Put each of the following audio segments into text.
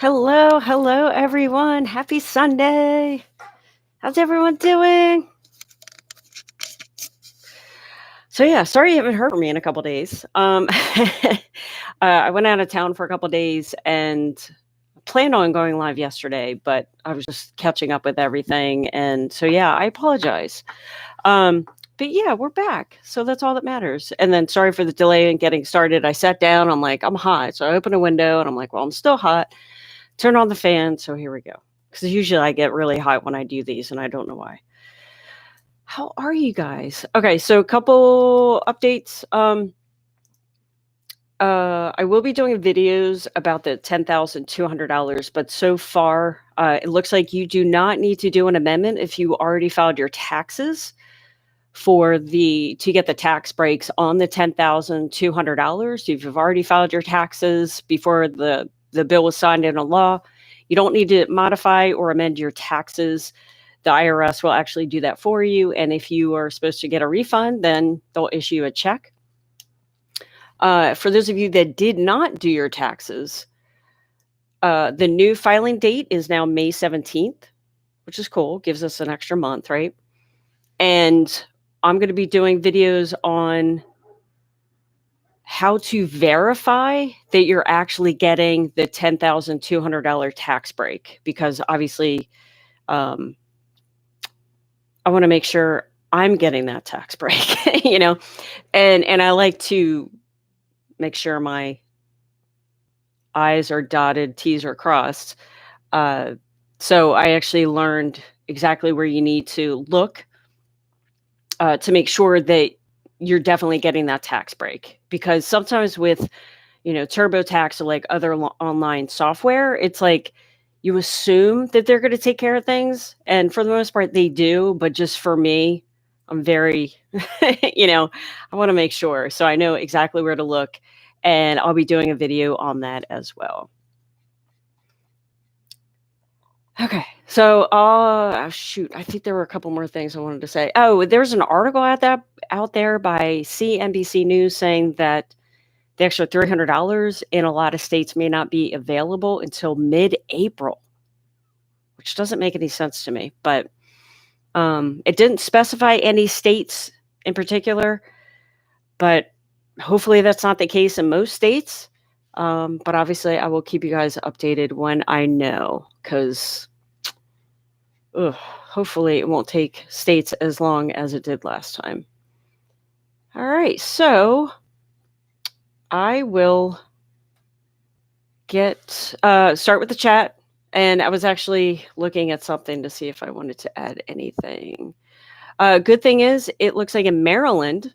Hello, everyone. Happy Sunday. How's everyone doing? So yeah, sorry you haven't heard from me in a couple days. I went out of town for a couple days and planned on going live yesterday, but I was just catching up with everything, and so yeah, I apologize. Um, but yeah, we're back, so that's all that matters. And then sorry for the delay in getting started. I sat down. I'm like, I'm hot, so I opened a window, and I'm like, well, I'm still hot. Turn on the fan. So here we go. Because usually I get really hot when I do these, and I don't know why. How are you guys? Okay, so a couple updates. I will be doing videos about the $10,200, but so far, it looks like you do not need to do an amendment if you already filed your taxes to get the tax breaks on the $10,200. If you've already filed your taxes before the bill was signed into law, you don't need to modify or amend your taxes. The IRS will actually do that for you. And if you are supposed to get a refund, then they'll issue a check. For those of you that did not do your taxes, the new filing date is now May 17th, which is cool. Gives us an extra month, right? And I'm going to be doing videos on how to verify that you're actually getting the $10,200 tax break, because obviously I want to make sure I'm getting that tax break, and I like to make sure my I's are dotted, T's are crossed. So I actually learned exactly where you need to look to make sure that you're definitely getting that tax break, because sometimes with TurboTax or like other online software, it's like you assume that they're going to take care of things, and for the most part they do, but just for me, I'm very I want to make sure, so I know exactly where to look, and I'll be doing a video on that as well. Okay. So, shoot, I think there were a couple more things I wanted to say. Oh, there's an article out there by CNBC News saying that the extra $300 in a lot of states may not be available until mid-April, which doesn't make any sense to me. But it didn't specify any states in particular, but hopefully that's not the case in most states. But obviously, I will keep you guys updated when I know, because hopefully it won't take states as long as it did last time. All right, so I will start with the chat, and I was actually looking at something to see if I wanted to add anything. Good thing is, it looks like in Maryland,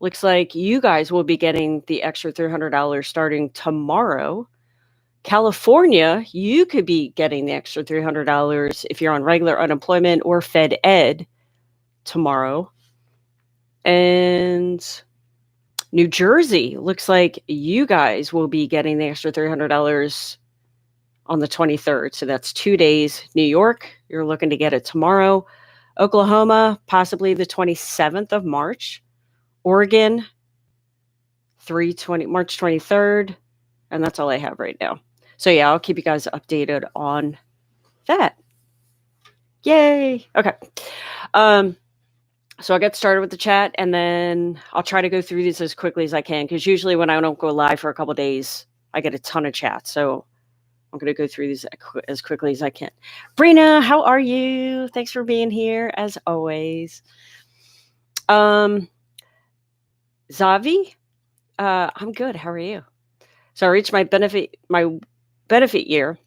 looks like you guys will be getting the extra $300 starting tomorrow. California, you could be getting the extra $300 if you're on regular unemployment or Fed Ed tomorrow. And New Jersey, looks like you guys will be getting the extra $300 on the 23rd. So that's 2 days. New York, you're looking to get it tomorrow. Oklahoma, possibly the 27th of March. Oregon, March 23rd. And that's all I have right now. So yeah, I'll keep you guys updated on that. Yay. Okay. So I'll get started with the chat, and then I'll try to go through these as quickly as I can, because usually when I don't go live for a couple days, I get a ton of chat. So I'm going to go through these as quickly as I can. Brina, how are you? Thanks for being here, as always. Zavi, I'm good. How are you? So I reached my benefit year,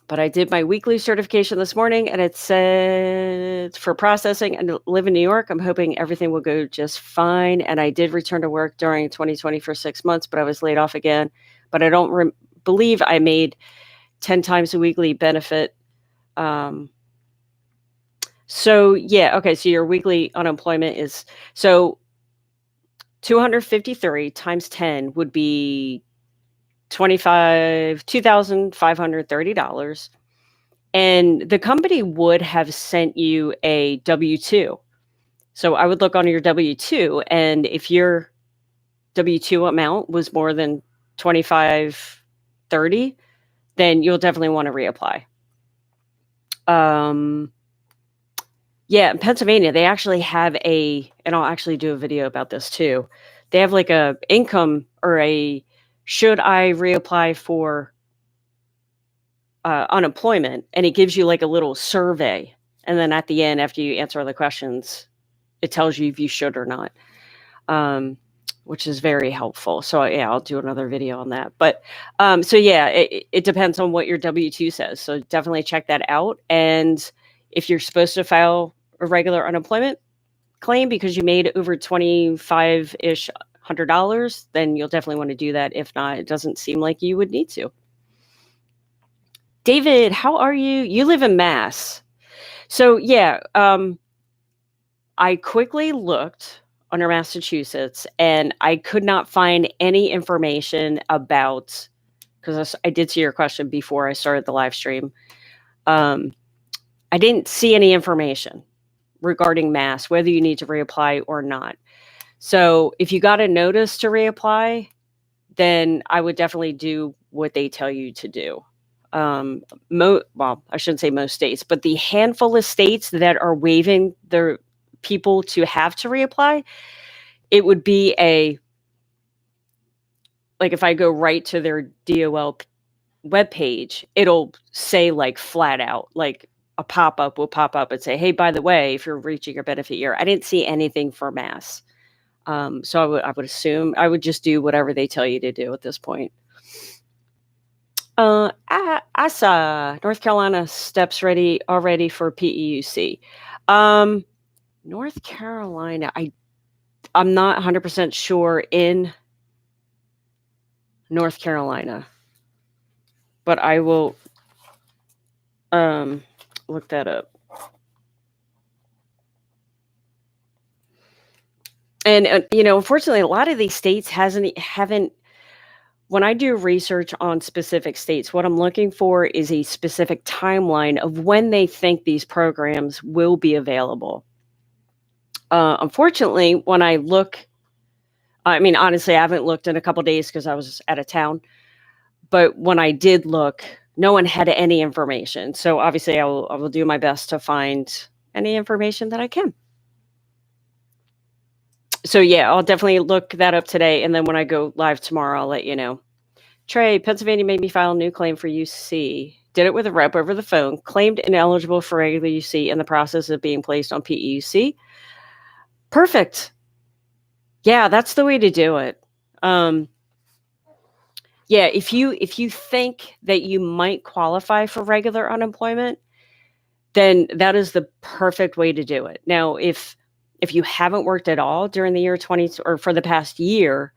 but I did my weekly certification this morning, and it said for processing and live in New York, I'm hoping everything will go just fine. And I did return to work during 2020 for 6 months, but I was laid off again. But I don't believe I made 10 times a weekly benefit. So yeah, okay. So your weekly unemployment is, so 253 times 10 would be $2,530. And the company would have sent you a W-2. So I would look on your W-2, and if your W-2 amount was more than $2,530, then you'll definitely want to reapply. Yeah, in Pennsylvania, they actually have and I'll actually do a video about this too. They have like a income or should I reapply for unemployment, and it gives you like a little survey, and then at the end, after you answer all the questions, it tells you if you should or not, which is very helpful. So yeah, I'll do another video on that. But so yeah, it depends on what your W-2 says. So definitely check that out. And if you're supposed to file a regular unemployment claim because you made over 25-ish $100, then you'll definitely want to do that. If not, it doesn't seem like you would need to. David, how are you? You live in Mass. So yeah, I quickly looked under Massachusetts and I could not find any information about, because I did see your question before I started the live stream. I didn't see any information regarding Mass, whether you need to reapply or not. So if you got a notice to reapply, then I would definitely do what they tell you to do. Well, I shouldn't say most states, but the handful of states that are waiving their people to have to reapply, it would be like if I go right to their DOL webpage, it'll say like flat out, like a pop-up will pop up and say, hey, by the way, if you're reaching your benefit year. I didn't see anything for Mass. So I would assume I would just do whatever they tell you to do at this point. I saw North Carolina steps ready already for PEUC. North Carolina, I'm not 100% sure in North Carolina, but I will look that up. And unfortunately, a lot of these states haven't. When I do research on specific states, what I'm looking for is a specific timeline of when they think these programs will be available. Unfortunately, when I look, I mean, honestly, I haven't looked in a couple of days because I was out of town. But when I did look, no one had any information. So obviously, I will do my best to find any information that I can. So yeah, I'll definitely look that up today, and then when I go live tomorrow, I'll let you know. Trey, Pennsylvania made me file a new claim for UC. Did it with a rep over the phone. Claimed ineligible for regular UC in the process of being placed on PEUC. Perfect. Yeah, that's the way to do it. Yeah, if you think that you might qualify for regular unemployment, then that is the perfect way to do it. Now, if you haven't worked at all during the year 20 or for the past year,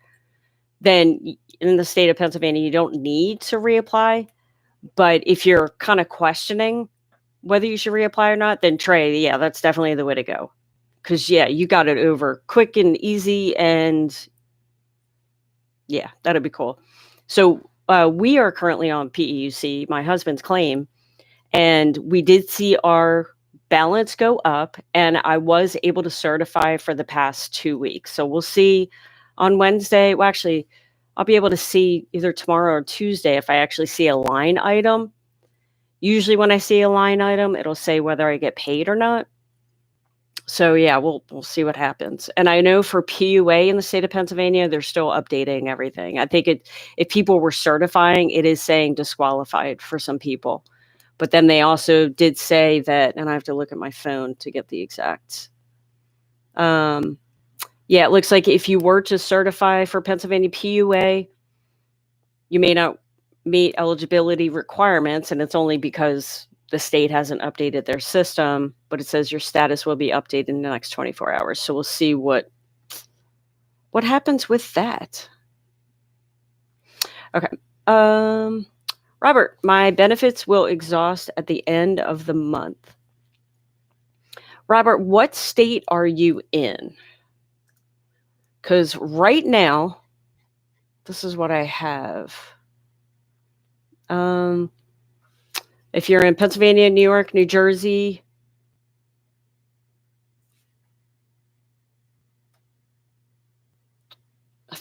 then in the state of Pennsylvania, you don't need to reapply. But if you're kind of questioning whether you should reapply or not, then Trey, yeah, that's definitely the way to go. Because, yeah, you got it over quick and easy. And yeah, that'd be cool. So we are currently on PEUC, my husband's claim, and we did see our balance go up, and I was able to certify for the past 2 weeks. So we'll see on Wednesday. Well, actually, I'll be able to see either tomorrow or Tuesday if I actually see a line item. Usually when I see a line item, it'll say whether I get paid or not. So yeah, we'll see what happens. And I know for PUA in the state of Pennsylvania, they're still updating everything. I think if people were certifying, it is saying disqualified for some people. But then they also did say that, and I have to look at my phone to get the exact. Yeah, it looks like if you were to certify for Pennsylvania PUA, you may not meet eligibility requirements, and it's only because the state hasn't updated their system, but it says your status will be updated in the next 24 hours. So we'll see what happens with that. Okay. Robert, my benefits will exhaust at the end of the month. Robert, what state are you in? Because right now, this is what I have. If you're in Pennsylvania, New York, New Jersey,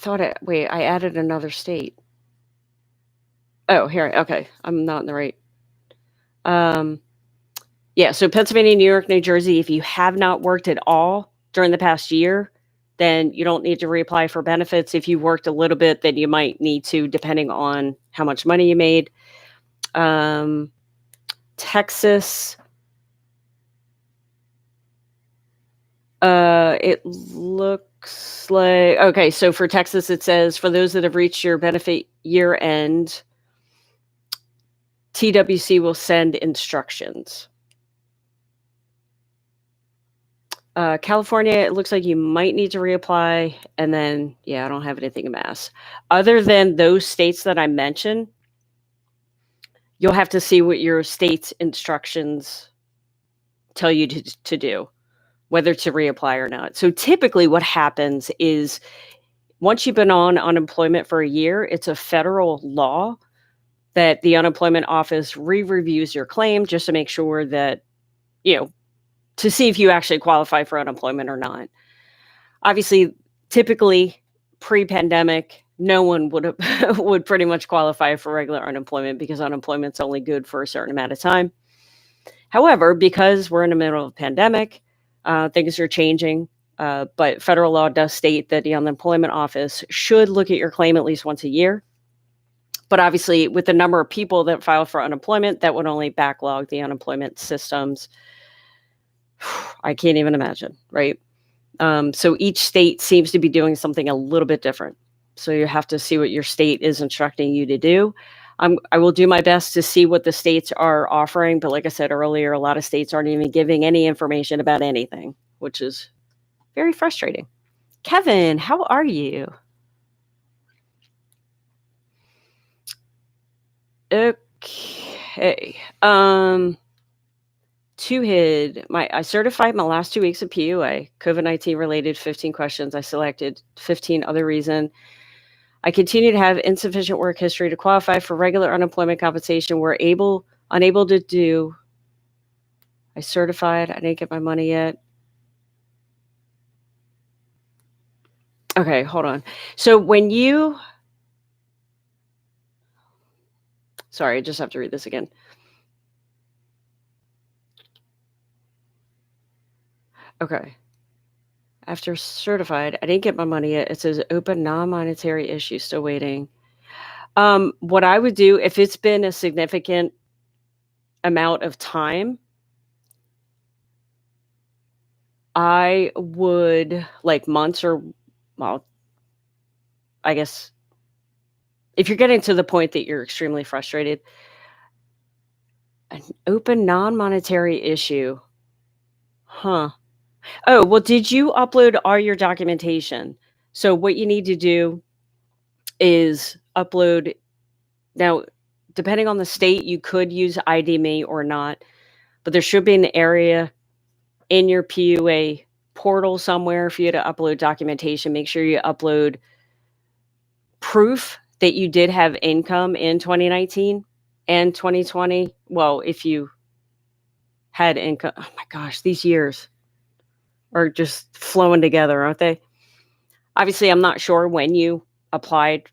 I added another state. Oh, here. Okay. I'm not in the right. Yeah. So Pennsylvania, New York, New Jersey, if you have not worked at all during the past year, then you don't need to reapply for benefits. If you worked a little bit, then you might need to, depending on how much money you made. Texas, it looks like okay, so for Texas, it says, "For those that have reached your benefit year end, TWC will send instructions." California, it looks like you might need to reapply, and then, yeah, I don't have anything in Mass. Other than those states that I mentioned, you'll have to see what your state's instructions tell you to do, whether to reapply or not. So typically what happens is once you've been on unemployment for a year, it's a federal law that the unemployment office re-reviews your claim just to make sure that, to see if you actually qualify for unemployment or not. Obviously, typically pre-pandemic, no one would pretty much qualify for regular unemployment because unemployment's only good for a certain amount of time. However, because we're in the middle of a pandemic, things are changing. But federal law does state that the unemployment office should look at your claim at least once a year. But obviously, with the number of people that file for unemployment, that would only backlog the unemployment systems. I can't even imagine, right? So each state seems to be doing something a little bit different. So you have to see what your state is instructing you to do. I will do my best to see what the states are offering. But like I said earlier, a lot of states aren't even giving any information about anything, which is very frustrating. Kevin, how are you? Okay. I certified my last 2 weeks of PUA, COVID-19 related 15 questions. I selected 15 other reason. I continue to have insufficient work history to qualify for regular unemployment compensation. Unable to do. I certified. I didn't get my money yet. Okay, hold on. So sorry, I just have to read this again. Okay. After certified, I didn't get my money yet. It says open non-monetary issue, still waiting. What I would do if it's been a significant amount of time, I would like months or, well, I guess if you're getting to the point that you're extremely frustrated, an open non-monetary issue. Huh. Oh, well, did you upload all your documentation? So what you need to do is upload. Now, depending on the state, you could use ID Me or not, but there should be an area in your PUA portal somewhere for you to upload documentation. Make sure you upload proof that you did have income in 2019 and 2020. Well, if you had income, oh my gosh, these years are just flowing together, aren't they? Obviously, I'm not sure when you applied.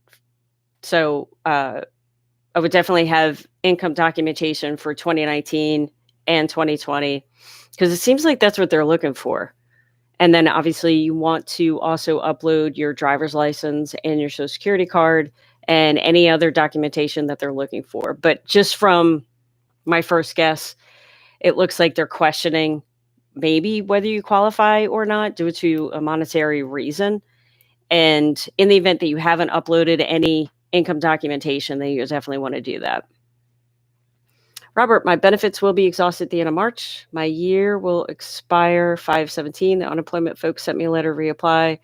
So I would definitely have income documentation for 2019 and 2020 because it seems like that's what they're looking for. And then obviously you want to also upload your driver's license and your social security card and any other documentation that they're looking for. But just from my first guess, it looks like they're questioning maybe whether you qualify or not due to a monetary reason. And in the event that you haven't uploaded any income documentation, then you definitely want to do that. Robert, my benefits will be exhausted at the end of March. My year will expire 5/17. The unemployment folks sent me a letter to reapply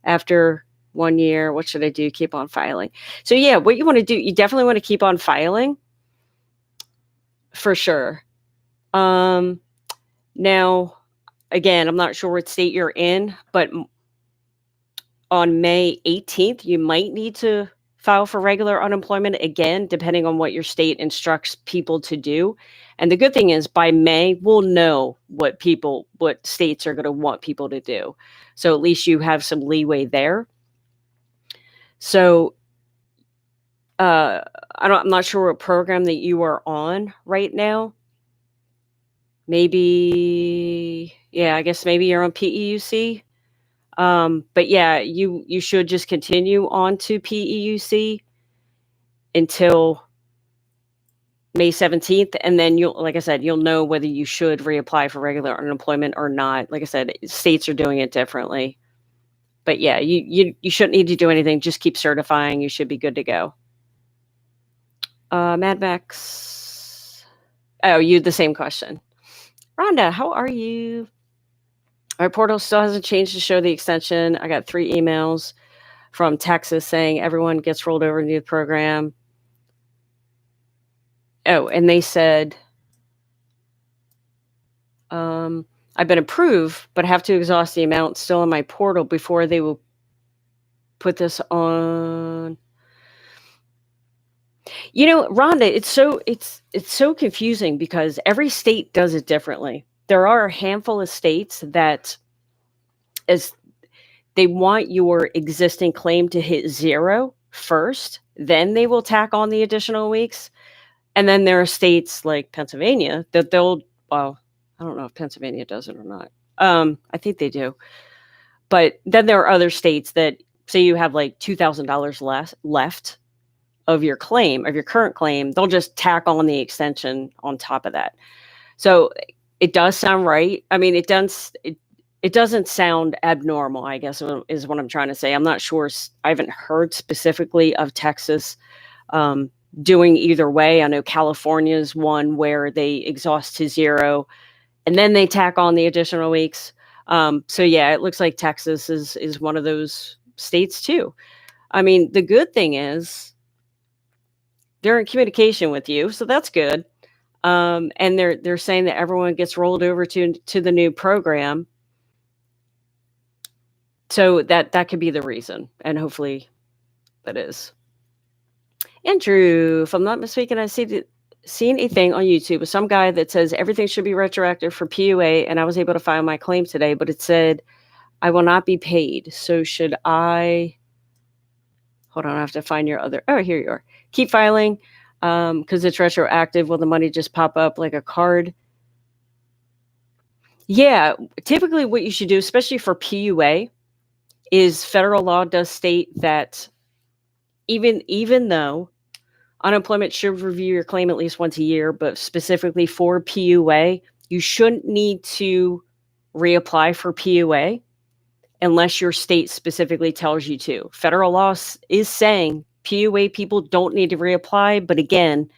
after 1 year. What should I do? Keep on filing. So yeah, what you want to do, you definitely want to keep on filing for sure. Now, again, I'm not sure what state you're in, but on May 18th, you might need to file for regular unemployment again, depending on what your state instructs people to do. And the good thing is by May, we'll know what states are going to want people to do. So at least you have some leeway there. So I'm not sure what program that you are on right now. Maybe, yeah, I guess maybe you're on PEUC. But yeah, you should just continue on to PEUC until May 17th, and then you'll, like I said, you'll know whether you should reapply for regular unemployment or not. Like I said, states are doing it differently. But yeah, you shouldn't need to do anything. Just keep certifying. You should be good to go. Mad Max. Oh, you the same question. Rhonda, how are you? My portal still hasn't changed to show the extension. I got 3 emails from Texas saying everyone gets rolled over into the program. Oh, and they said, I've been approved, but have to exhaust the amount still in my portal before they will put this on. You know, Rhonda, it's so confusing because every state does it differently. There are a handful of states that as they want your existing claim to hit 0 first, then they will tack on the additional weeks. And then there are states like Pennsylvania that they'll, well, I don't know if Pennsylvania does it or not. I think they do. But then there are other states that say you have like $2,000 left of your claim, of your current claim, they'll just tack on the extension on top of that. So it does sound right. I mean, it doesn't sound abnormal, I guess, is what I'm trying to say. I'm not sure. I haven't heard specifically of Texas doing either way. I know California's one where they exhaust to 0 and then they tack on the additional weeks. So yeah, it looks like Texas is one of those states too. I mean, the good thing is they're in communication with you, so that's good. And they're saying that everyone gets rolled over to the new program. So that could be the reason, and hopefully that is. Andrew, if I'm not mistaken, I seen a thing on YouTube with some guy that says everything should be retroactive for PUA, and I was able to file my claim today, but it said I will not be paid. So should I? Hold on, I have to find your other. Oh, here you are. Keep filing because it's retroactive. Will the money just pop up like a card? Yeah, typically what you should do, especially for PUA, is federal law does state that even though unemployment should review your claim at least once a year, but specifically for PUA, you shouldn't need to reapply for PUA unless your state specifically tells you to. Federal law is saying PUA people don't need to reapply, but again,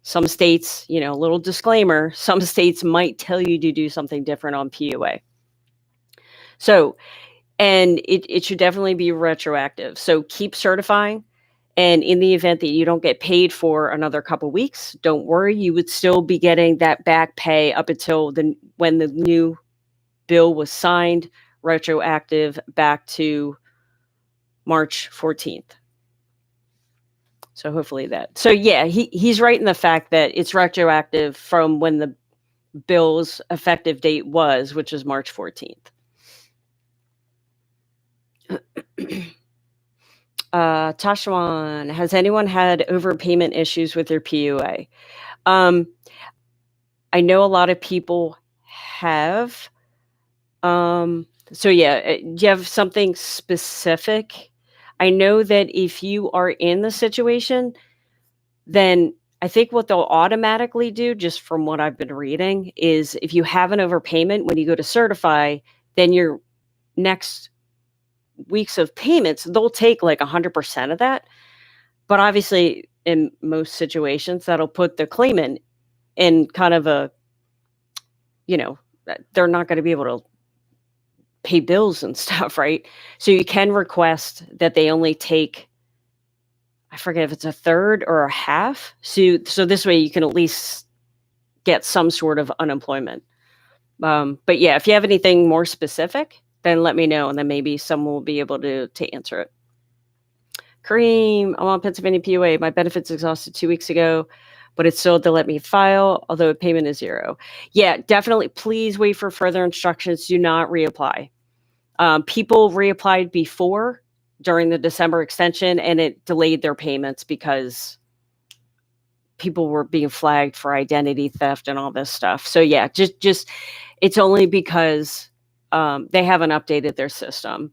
some states, a little disclaimer, some states might tell you to do something different on PUA. So, and it should definitely be retroactive. So keep certifying. And in the event that you don't get paid for another couple weeks, don't worry, you would still be getting that back pay up until when the new bill was signed, retroactive back to March 14th. So hopefully that. So yeah, he's right in the fact that it's retroactive from when the bill's effective date was, which is March 14th. Tashawan, has anyone had overpayment issues with their PUA? I know a lot of people have. So yeah, do you have something specific? I know that if you are in the situation, then I think what they'll automatically do, just from what I've been reading, is if you have an overpayment, when you go to certify, then your next weeks of payments, they'll take like 100% of that. But obviously, in most situations, that'll put the claimant in kind of a, they're not going to be able to pay bills and stuff, right? So you can request that they only take, I forget if it's a third or a half. So this way you can at least get some sort of unemployment. But yeah, if you have anything more specific, then let me know, and then maybe someone will be able to answer it. Kareem, I'm on Pennsylvania PUA. My benefits exhausted 2 weeks ago, but it's still to let me file, although payment is 0. Yeah, definitely. Please wait for further instructions. Do not reapply. People reapplied before during the December extension, and it delayed their payments because people were being flagged for identity theft and all this stuff. So yeah, just it's only because they haven't updated their system.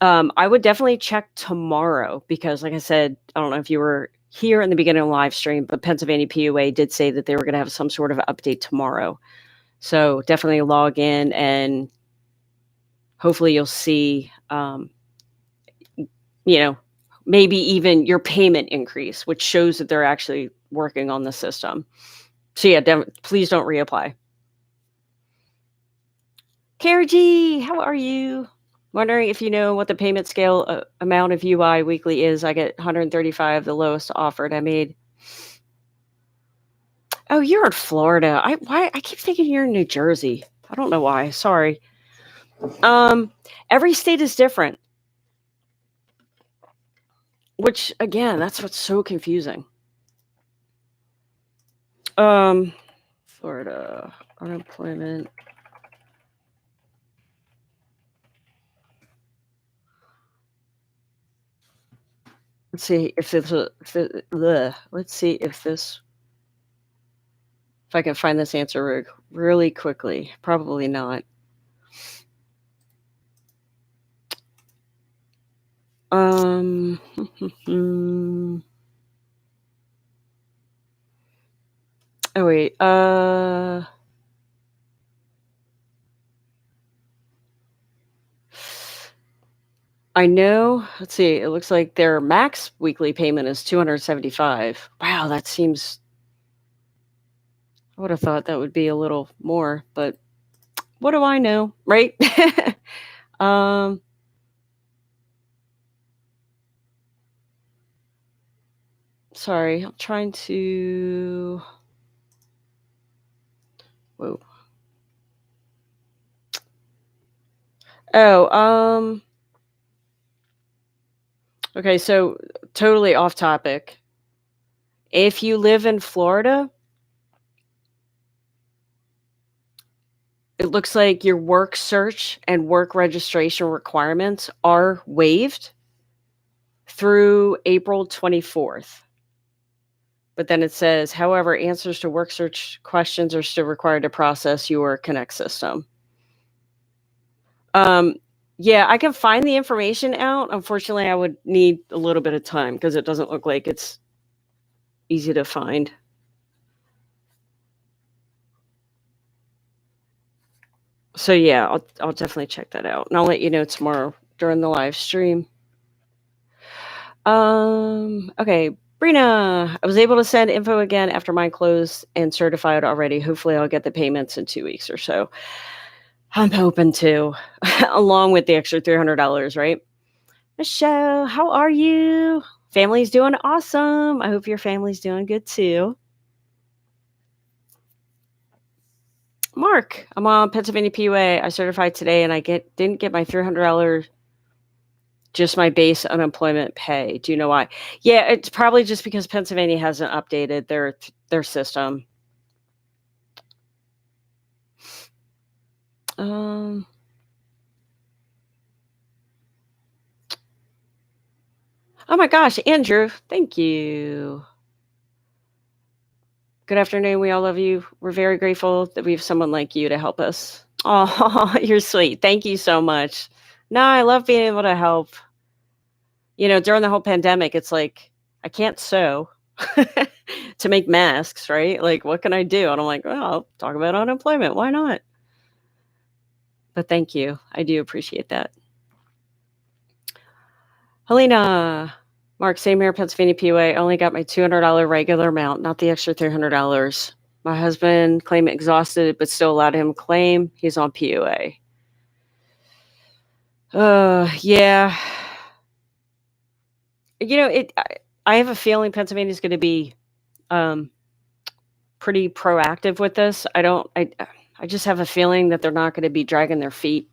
I would definitely check tomorrow because, like I said, I don't know if you were here in the beginning of the live stream, but Pennsylvania PUA did say that they were going to have some sort of update tomorrow. So definitely log in and hopefully you'll see, maybe even your payment increase, which shows that they're actually working on the system. So yeah, please don't reapply. Kara G, how are you? Wondering if you know what the payment scale amount of UI weekly is. I get 135, the lowest offered I made. Oh, you're in Florida. I keep thinking you're in New Jersey. I don't know why. Sorry. Every state is different. Which again, that's what's so confusing. Florida unemployment. Let's see if let's see if I can find this answer really quickly. Probably not. Oh wait. I know. Let's see. It looks like their max weekly payment is 275. Wow, that seems. I would have thought that would be a little more, but what do I know, right? Sorry, I'm trying to. Whoa. Oh, okay, so totally off topic. If you live in Florida, it looks like your work search and work registration requirements are waived through April 24th. But then it says, however, answers to work search questions are still required to process your Connect system. Yeah, I can find the information out. Unfortunately, I would need a little bit of time because it doesn't look like it's easy to find. So yeah, I'll definitely check that out, and I'll let you know tomorrow during the live stream. Okay, Brina, I was able to send info again after mine closed and certified already. Hopefully, I'll get the payments in 2 weeks or so. I'm hoping to, along with the extra $300, right? Michelle, how are you? Family's doing awesome. I hope your family's doing good too. Mark, I'm on Pennsylvania PUA. I certified today and I didn't get my $300, just my base unemployment pay. Do you know why? Yeah, it's probably just because Pennsylvania hasn't updated their system. Oh my gosh, Andrew, thank you. Good afternoon. We all love you. We're very grateful that we have someone like you to help us. Oh, you're sweet. Thank you so much. No, I love being able to help. During the whole pandemic, it's like I can't sew to make masks, right? Like, what can I do? And I'm like, well, I'll talk about unemployment. Why not? But thank you. I do appreciate that. Helena, Mark, same here, Pennsylvania PUA. Only got my $200 regular amount, not the extra $300. My husband claimed exhausted, but still allowed him claim. He's on PUA. Yeah. I have a feeling Pennsylvania is going to be pretty proactive with this. I just have a feeling that they're not going to be dragging their feet.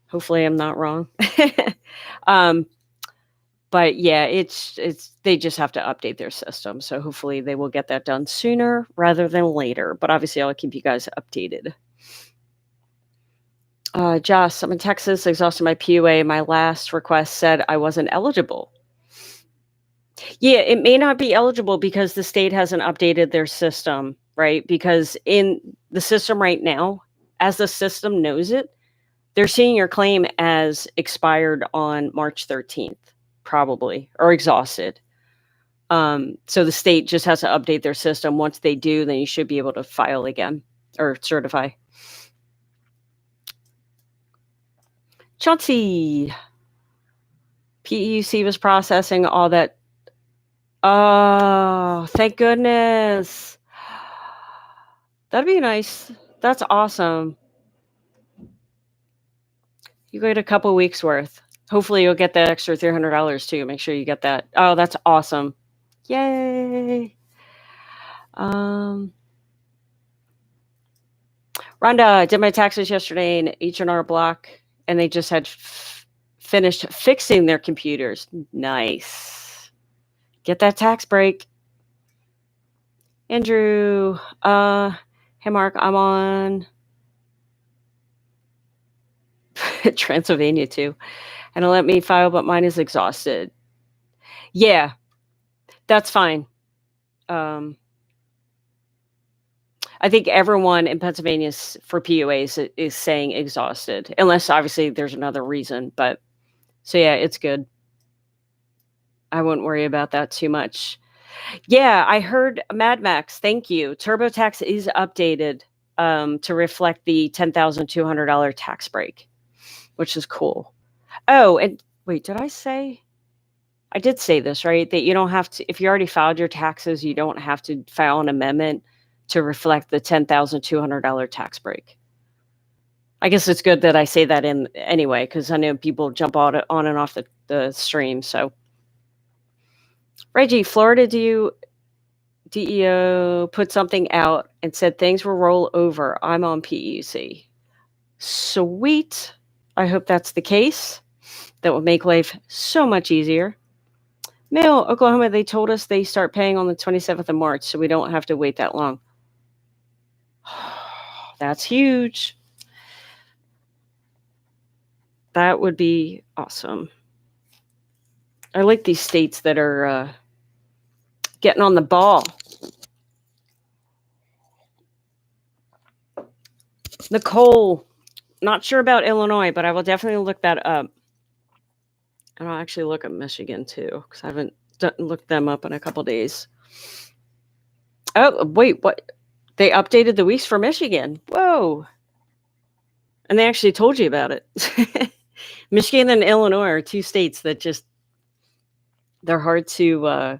Hopefully, I'm not wrong. But yeah, it's they just have to update their system. So hopefully they will get that done sooner rather than later. But obviously, I'll keep you guys updated. Joss, I'm in Texas, exhausted my PUA. My last request said I wasn't eligible. Yeah, it may not be eligible because the state hasn't updated their system, right? Because in the system right now, as the system knows it, they're seeing your claim as expired on March 13th, probably, or exhausted. So the state just has to update their system. Once they do, then you should be able to file again or certify. Chauncey, PEUC was processing all that. Oh, thank goodness. That'd be nice. That's awesome. You get a couple weeks worth. Hopefully you'll get that extra $300 too. Make sure you get that. Oh, that's awesome. Yay. Rhonda, did my taxes yesterday in H&R Block, and they just had finished fixing their computers. Nice. Get that tax break. Andrew, hey Mark, I'm on Transylvania too. And it'll let me file, but mine is exhausted. Yeah, that's fine. I think everyone in Pennsylvania for PUAs is saying exhausted, unless obviously there's another reason. But so yeah, it's good. I wouldn't worry about that too much. Yeah, I heard Mad Max. Thank you. TurboTax is updated to reflect the $10,200 tax break, which is cool. Oh, and wait, did I say? I did say this, right? That you don't have to, if you already filed your taxes, you don't have to file an amendment to reflect the $10,200 tax break. I guess it's good that I say that in anyway, because I know people jump on and off the stream. So, Reggie, Florida DEO put something out and said things will roll over. I'm on PEUC. Sweet. I hope that's the case. That would make life so much easier. Mail, Oklahoma, they told us they start paying on the 27th of March, so we don't have to wait that long. That's huge. That would be awesome. I like these states that are getting on the ball. Nicole, not sure about Illinois, but I will definitely look that up. And I'll actually look at Michigan too, because I haven't looked them up in a couple days. Oh, wait, what? They updated the weeks for Michigan. Whoa. And they actually told you about it. Michigan and Illinois are two states that just, they're hard to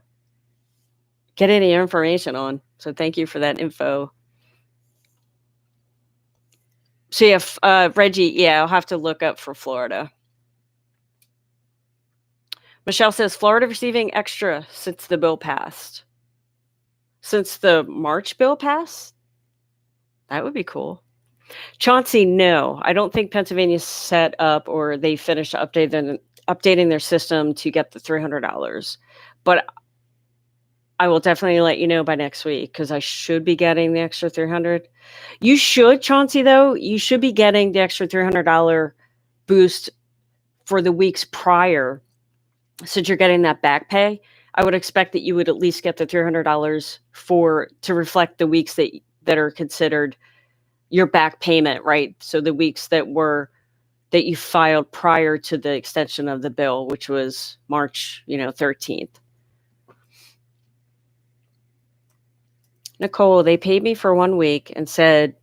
get any information on. So thank you for that info. So yeah, Reggie, yeah, I'll have to look up for Florida. Michelle says, Florida receiving extra since the bill passed. Since the March bill passed? That would be cool. Chauncey, no. I don't think Pennsylvania's set up or they finished updating their system to get the $300. But I will definitely let you know by next week because I should be getting the extra $300. You should, Chauncey, though. You should be getting the extra $300 boost for the weeks prior. Since you're getting that back pay, I would expect that you would at least get the $300 to reflect the weeks that are considered your back payment, right? So the weeks that you filed prior to the extension of the bill, which was March, 13th. Nicole, they paid me for 1 week and said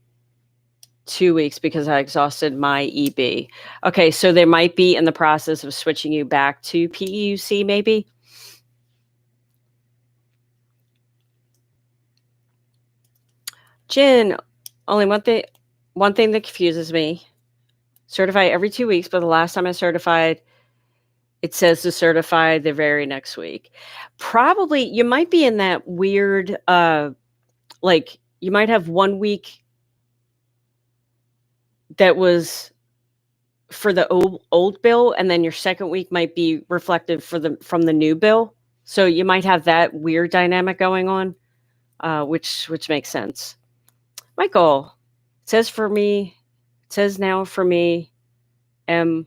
2 weeks because I exhausted my EB. Okay, so they might be in the process of switching you back to PEUC, maybe. Jen, only one thing that confuses me. Certify every 2 weeks, but the last time I certified, it says to certify the very next week. Probably you might be in that weird, like you might have 1 week that was for the old bill, and then your second week might be reflective from the new bill. So you might have that weird dynamic going on, which makes sense. Michael, it says now for me, PEUC.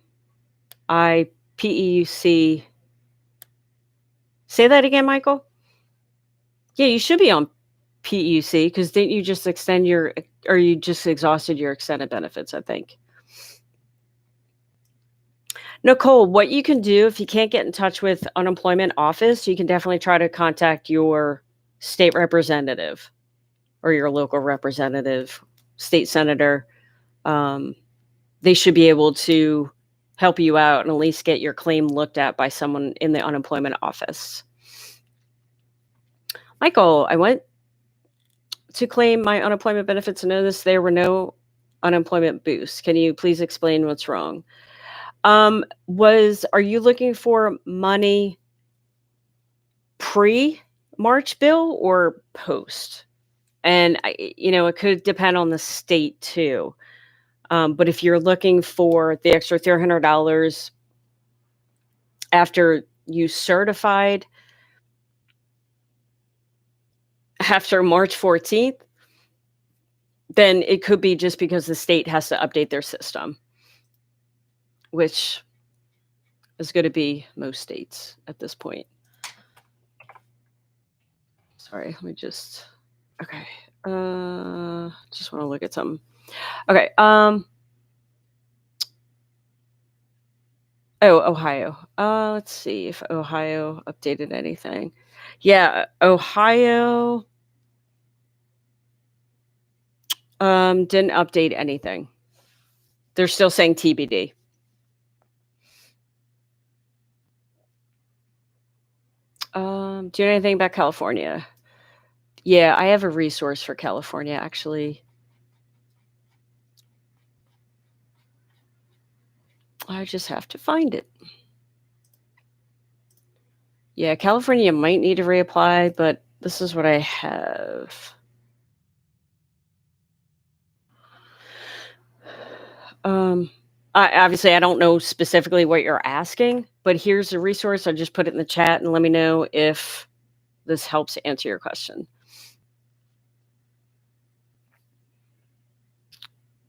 Say that again, Michael? Yeah, you should be on PEUC because didn't you just extend your, or you just exhausted your extended benefits, I think. Nicole, what you can do if you can't get in touch with unemployment office, you can definitely try to contact your state representative or your local representative, state senator. They should be able to help you out and at least get your claim looked at by someone in the unemployment office. Michael, I went to claim my unemployment benefits and noticed there were no unemployment boosts. Can you please explain what's wrong? Are you looking for money pre-March bill or post? And it could depend on the state too. But if you're looking for the extra $300 after you certified after March 14th, then it could be just because the state has to update their system, which is going to be most states at this point. Sorry, let me just, okay. Just want to look at something. Okay. Oh, Ohio. Let's see if Ohio updated anything. Yeah, Ohio didn't update anything. They're still saying TBD. Do you know anything about California? Yeah, I have a resource for California, actually. I just have to find it. Yeah, California might need to reapply, but this is what I have. Obviously, I don't know specifically what you're asking, but here's a resource. I just put it in the chat and let me know if this helps answer your question.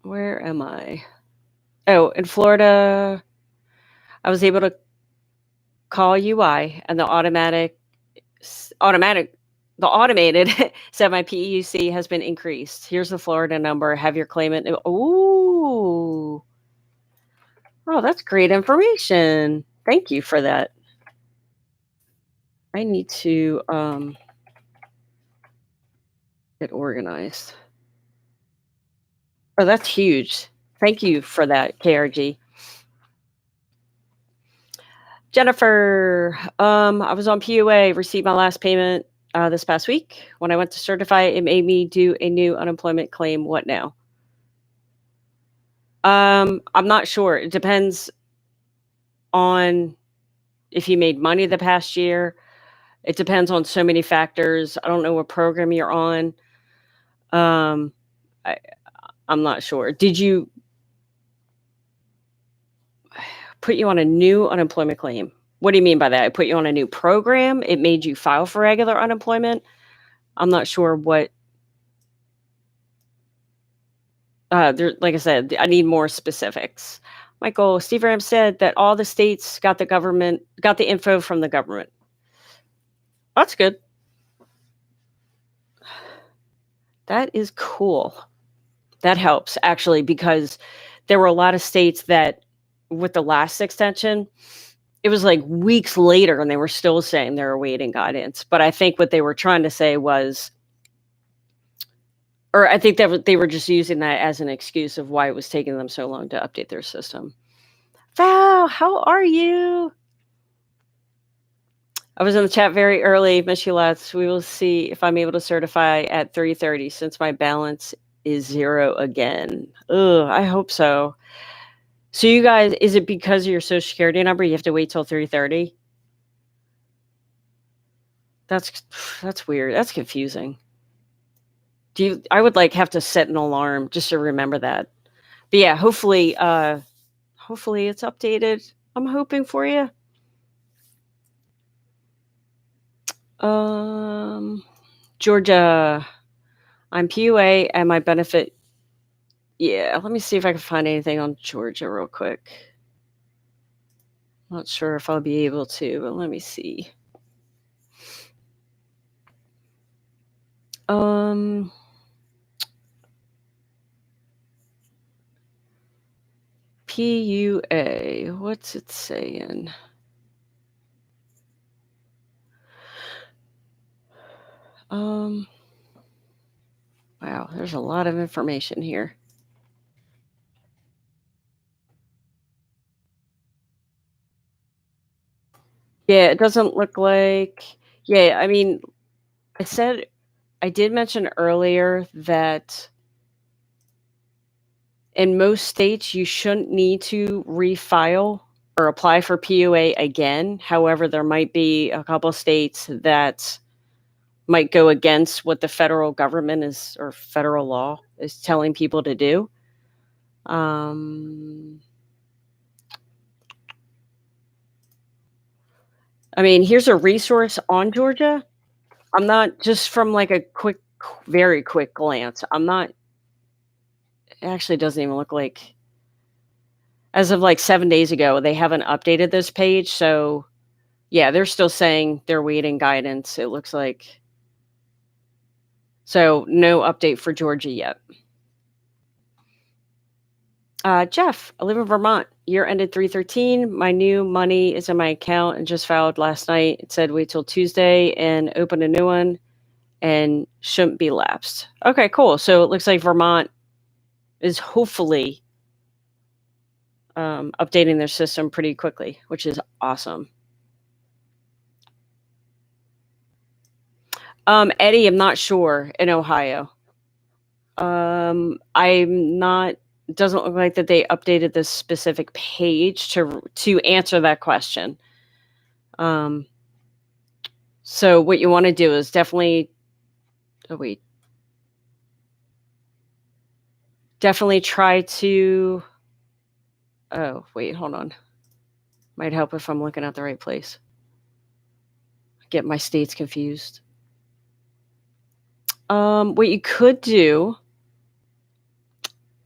Where am I? Oh, in Florida, I was able to call UI and the automated said my PEUC has been increased. Here's the Florida number. Have your claimant. Ooh. Oh, that's great information. Thank you for that. I need to get organized. Oh, that's huge. Thank you for that, KRG. Jennifer, I was on PUA, received my last payment this past week. When I went to certify, it made me do a new unemployment claim. What now? I'm not sure. It depends on if you made money the past year. It depends on so many factors. I don't know what program you're on. I'm not sure. Did you put you on a new unemployment claim? What do you mean by that? I put you on a new program? It made you file for regular unemployment? I'm not sure what. Like I said, I need more specifics. Michael, Steve Ram said that all the states got the info from the government. That's good. That is cool. That helps actually, because there were a lot of states that with the last extension, it was like weeks later and they were still saying they were awaiting guidance. But I think what they were trying to say was, or I think that they were just using that as an excuse of why it was taking them so long to update their system. Val, how are you? I was in the chat very early, Miss Hewlett. We will see if I'm able to certify at 3:30 since my balance is 0 again. Ugh, I hope so. So you guys, is it because of your social security number you have to wait till 3:30? That's weird. That's confusing. I would have to set an alarm just to remember that. But yeah, hopefully it's updated. I'm hoping for you. Georgia, I'm PUA and my benefit Yeah, let me see if I can find anything on Georgia real quick. Not sure if I'll be able to, but let me see. Um, PUA, what's it saying? Um, wow, there's a lot of information here. Yeah, it doesn't look like. Yeah, I mean, I did mention earlier that in most states, you shouldn't need to refile or apply for PUA again. However, there might be a couple states that might go against what the federal government is or federal law is telling people to do. I mean, here's a resource on Georgia. I'm not just from like a very quick glance. I'm not, it actually doesn't even look like, as of like 7 days ago, they haven't updated this page. So, yeah, they're still saying they're waiting guidance, it looks like. So, no update for Georgia yet. Jeff, I live in Vermont. Year ended 3/13. My new money is in my account and just filed last night. It said wait till Tuesday and open a new one and shouldn't be lapsed. Okay, cool. So it looks like Vermont is hopefully updating their system pretty quickly, which is awesome. Eddie, I'm not sure in Ohio. I'm not. It doesn't look like that they updated this specific page to answer that question. So what you want to do is definitely. Oh wait. Definitely try to. Oh wait, hold on. Might help if I'm looking at the right place. Get my states confused. What you could do,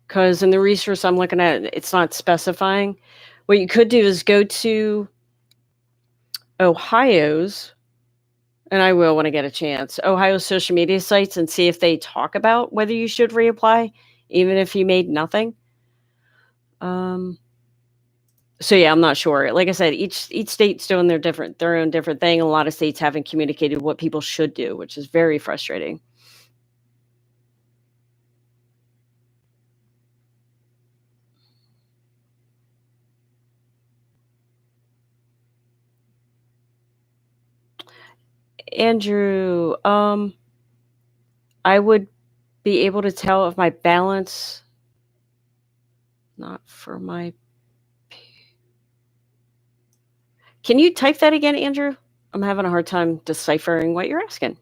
because in the resource I'm looking at, it's not specifying. What you could do is go to Ohio's, and I will when I get a chance, Ohio's social media sites and see if they talk about whether you should reapply, even if you made nothing. So yeah, I'm not sure. Like I said, each state's doing their own different thing. A lot of states haven't communicated what people should do, which is very frustrating. Andrew, I would be able to tell if my balance not for my Can you type that again, Andrew? I'm having a hard time deciphering what you're asking.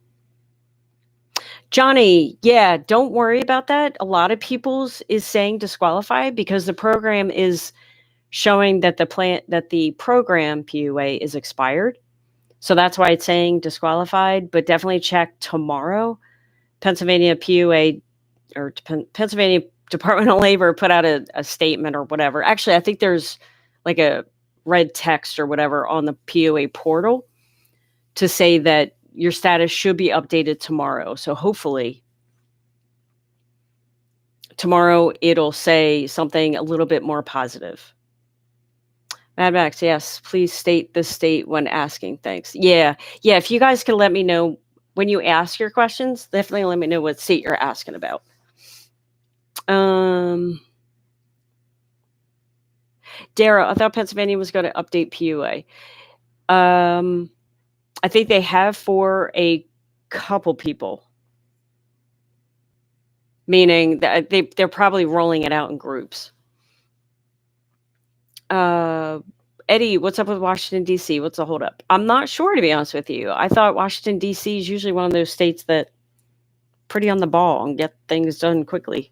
Johnny, yeah, don't worry about that. A lot of people's is saying disqualified because the program is showing that the program PUA is expired. So that's why it's saying disqualified, but definitely check tomorrow. Pennsylvania PUA or Pennsylvania Department of Labor put out a statement or whatever. Actually, I think there's like a red text or whatever on the PUA portal to say that your status should be updated tomorrow. So hopefully tomorrow it'll say something a little bit more positive. Mad Max, yes, please state the state when asking. Thanks. Yeah. Yeah. If you guys can let me know when you ask your questions, definitely let me know what state you're asking about. Dara, I thought Pennsylvania was going to update PUA. I think they have for a couple people, meaning that they're probably rolling it out in groups. Eddie, what's up with Washington, D.C.? What's the holdup? I'm not sure, to be honest with you. I thought Washington, D.C. is usually one of those states that pretty on the ball and get things done quickly.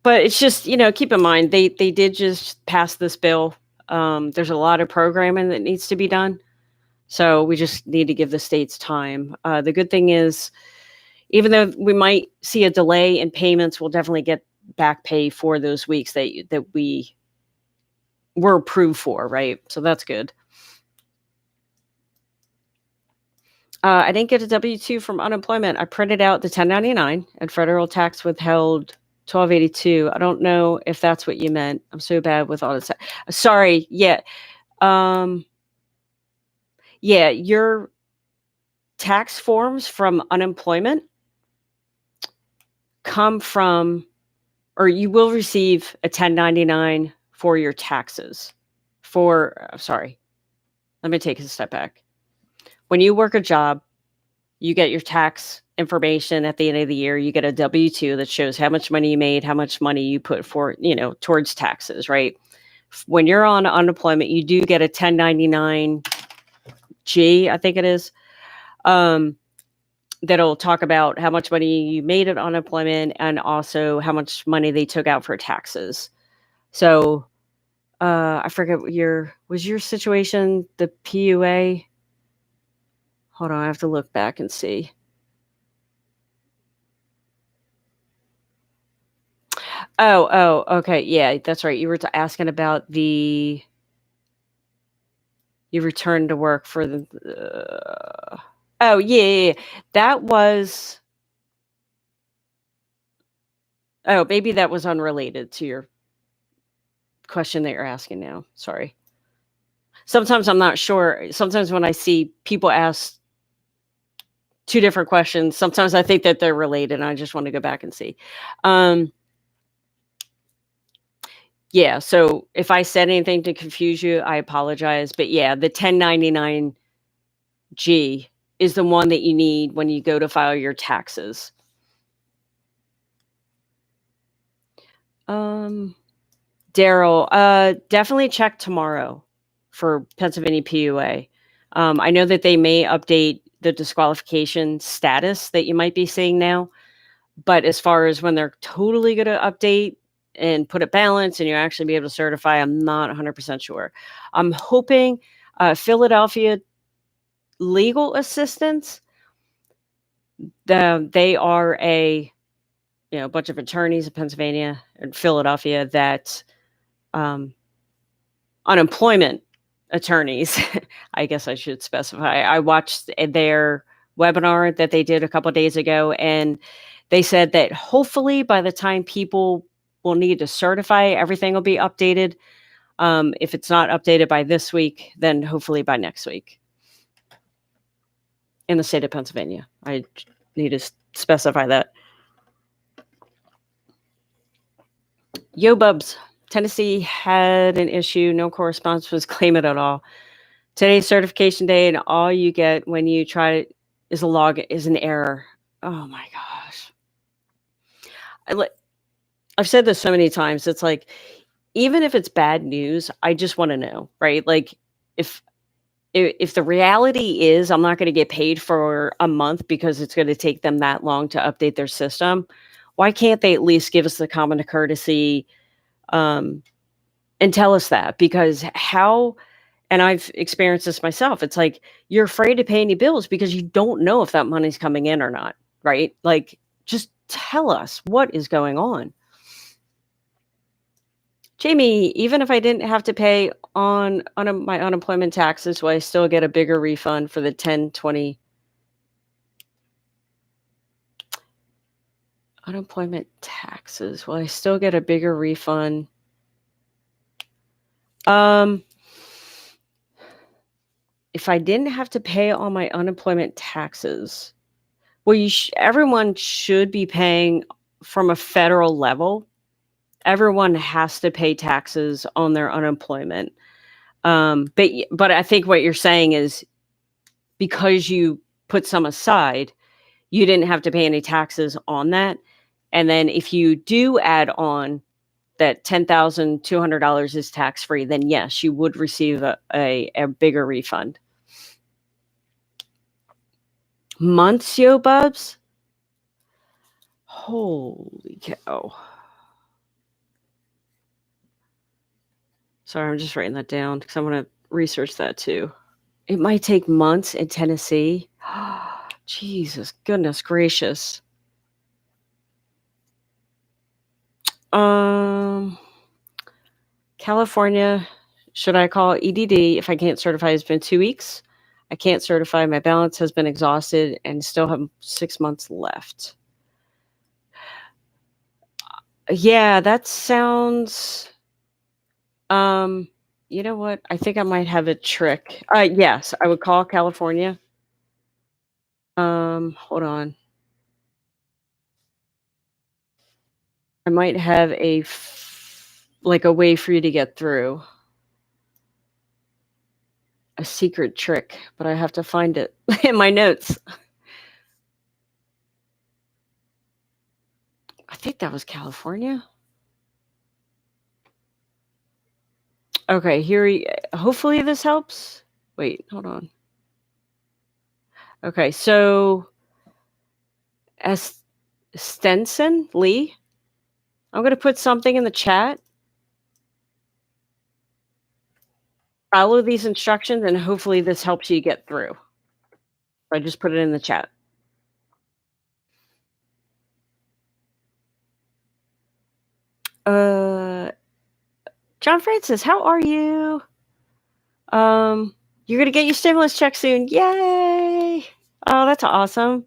But it's just, keep in mind, they did just pass this bill. There's a lot of programming that needs to be done. So we just need to give the states time. The good thing is, even though we might see a delay in payments, we'll definitely get back pay for those weeks that we were approved for, right? So that's good. I didn't get a W-2 from unemployment. I printed out the 1099 and federal tax withheld 1282. I don't know if that's what you meant. I'm so bad with all this. Sorry. Yeah. Yeah, your tax forms from unemployment come from, or you will receive a 1099 for your taxes. Sorry, let me take a step back. When you work a job, you get your tax information at the end of the year. You get a W-2 that shows how much money you made, how much money you put for, towards taxes, right? When you're on unemployment, you do get a 1099-G, I think it is. That'll talk about how much money you made at unemployment and also how much money they took out for taxes. So I forget what was your situation, the PUA? Hold on, I have to look back and see. Oh, okay. Yeah, that's right. You were asking about you returned to work for the, oh, yeah. That was, maybe that was unrelated to your question that you're asking now. Sorry. Sometimes I'm not sure. Sometimes when I see people ask two different questions, sometimes I think that they're related and I just want to go back and see. Yeah, so if I said anything to confuse you, I apologize. But yeah, the 1099-G is the one that you need when you go to file your taxes. Daryl, definitely check tomorrow for Pennsylvania PUA. I know that they may update the disqualification status that you might be seeing now, but as far as when they're totally going to update and put a balance and you actually be able to certify, I'm not 100% sure. I'm hoping Philadelphia Legal Assistance, they are a bunch of attorneys in Pennsylvania and Philadelphia that unemployment attorneys, I guess I should specify. I watched their webinar that they did a couple of days ago, and they said that hopefully by the time people will need to certify, everything will be updated. If it's not updated by this week, then hopefully by next week in the state of Pennsylvania. I need to specify that. Yo, Bubs. Tennessee had an issue. No correspondence was claimant at all. Today's certification day, and all you get when you try is an error. Oh my gosh. I've said this so many times. It's like, even if it's bad news, I just want to know, right? Like if the reality is I'm not going to get paid for a month because it's going to take them that long to update their system, why can't they at least give us the common courtesy and tell us that? Because and I've experienced this myself. It's like you're afraid to pay any bills because you don't know if that money's coming in or not, right? Like, just tell us what is going on. Jamie, even if I didn't have to pay on my unemployment taxes, will I still get a bigger refund for the 1020 unemployment taxes? Will I still get a bigger refund? If I didn't have to pay all my unemployment taxes, well, everyone should be paying from a federal level. Everyone has to pay taxes on their unemployment. But I think what you're saying is because you put some aside, you didn't have to pay any taxes on that. And then if you do add on that $10,200 is tax-free, then yes, you would receive a bigger refund. Months, yo, Bubs? Holy cow. Sorry, I'm just writing that down because I want to research that too. It might take months in Tennessee. Jesus, goodness gracious. Um, California, should I call EDD if I can't certify? It's been 2 weeks. I can't certify. My balance has been exhausted and still have 6 months left. Yeah, that sounds. You know what? I think I might have a trick. Yes, I would call California. Hold on. I might have like a way for you to get through. A secret trick, but I have to find it in my notes. I think that was California. Okay, hopefully this helps. Wait, hold on. Okay, so Stenson Lee, I'm going to put something in the chat. Follow these instructions and hopefully this helps you get through. I just put it in the chat. John Francis, how are you? You're going to get your stimulus check soon. Yay! Oh, that's awesome.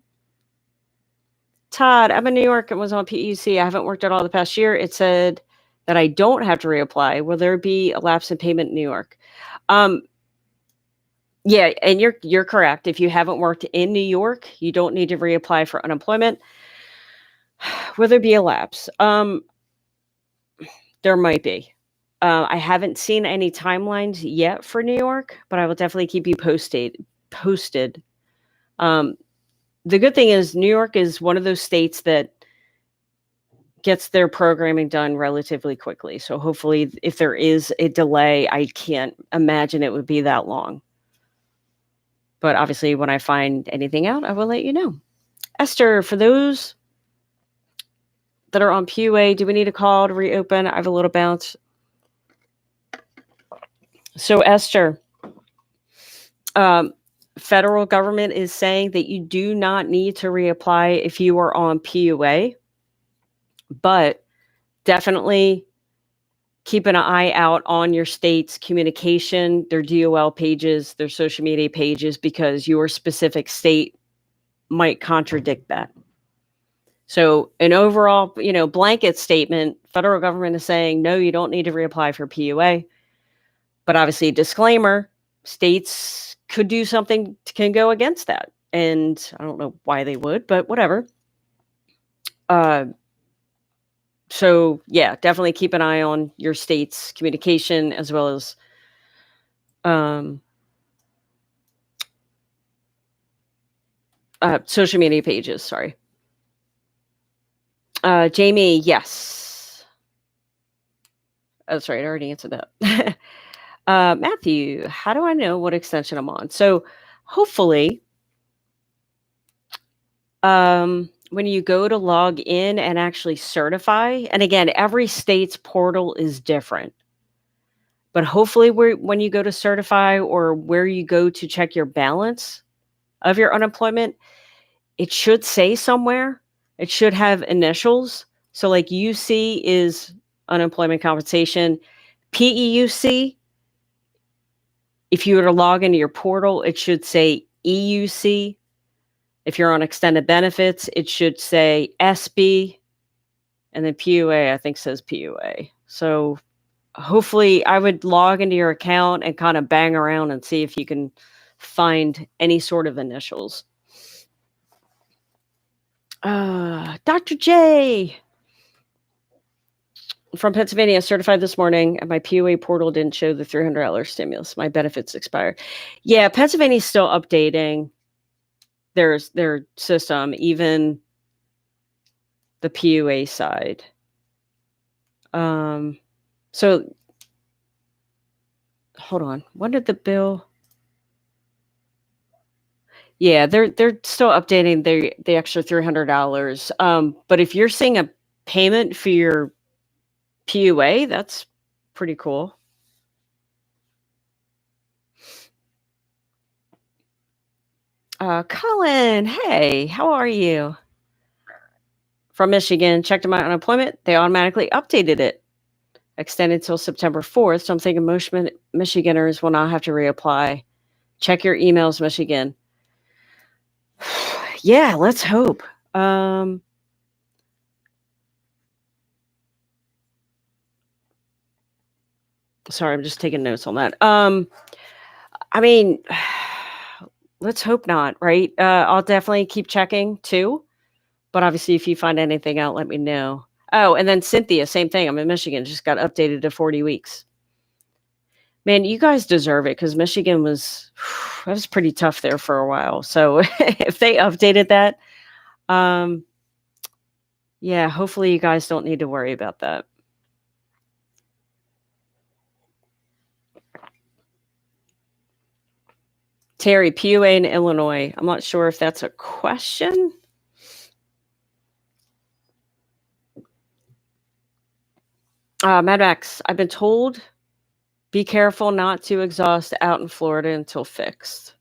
Todd, I'm in New York and was on PEUC. I haven't worked at all the past year. It said that I don't have to reapply. Will there be a lapse in payment in New York? Yeah, and you're correct. If you haven't worked in New York, you don't need to reapply for unemployment. Will there be a lapse? There might be. I haven't seen any timelines yet for New York, but I will definitely keep you posted. The good thing is New York is one of those states that gets their programming done relatively quickly. So hopefully if there is a delay, I can't imagine it would be that long. But obviously when I find anything out, I will let you know. Esther, for those that are on PUA, do we need a call to reopen? I have a little bounce. So Esther, federal government is saying that you do not need to reapply if you are on PUA, but definitely keep an eye out on your state's communication, their DOL pages, their social media pages, because your specific state might contradict that. So an overall, blanket statement, federal government is saying, no, you don't need to reapply for PUA. But obviously, disclaimer, states could do something, can go against that. And I don't know why they would, but whatever. So yeah, definitely keep an eye on your state's communication as well as social media pages. Sorry. Jamie, yes. That's right. I already answered that. Matthew, how do I know what extension I'm on? So hopefully, when you go to log in and actually certify, and again, every state's portal is different. But hopefully when you go to certify or where you go to check your balance of your unemployment, it should say somewhere, it should have initials. So like UC is unemployment compensation, PEUC, if you were to log into your portal, it should say EUC. If you're on extended benefits, it should say SB. And then PUA, I think, says PUA. So hopefully I would log into your account and kind of bang around and see if you can find any sort of initials. Dr. J from Pennsylvania, certified this morning, and my PUA portal didn't show the $300 stimulus. My benefits expired. Yeah, Pennsylvania's still updating their system, even the PUA side. So hold on. When did the bill? Yeah, they're still updating the extra $300. But if you're seeing a payment for your PUA, that's pretty cool. Colin, hey, how are you? From Michigan, checked my unemployment. They automatically updated it, extended till September 4th. So I'm thinking most Michiganders will not have to reapply. Check your emails, Michigan. Yeah, let's hope. Sorry, I'm just taking notes on that. I mean, let's hope not, right? I'll definitely keep checking too. But obviously, if you find anything out, let me know. Oh, and then Cynthia, same thing. I'm in Michigan, just got updated to 40 weeks. Man, you guys deserve it because Michigan was that was pretty tough there for a while. So if they updated that, yeah, hopefully you guys don't need to worry about that. Terry, PUA in Illinois. I'm not sure if that's a question. Mad Max, I've been told be careful not to exhaust out in Florida until fixed.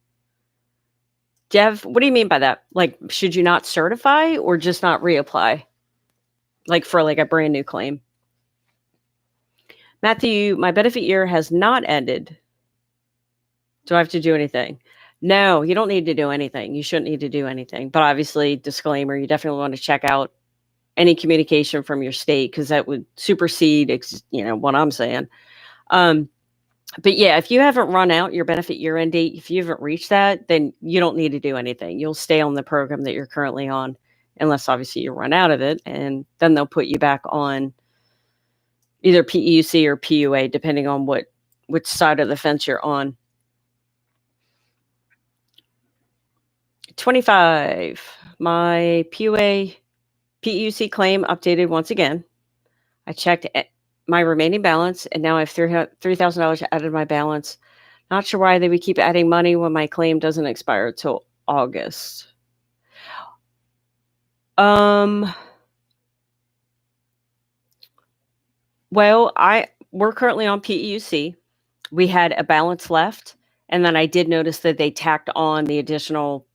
Dev, what do you mean by that? Like, should you not certify or just not reapply? Like for like a brand new claim? Matthew, my benefit year has not ended. Do I have to do anything? No, you don't need to do anything. You shouldn't need to do anything. But obviously, disclaimer, you definitely want to check out any communication from your state because that would supersede, what I'm saying. But yeah, if you haven't run out your benefit year end date, if you haven't reached that, then you don't need to do anything. You'll stay on the program that you're currently on, unless obviously you run out of it, and then they'll put you back on either PEUC or PUA, depending on which side of the fence you're on. 25. My PEUC claim updated once again. I checked my remaining balance, and now I have $3,000 added to my balance. Not sure why they would keep adding money when my claim doesn't expire till August. Well, we're currently on PEUC. We had a balance left, and then I did notice that they tacked on the additional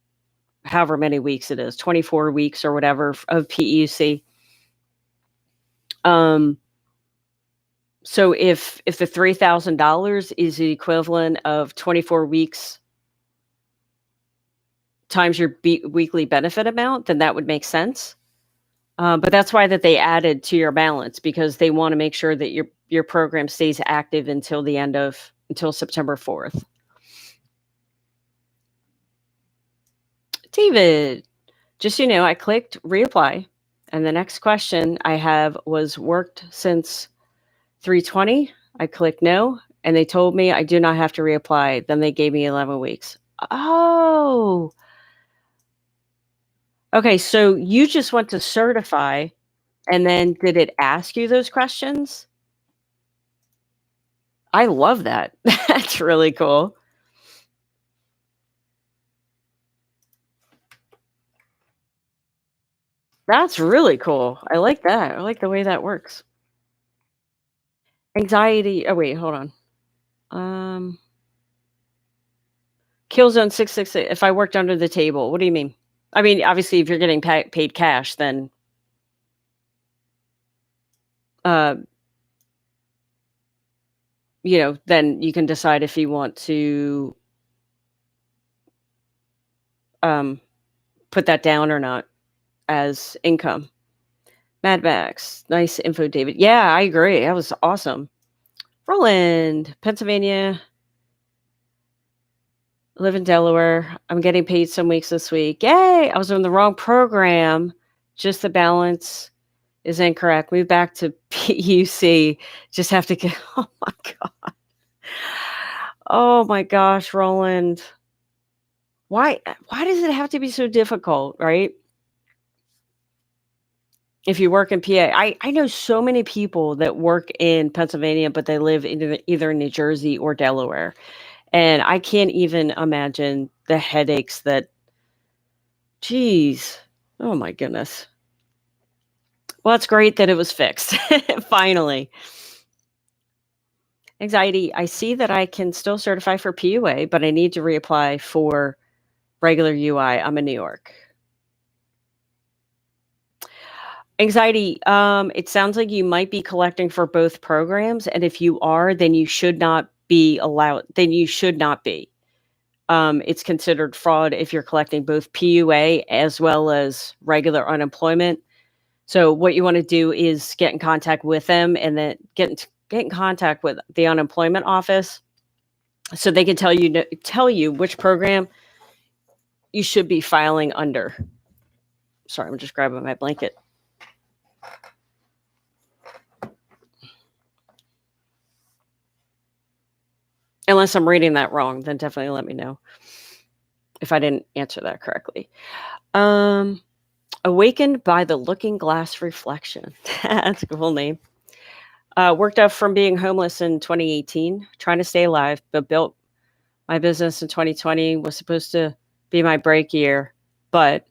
however many weeks it is, 24 weeks or whatever of PEUC. So if the $3,000 is the equivalent of 24 weeks times your weekly benefit amount, then that would make sense. But that's why that they added to your balance because they want to make sure that your program stays active until September 4th. David, just so you know, I clicked reapply, and the next question I have was worked since 3/20. I clicked no, and they told me I do not have to reapply. Then they gave me 11 weeks. Oh. Okay, so you just went to certify, and then did it ask you those questions? I love that. That's really cool. That's really cool. I like that. I like the way that works. Anxiety. Oh wait, hold on. Killzone 666. If I worked under the table, what do you mean? I mean, obviously, if you're getting paid cash, then uh, then you can decide if you want to put that down or not as income. Mad Max, nice info, David. Yeah, I agree. That was awesome. Roland, Pennsylvania. Live in Delaware. I'm getting paid some weeks this week. Yay! I was on the wrong program. Just the balance is incorrect. Move back to PUC. Just have to get. Oh my god. Oh my gosh, Roland. Why does it have to be so difficult, right? If you work in PA, I know so many people that work in Pennsylvania, but they live either in New Jersey or Delaware. And I can't even imagine the headaches that geez. Oh my goodness. Well, it's great that it was fixed. Finally. Anxiety. I see that I can still certify for PUA, but I need to reapply for Regular UI. I'm in New York. Anxiety, it sounds like you might be collecting for both programs, and if you are, then you should not be allowed then you should not be. It's considered fraud if you're collecting both PUA as well as regular unemployment. So what you wanna do is get in contact with them and then get in contact with the unemployment office so they can tell you which program you should be filing under. Sorry, I'm just grabbing my blanket. Unless I'm reading that wrong, then definitely let me know if I didn't answer that correctly. Awakened by the Looking Glass Reflection. That's a cool name. Worked up from being homeless in 2018, trying to stay alive, but built my business in 2020. Was supposed to be my break year, but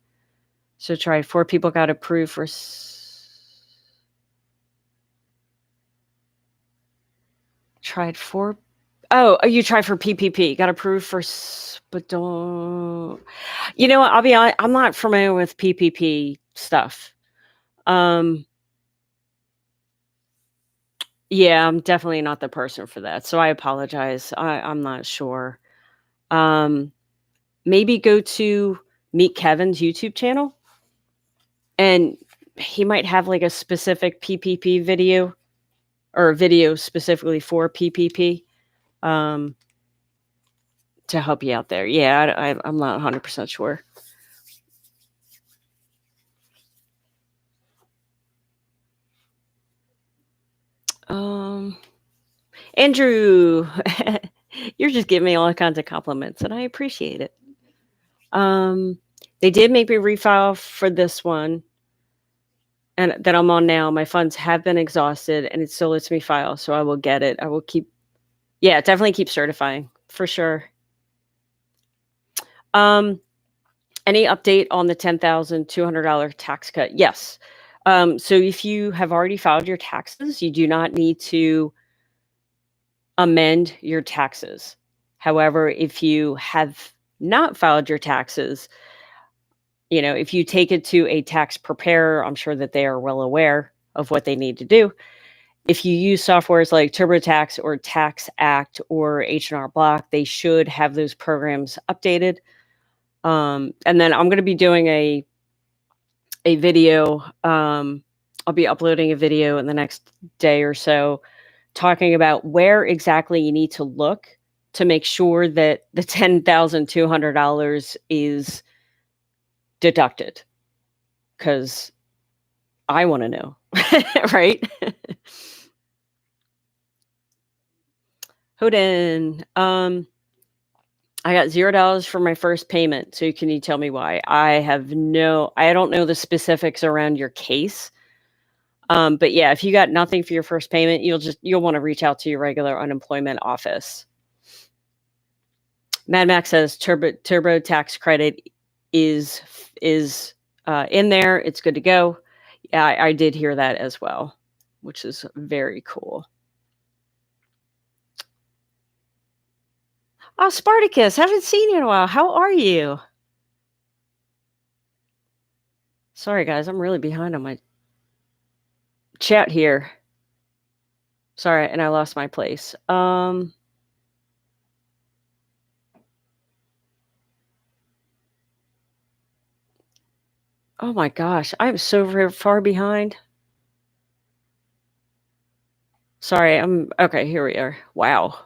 so tried. 4 people got approved for. Tried 4. Oh, you tried for PPP. Got approved for, but don't. You know what? I'll be honest. I'm not familiar with PPP stuff. Yeah, I'm definitely not the person for that. So I apologize. I'm not sure. Maybe go to Meet Kevin's YouTube channel, and he might have like a specific PPP video or a video specifically for PPP. To help you out there. Yeah, I'm not 100% sure. Andrew, you're just giving me all kinds of compliments, and I appreciate it. They did make me refile for this one, and that I'm on now. My funds have been exhausted, and it still lets me file, so I will get it. I will definitely keep certifying for sure. Any update on the $10,200 tax cut? Yes. So if you have already filed your taxes, you do not need to amend your taxes. However, if you have not filed your taxes, if you take it to a tax preparer, I'm sure that they are well aware of what they need to do. If you use softwares like TurboTax or Tax Act or H&R Block, they should have those programs updated. And then I'm going to be doing a video. I'll be uploading a video in the next day or so talking about where exactly you need to look to make sure that the $10,200 is deducted, because I want to know, right? Hoden, I got $0 for my first payment. So can you tell me why? I don't know the specifics around your case. But yeah, if you got nothing for your first payment, you'll want to reach out to your regular unemployment office. Mad Max says turbo tax credit is in there. It's good to go. Yeah, I did hear that as well, which is very cool. Oh, Spartacus, haven't seen you in a while. How are you? Sorry, guys, I'm really behind on my chat here. Sorry, and I lost my place. Oh my gosh, I'm so very far behind. Sorry, okay, here we are. Wow.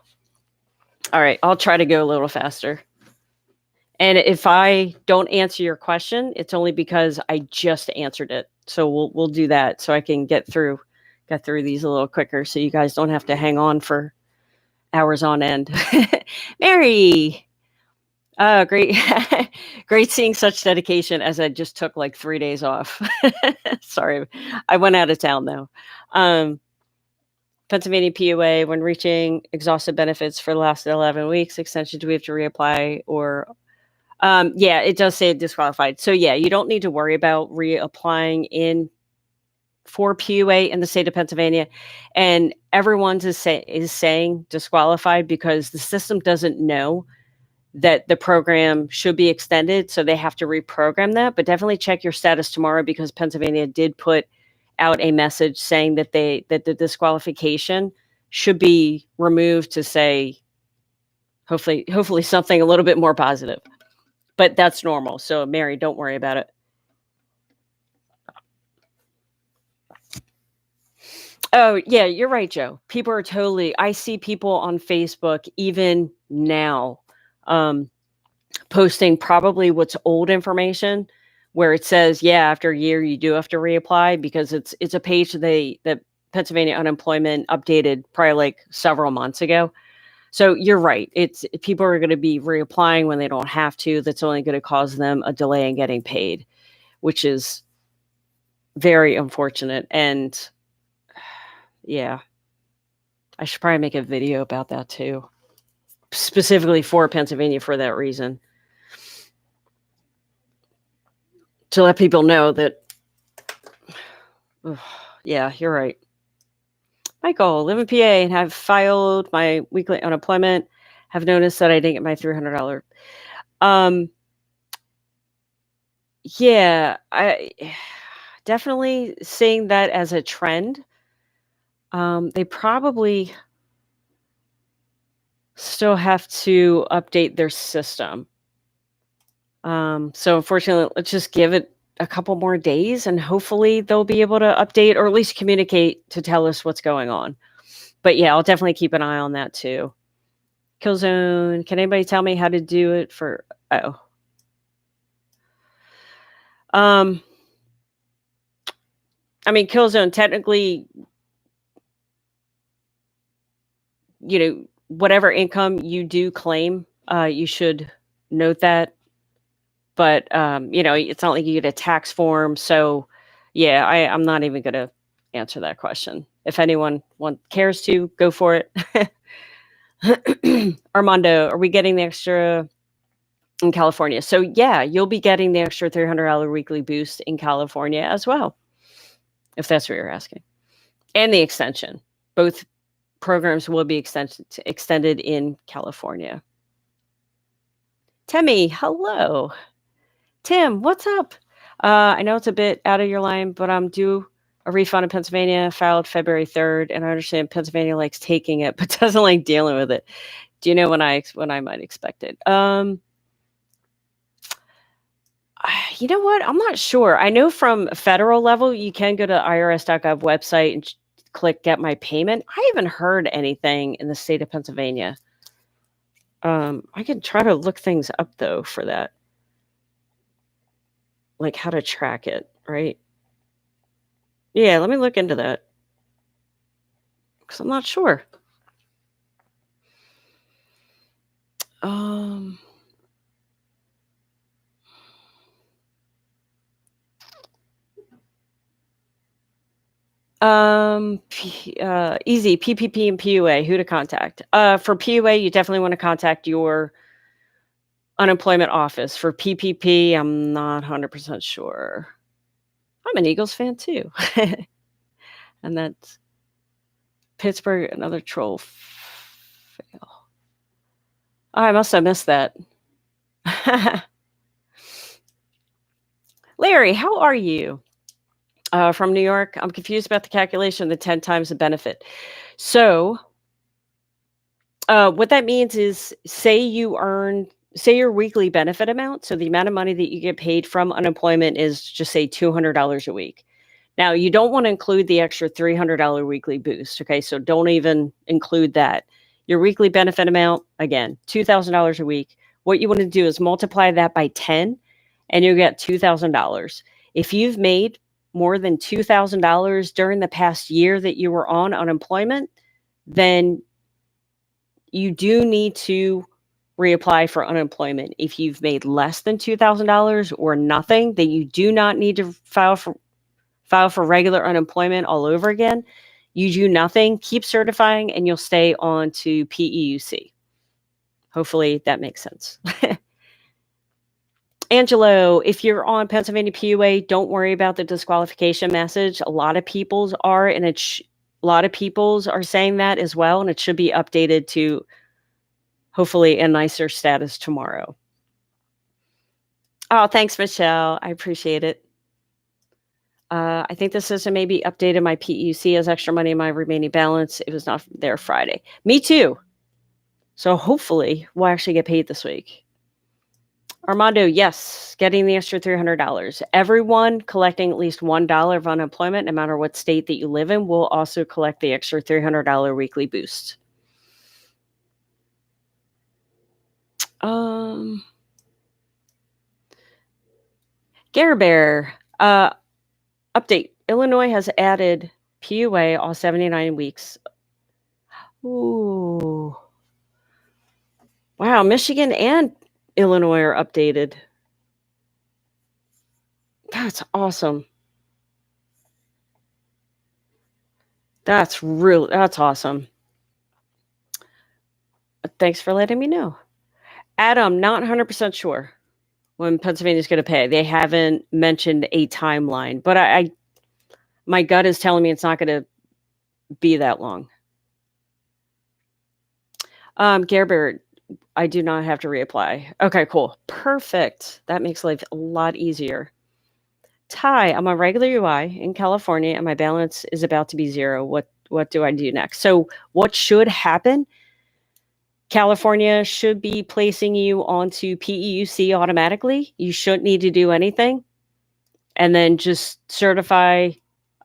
All right, I'll try to go a little faster. And if I don't answer your question, it's only because I just answered it. So we'll do that so I can get through these a little quicker, so you guys don't have to hang on for hours on end. Mary, great, great seeing such dedication, as I just took like 3 days off. Sorry, I went out of town though. Pennsylvania PUA, when reaching exhausted benefits for the last 11 weeks, extension, do we have to reapply or? Yeah, it does say disqualified. So yeah, you don't need to worry about reapplying for PUA in the state of Pennsylvania. And everyone's is saying disqualified because the system doesn't know that the program should be extended, so they have to reprogram that. But definitely check your status tomorrow, because Pennsylvania did put out a message saying that the disqualification should be removed to say, hopefully something a little bit more positive. But that's normal. So Mary, don't worry about it. Oh, yeah, you're right, Joe. People are I see people on Facebook even now posting probably what's old information, where it says, yeah, after a year you do have to reapply, because it's a page that Pennsylvania unemployment updated probably like several months ago. So you're right. It's people are going to be reapplying when they don't have to. That's only going to cause them a delay in getting paid, which is very unfortunate. And yeah, I should probably make a video about that too, specifically for Pennsylvania for that reason, to let people know that, yeah, you're right. Michael, live in PA and have filed my weekly unemployment. Have noticed that I didn't get my $300. Yeah, I definitely seeing that as a trend. They probably still have to update their system. So unfortunately, let's just give it a couple more days, and hopefully they'll be able to update, or at least communicate to tell us what's going on. But yeah, I'll definitely keep an eye on that too. Killzone, can anybody tell me how to do it for, I mean, Killzone, technically, whatever income you do claim, you should note that. But, it's not like you get a tax form. So, yeah, I'm not even going to answer that question. If anyone cares to, go for it. Armando, are we getting the extra in California? So, yeah, you'll be getting the extra $300 weekly boost in California as well, if that's what you're asking. And the extension. Both programs will be extended in California. Temi, hello. Tim, what's up? I know it's a bit out of your line, but I'm due a refund in Pennsylvania, filed February 3rd, and I understand Pennsylvania likes taking it, but doesn't like dealing with it. Do you know when I might expect it? You know what? I'm not sure. I know from federal level, you can go to irs.gov website and click Get My Payment. I haven't heard anything in the state of Pennsylvania. I can try to look things up though for that. Like how to track it, right? Yeah, let me look into that, because I'm not sure. Easy, PPP and PUA, who to contact? For PUA, you definitely want to contact your unemployment office. For PPP, I'm not 100% sure. I'm an Eagles fan too. And that's Pittsburgh, another troll fail. Oh, I must have missed that. Larry, how are you? From New York. I'm confused about the calculation of the 10 times the benefit. So what that means is, say your weekly benefit amount, so the amount of money that you get paid from unemployment is, just say, $200 a week. Now, you don't want to include the extra $300 weekly boost, okay? So don't even include that. Your weekly benefit amount, again, $2,000 a week. What you want to do is multiply that by 10, and you get $2,000. If you've made more than $2,000 during the past year that you were on unemployment, then you do need to reapply for unemployment. If you've made less than $2,000 or nothing, then you do not need to file for regular unemployment all over again. You do nothing, keep certifying, and you'll stay on to PEUC. Hopefully that makes sense. Angelo, if you're on Pennsylvania PUA, don't worry about the disqualification message. A lot of people's are, and a lot of people's are saying that as well, and it should be updated to hopefully a nicer status tomorrow. Oh, thanks, Michelle. I appreciate it. I think the system maybe updated my PEUC as extra money in my remaining balance. It was not there Friday. Me too. So hopefully we'll actually get paid this week. Armando, yes, getting the extra $300. Everyone collecting at least $1 of unemployment, no matter what state that you live in, will also collect the extra $300 weekly boost. Gare Bear, update. Illinois has added PUA all 79 weeks. Ooh. Wow, Michigan and Illinois are updated. That's awesome. That's awesome. Thanks for letting me know. Adam, not 100% sure when Pennsylvania's going to pay. They haven't mentioned a timeline, but my gut is telling me it's not going to be that long. Gerber, I do not have to reapply. Okay, cool. Perfect. That makes life a lot easier. Ty, I'm a regular UI in California and my balance is about to be zero. What do I do next? So what should happen? California should be placing you onto PEUC automatically. You shouldn't need to do anything. And then just certify.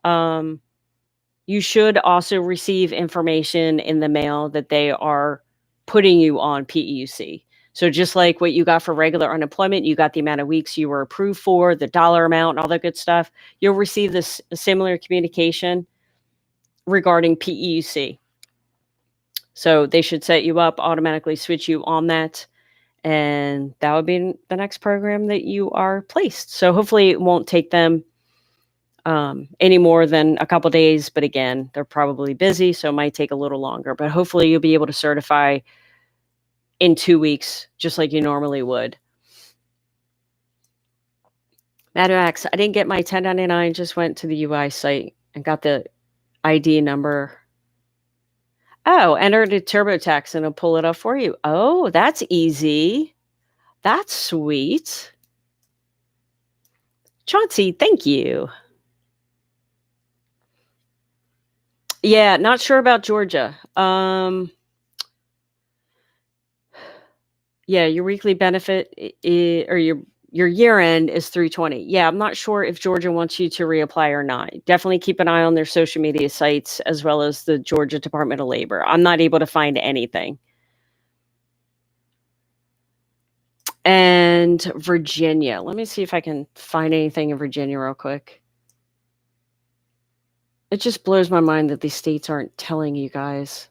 You should also receive information in the mail that they are putting you on PEUC. So just like what you got for regular unemployment, you got the amount of weeks you were approved for, the dollar amount, and all that good stuff. You'll receive this similar communication regarding PEUC. So they should set you up, automatically switch you on that. And that would be the next program that you are placed. So hopefully it won't take them any more than a couple days. But again, they're probably busy, so it might take a little longer. But hopefully you'll be able to certify in 2 weeks, just like you normally would. Max, I didn't get my 1099, just went to the UI site and got the ID number. Oh, enter the TurboTax and it'll pull it up for you. Oh, that's easy. That's sweet. Chauncey, thank you. Yeah, not sure about Georgia. Yeah, your weekly benefit or your year end is 320. Yeah, I'm not sure if Georgia wants you to reapply or not. Definitely keep an eye on their social media sites as well as the Georgia Department of Labor. I'm not able to find anything. And Virginia. Let me see if I can find anything in Virginia real quick. It just blows my mind that these states aren't telling you guys.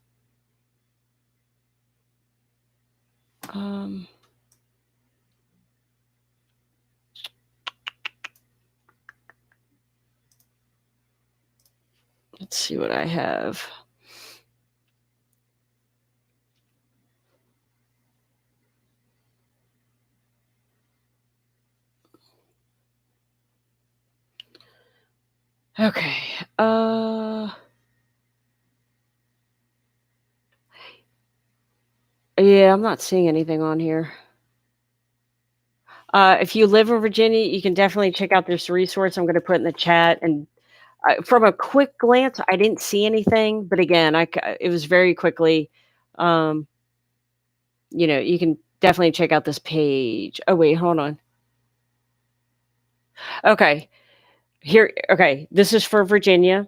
Let's see what I have. Okay. Yeah, I'm not seeing anything on here. If you live in Virginia, you can definitely check out this resource I'm going to put in the chat. And from a quick glance, I didn't see anything. But again, it was very quickly. You can definitely check out this page. Oh, wait, hold on. Okay. Here, okay, this is for Virginia.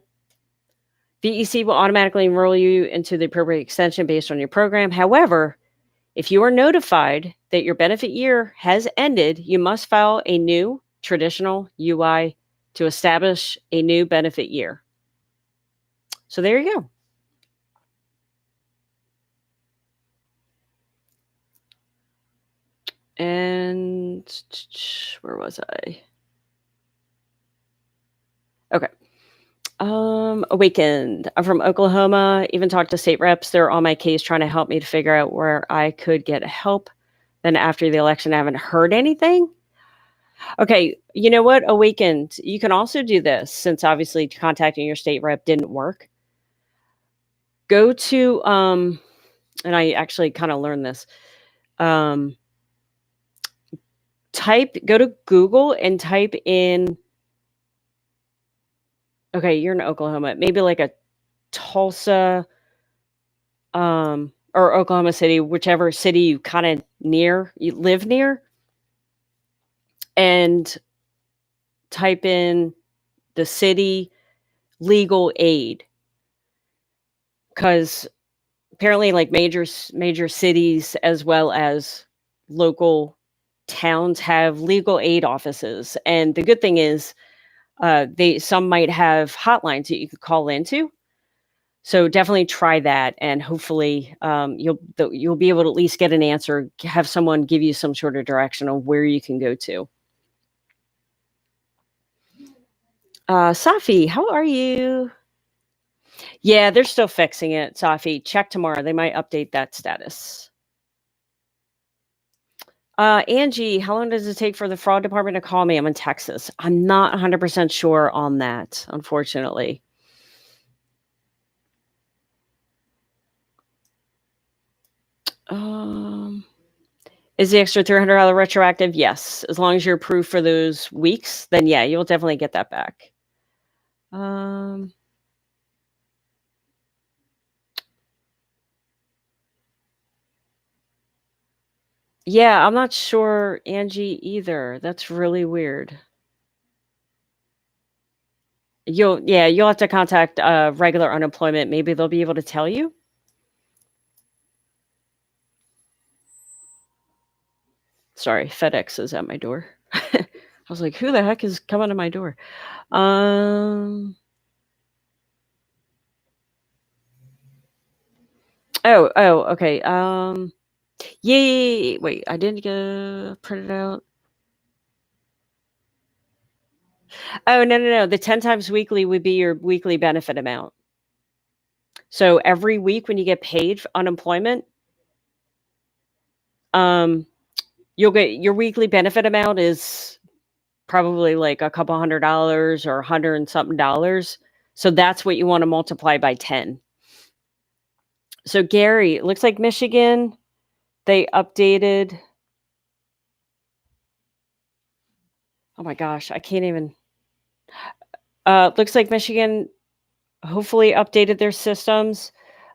VEC will automatically enroll you into the appropriate extension based on your program. However, if you are notified that your benefit year has ended, you must file a new traditional UI to establish a new benefit year. So there you go. And where was I? Okay. Awakened. I'm from Oklahoma. Even talked to state reps. They're on my case trying to help me to figure out where I could get help. Then after the election, I haven't heard anything. Okay, you know what? Awakened. You can also do this since obviously contacting your state rep didn't work. Go to and I actually kind of learned this. Go to Google and type in, okay, you're in Oklahoma, maybe like a Tulsa, or Oklahoma City, whichever city you you live near, and type in the city legal aid, because apparently like major cities as well as local towns have legal aid offices, and the good thing is some might have hotlines that you could call into. So definitely try that, and hopefully you'll be able to at least get an answer, have someone give you some sort of direction on where you can go to. Safi, how are you? Yeah, they're still fixing it, Safi. Check tomorrow. They might update that status. Angie, how long does it take for the fraud department to call me? I'm in Texas. I'm not 100% sure on that, unfortunately. Is the extra $300 retroactive? Yes. As long as you're approved for those weeks, then yeah, you'll definitely get that back. Yeah, I'm not sure, Angie, either. That's really weird. You'll have to contact regular unemployment. Maybe they'll be able to tell you. Sorry, FedEx is at my door. I was like, who the heck is coming to my door? Okay. Yeah. Wait, I didn't get printed out. Oh, no. The 10 times weekly would be your weekly benefit amount. So every week when you get paid for unemployment, you'll get your weekly benefit amount is probably like a couple $100 or $100 and something dollars. So that's what you want to multiply by 10. So Gary, it looks like Michigan, they updated. Oh my gosh, I can't even. Looks like Michigan hopefully updated their systems.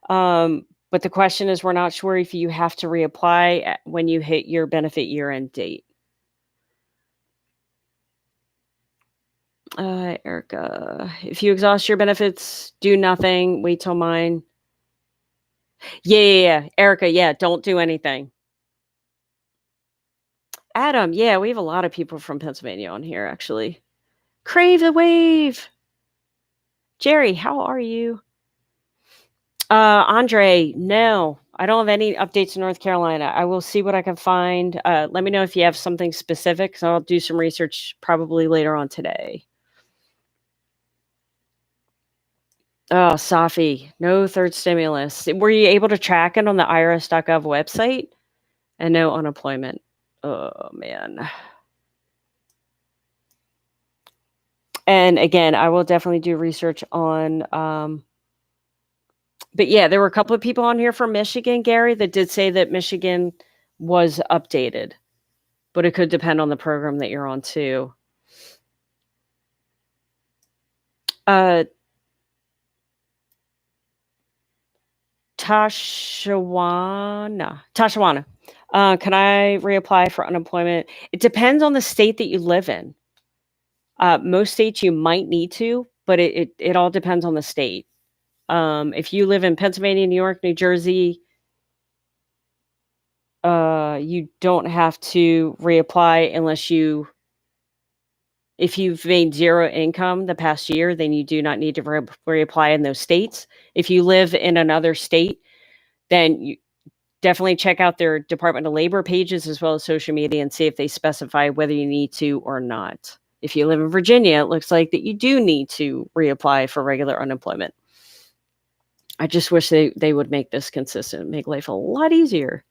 But the question is, we're not sure if you have to reapply when you hit your benefit year-end date. Erica, if you exhaust your benefits, do nothing. Wait till mine. Yeah. Erica, yeah, don't do anything. Adam, yeah, we have a lot of people from Pennsylvania on here, actually. Crave the wave. Jerry, how are you? Andre, no, I don't have any updates in North Carolina. I will see what I can find. Let me know if you have something specific, so I'll do some research probably later on today. Oh, Safi, no third stimulus. Were you able to track it on the irs.gov website? And no unemployment. Oh, man. And again, I will definitely do research on, but yeah, there were a couple of people on here from Michigan, Gary, that did say that Michigan was updated, but it could depend on the program that you're on too. Tashawana. Can I reapply for unemployment? It depends on the state that you live in. Most states you might need to, but it all depends on the state. If you live in Pennsylvania, New York, New Jersey, you don't have to reapply if you've made zero income the past year, then you do not need to reapply in those states. If you live in another state, then you definitely check out their Department of Labor pages as well as social media and see if they specify whether you need to or not. If you live in Virginia, it looks like that you do need to reapply for regular unemployment. I just wish they would make this consistent, make life a lot easier.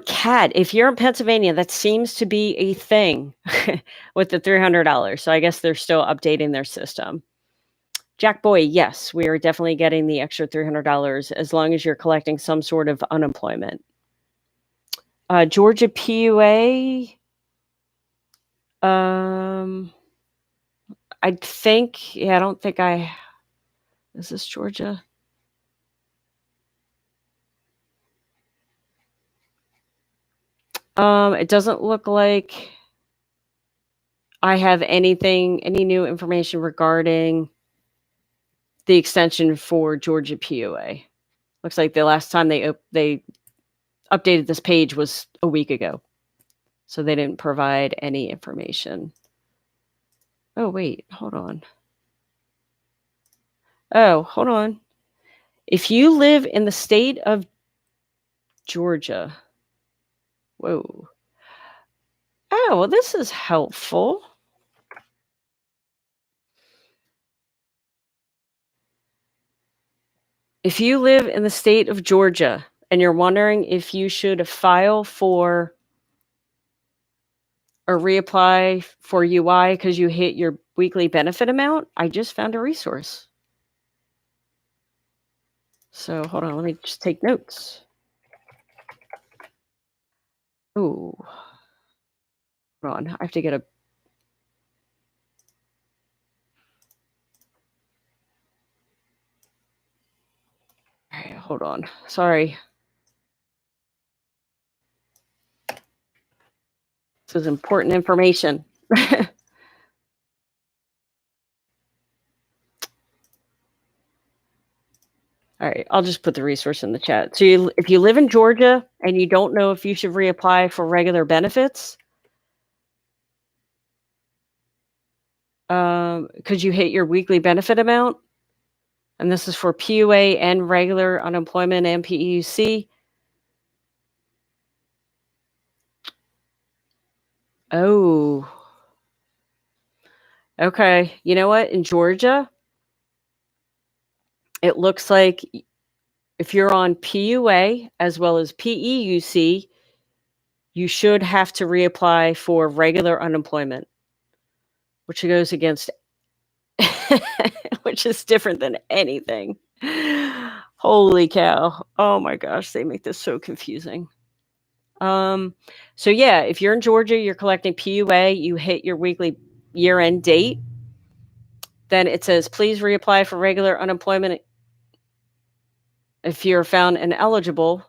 Kat, if you're in Pennsylvania, that seems to be a thing with the $300. So I guess they're still updating their system. Jack Boy, yes, we are definitely getting the extra $300 as long as you're collecting some sort of unemployment. Georgia PUA, I think, I don't think is this Georgia? It doesn't look like I have any new information regarding the extension for Georgia PUA. Looks like the last time they updated this page was a week ago. So they didn't provide any information. Oh, wait, hold on. Oh, hold on. If you live in the state of Georgia, whoa. Oh, well, this is helpful. If you live in the state of Georgia and you're wondering if you should file for or reapply for UI because you hit your weekly benefit amount, I just found a resource. So hold on, let me just take notes. Oh, hold on, I have to get a. All right, hold on, sorry. This is important information. All right, I'll just put the resource in the chat. So if you live in Georgia and you don't know if you should reapply for regular benefits, because you hit your weekly benefit amount, and this is for PUA and regular unemployment and PEUC. Oh. Okay, you know what? In Georgia, it looks like if you're on PUA as well as PEUC, you should have to reapply for regular unemployment, which goes against, which is different than anything. Holy cow. Oh my gosh, they make this so confusing. So yeah, if you're in Georgia, you're collecting PUA, you hit your weekly year-end date, then it says, please reapply for regular unemployment. If you're found ineligible,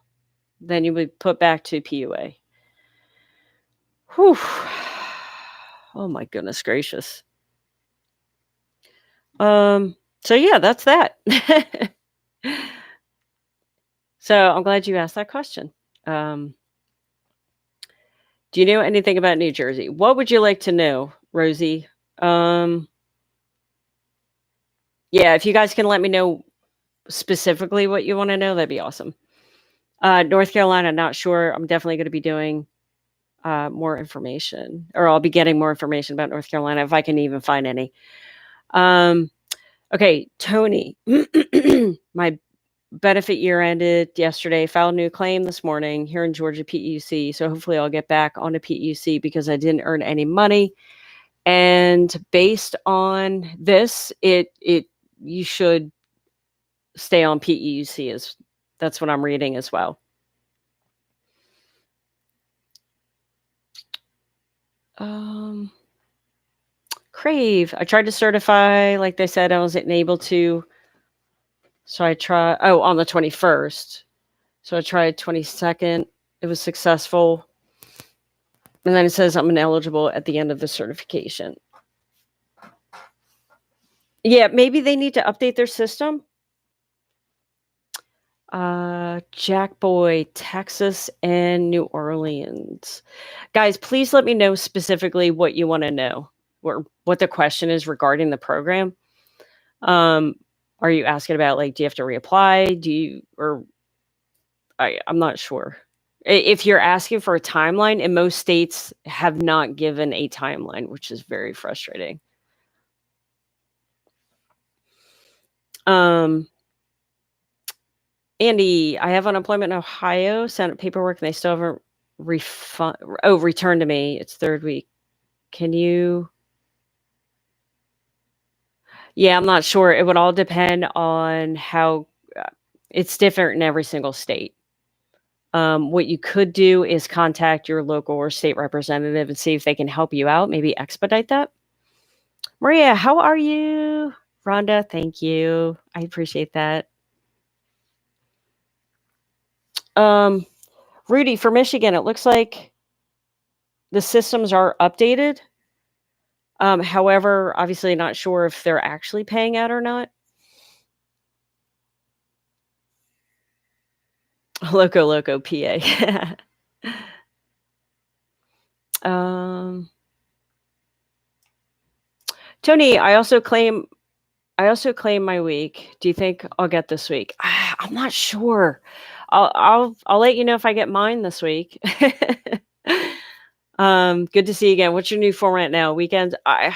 then you would put back to PUA. Whew. Oh my goodness gracious. So yeah, that's that. So I'm glad you asked that question. Do you know anything about New Jersey? What would you like to know, Rosie? Yeah, if you guys can let me know specifically what you want to know, that'd be awesome. North Carolina, not sure. I'm definitely going to be doing more information, or I'll be getting more information about North Carolina if I can even find any. Okay, Tony, my benefit year ended yesterday, filed a new claim this morning here in Georgia PEUC. So hopefully I'll get back onto PEUC because I didn't earn any money. And based on this, you should stay on PEUC, that's what I'm reading as well. Crave. I tried to certify, like they said, I wasn't able to. So I tried, on the 21st. So I tried 22nd. It was successful. And then it says I'm ineligible at the end of the certification. Yeah, maybe they need to update their system. Jack Boy, Texas, and New Orleans. Guys, please let me know specifically what you want to know, or what the question is regarding the program. Are you asking about, like, do you have to reapply? I'm not sure. If you're asking for a timeline, and most states have not given a timeline, which is very frustrating. Andy, I have unemployment in Ohio, sent paperwork, and they still haven't returned to me. It's third week. Can you? Yeah, I'm not sure. It would all depend on how it's different in every single state. What you could do is contact your local or state representative and see if they can help you out, maybe expedite that. Maria, how are you? Rhonda, thank you. I appreciate that. Um, Rudy, for Michigan, it looks like the systems are updated. However, obviously not sure if they're actually paying out or not. Loco Loco PA. um, Tony, I also claim my week. Do you think I'll get this week? I'm not sure. I'll let you know if I get mine this week. Good to see you again. What's your new format now? Weekends? I'm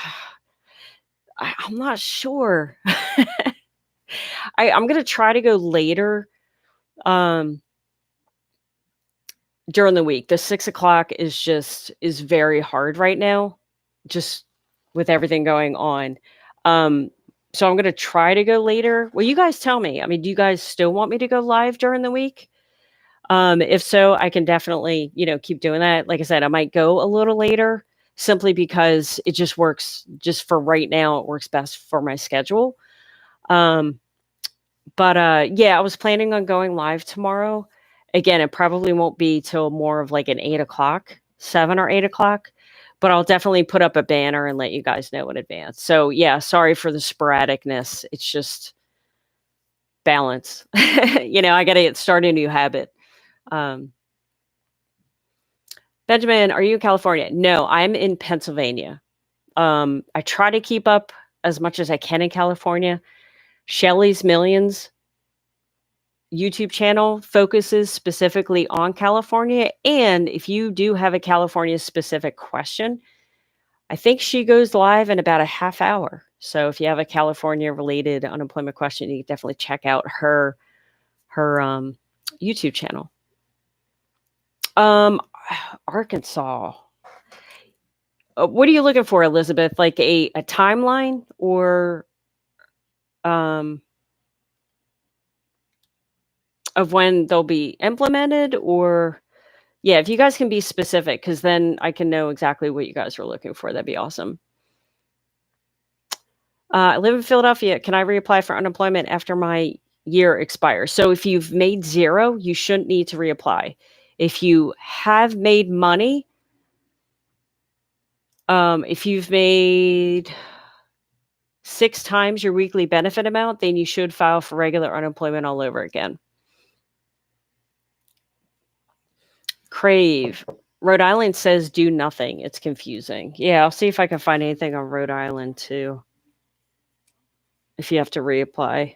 not sure. I'm gonna try to go later during the week. The 6 o'clock is very hard right now, just with everything going on. So I'm gonna try to go later. Well, you guys tell me. I mean, do you guys still want me to go live during the week? If so, I can definitely, keep doing that. Like I said, I might go a little later simply because it just works just for right now, it works best for my schedule. Um, but yeah, I was planning on going live tomorrow. Again, it probably won't be till more of like an 8 o'clock, 7 or 8 o'clock, but I'll definitely put up a banner and let you guys know in advance. So yeah, sorry for the sporadicness. It's just balance. I got to start a new habit. Um, Benjamin, are you in California? No, I'm in Pennsylvania. I try to keep up as much as I can in California. Shelly's Millions YouTube channel focuses specifically on California. And if you do have a California specific question, I think she goes live in about a half hour. So if you have a California related unemployment question, you can definitely check out her YouTube channel. Arkansas. What are you looking for, Elizabeth? Like a timeline or of when they'll be implemented? Or yeah, if you guys can be specific, because then I can know exactly what you guys are looking for. That'd be awesome. I live in Philadelphia. Can I reapply for unemployment after my year expires? So if you've made zero, you shouldn't need to reapply. If you have made money, if you've made 6 times your weekly benefit amount, then you should file for regular unemployment all over again. Crave. Rhode Island says do nothing. It's confusing. Yeah, I'll see if I can find anything on Rhode Island too. If you have to reapply.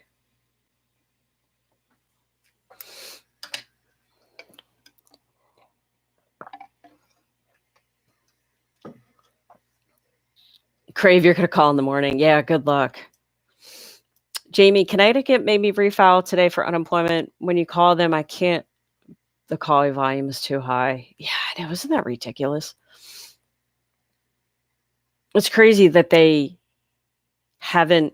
Crave, you're going to call in the morning. Yeah, good luck. Jamie, Connecticut made me refile today for unemployment. When you call them, I can't. The call volume is too high. Yeah, I know. Isn't that ridiculous? It's crazy that they haven't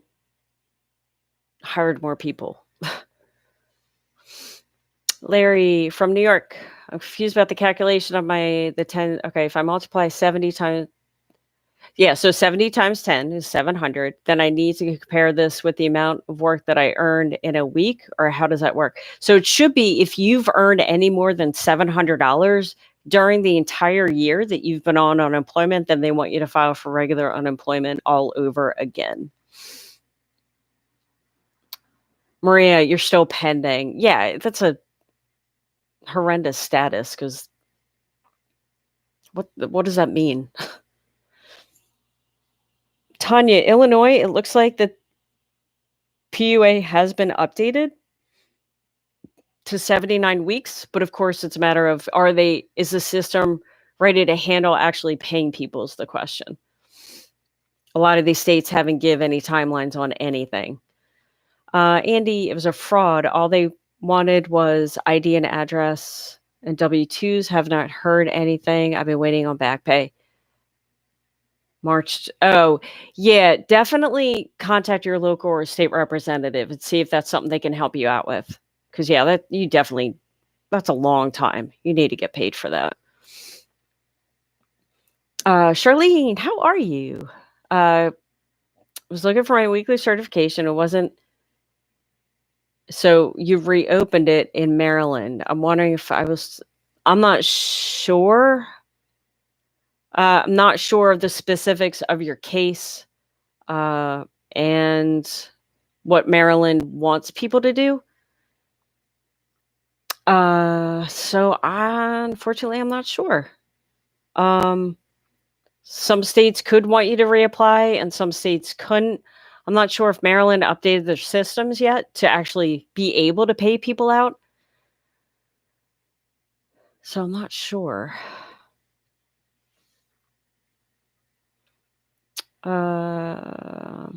hired more people. Larry from New York. I'm confused about the calculation of the 10. Okay, if I multiply 70 times. Yeah, so 70 times 10 is 700. Then I need to compare this with the amount of work that I earned in a week, or how does that work? So it should be if you've earned any more than $700 during the entire year that you've been on unemployment, then they want you to file for regular unemployment all over again. Maria, you're still pending. Yeah, that's a horrendous status because what does that mean? Tanya, Illinois, it looks like the PUA has been updated to 79 weeks, but of course it's a matter of is the system ready to handle actually paying people is the question. A lot of these states haven't given any timelines on anything. Andy, it was a fraud. All they wanted was ID and address, and W-2s. Have not heard anything. I've been waiting on back pay. March. Oh, yeah, definitely contact your local or state representative and see if that's something they can help you out with. Because yeah, that's a long time. You need to get paid for that. Charlene, how are you? Was looking for my weekly certification. It wasn't. So you've reopened it in Maryland. I'm wondering if I'm not sure. I'm not sure of the specifics of your case, and what Maryland wants people to do. So unfortunately, I'm not sure. Um, some states could want you to reapply, and some states couldn't. I'm not sure if Maryland updated their systems yet to actually be able to pay people out. So I'm not sure. Uh,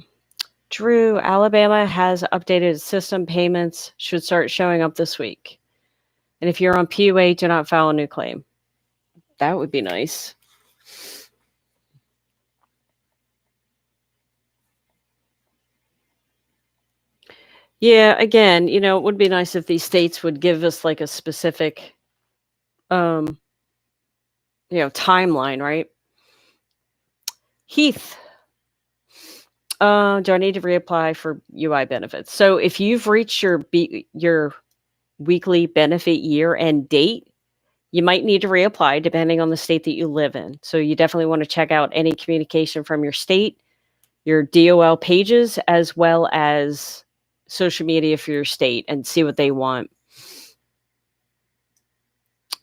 Drew, Alabama has updated its system. Payments should start showing up this week. And if you're on PUA, do not file a new claim. That would be nice. Yeah, again, it would be nice if these states would give us like a specific timeline, right? Heath, do I need to reapply for UI benefits? So if you've reached your weekly benefit year and date, you might need to reapply depending on the state that you live in. So you definitely want to check out any communication from your state, your DOL pages, as well as social media for your state and see what they want.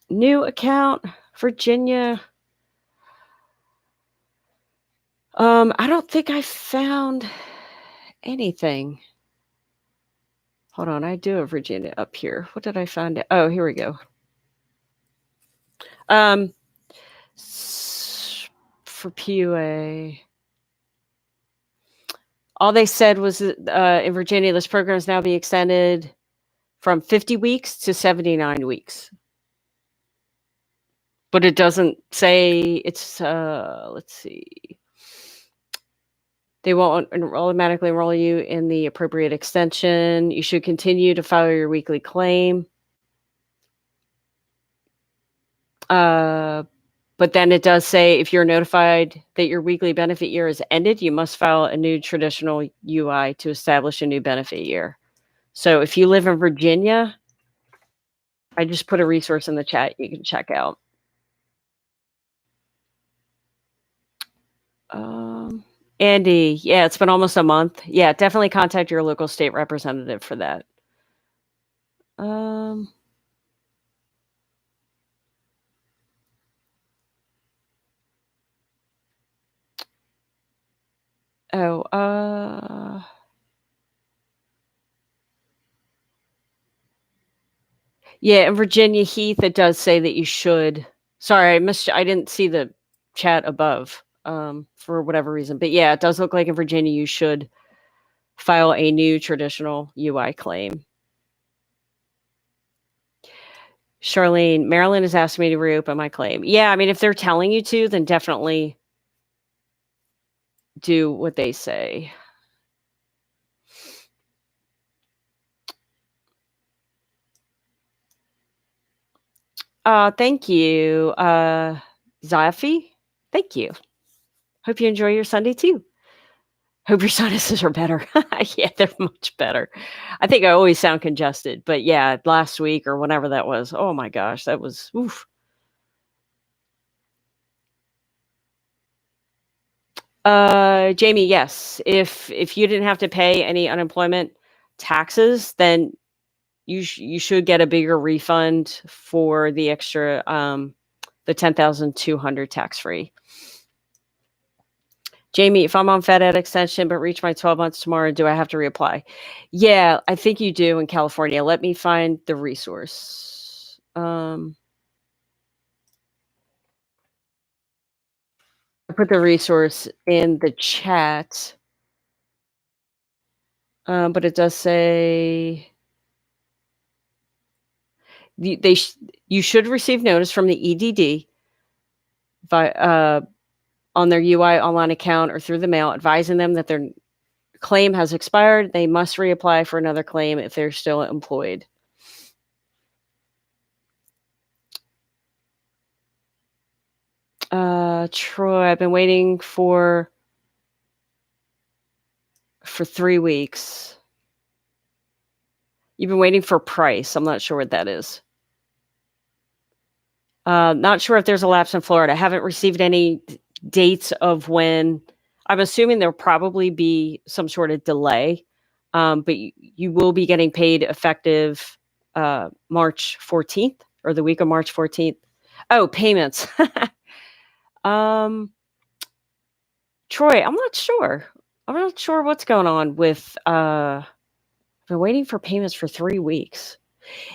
New account, Virginia. I don't think I found anything. Hold on, I do have Virginia up here. What did I find? Oh, here we go. For PUA, all they said was in Virginia, this program is now being extended from 50 weeks to 79 weeks. But it doesn't say it's, let's see. They won't automatically enroll you in the appropriate extension. You should continue to file your weekly claim. But then it does say if you're notified that your weekly benefit year is ended, you must file a new traditional UI to establish a new benefit year. So if you live in Virginia, I just put a resource in the chat you can check out. Andy, yeah, it's been almost a month. Yeah, definitely contact your local state representative for that. Yeah, in Virginia, Heath, it does say that you should. Sorry, I didn't see the chat above for whatever reason. But yeah, it does look like in Virginia you should file a new traditional UI claim. Charlene, Maryland has asked me to reopen my claim. Yeah, I mean, if they're telling you to, then definitely do what they say. Thank you, Zafi. Thank you. Hope you enjoy your Sunday too. Hope your sinuses are better. Yeah, they're much better. I think I always sound congested, but yeah, last week or whenever that was, oh my gosh, that was oof. Jamie, yes. If you didn't have to pay any unemployment taxes, then you should get a bigger refund for the extra the 10,200 tax free. Jamie, if I'm on Fed Ed extension but reach my 12 months tomorrow, do I have to reapply? Yeah, I think you do in California. Let me find the resource. I put the resource in the chat. But it does say you should receive notice from the EDD on their UI online account or through the mail, advising them that their claim has expired. They must reapply for another claim if they're still employed. Troy, I've been waiting for 3 weeks. You've been waiting for price. I'm not sure what that is. Not sure if there's a lapse in Florida. I haven't received any dates of when. I'm assuming there'll probably be some sort of delay, but you will be getting paid effective March 14th or the week of March 14th. Oh, payments. Troy, I'm not sure. I'm not sure what's going on with. I've been waiting for payments for 3 weeks.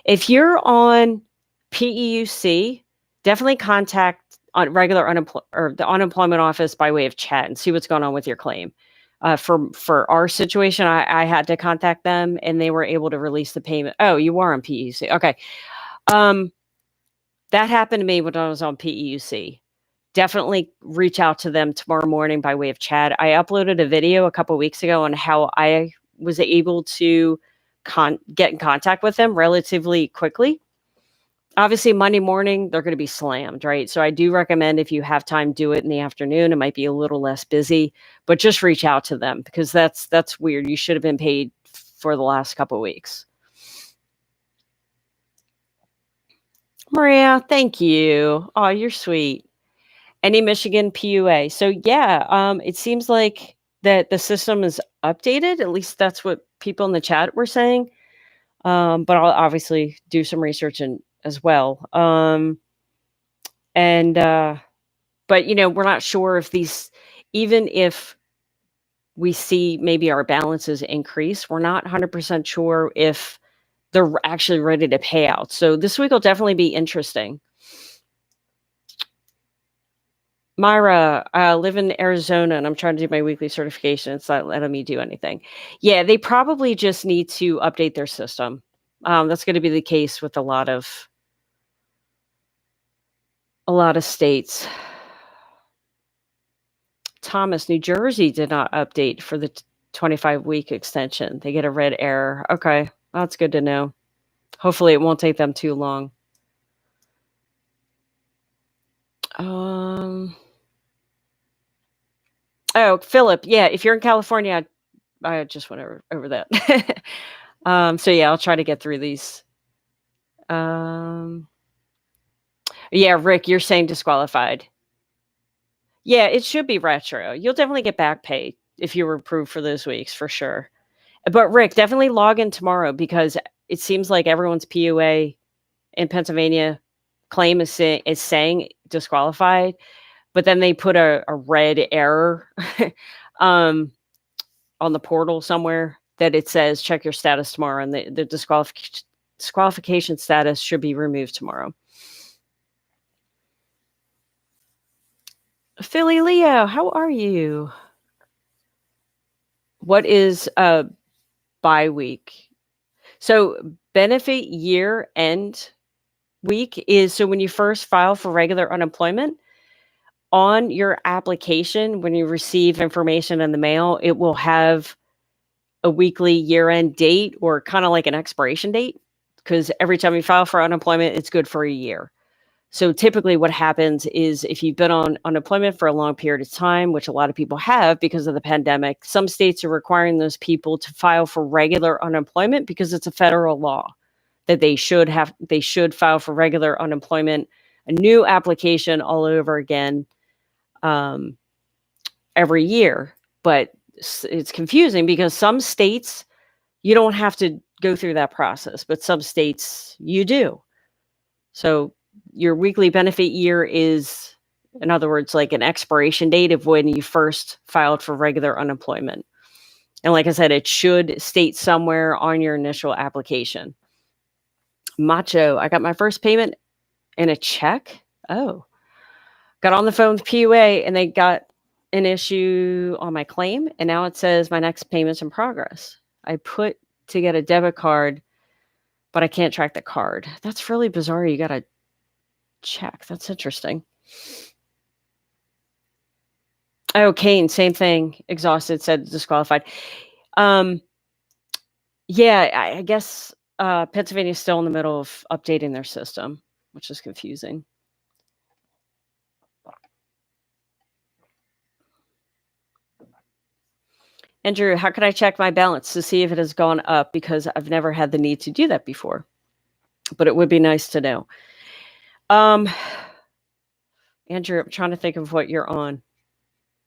If you're on PEUC, definitely contact on regular or the unemployment office by way of chat and see what's going on with your claim. For our situation, I had to contact them and they were able to release the payment. Oh, you are on PEUC. Okay. That happened to me when I was on PEUC. Definitely reach out to them tomorrow morning by way of chat. I uploaded a video a couple weeks ago on how I was able to get in contact with them relatively quickly. Obviously, Monday morning, they're going to be slammed, right? So I do recommend if you have time, do it in the afternoon. It might be a little less busy, but just reach out to them because that's weird. You should have been paid for the last couple of weeks. Maria, thank you. Oh, you're sweet. Any Michigan PUA. So yeah, it seems like that the system is updated. At least that's what people in the chat were saying. But I'll obviously do some research as well. But we're not sure if even if we see maybe our balances increase, we're not 100% sure if they're actually ready to pay out. So this week will definitely be interesting. Myra, I live in Arizona and I'm trying to do my weekly certification. It's not letting me do anything. Yeah, they probably just need to update their system. That's going to be the case with a lot of states. Thomas, New Jersey did not update for the 25-week extension. They get a red error. Okay, that's good to know. Hopefully it won't take them too long. Oh, Philip, yeah, if you're in California, I just went over that. So yeah, I'll try to get through these. Yeah, Rick, you're saying disqualified. Yeah, it should be retro. You'll definitely get back pay if you were approved for those weeks for sure. But Rick, definitely log in tomorrow because it seems like everyone's PUA in Pennsylvania claim is saying disqualified, but then they put a red error on the portal somewhere that it says check your status tomorrow, and the disqualification status should be removed tomorrow. Philly Leo, how are you? What is a bye week? So benefit year end week is so when you first file for regular unemployment, on your application, when you receive information in the mail, it will have a weekly year-end date or kind of like an expiration date because every time you file for unemployment, it's good for a year. So typically what happens is if you've been on unemployment for a long period of time, which a lot of people have because of the pandemic, some states are requiring those people to file for regular unemployment because it's a federal law that they should file for regular unemployment, a new application all over again every year. But it's confusing because some states you don't have to go through that process, but some states you do. So your weekly benefit year is, in other words, like an expiration date of when you first filed for regular unemployment. And like I said, it should state somewhere on your initial application. Macho, I got my first payment in a check. Oh, got on the phone with PUA and they got an issue on my claim. And now it says my next payment's in progress. I put to get a debit card, but I can't track the card. That's really bizarre. You got to check. That's interesting. Oh, Kane, same thing. Exhausted, said disqualified. Yeah, I guess Pennsylvania's still in the middle of updating their system, which is confusing. Andrew, how can I check my balance to see if it has gone up? Because I've never had the need to do that before, but it would be nice to know. Andrew, I'm trying to think of what you're on.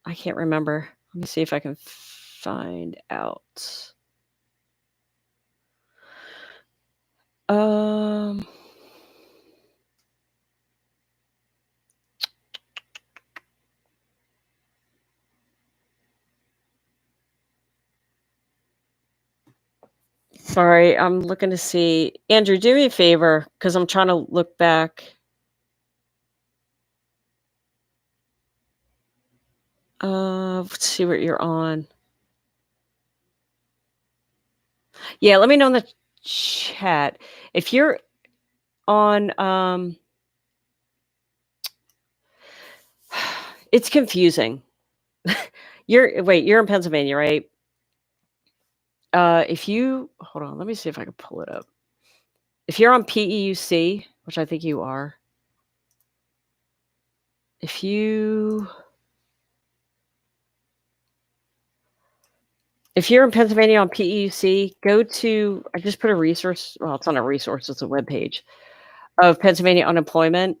I can't remember. Let me see if I can find out. Sorry, I'm looking to see. Andrew, do me a favor because I'm trying to look back. Let's see what you're on. Yeah, let me know in the chat if you're on. It's confusing. You're in Pennsylvania, right? If you hold on, let me see if I can pull it up. If you're on PEUC, which I think you are, if you're in Pennsylvania on PEUC, go to, I just put a resource, well, it's not a resource, it's a webpage of Pennsylvania unemployment.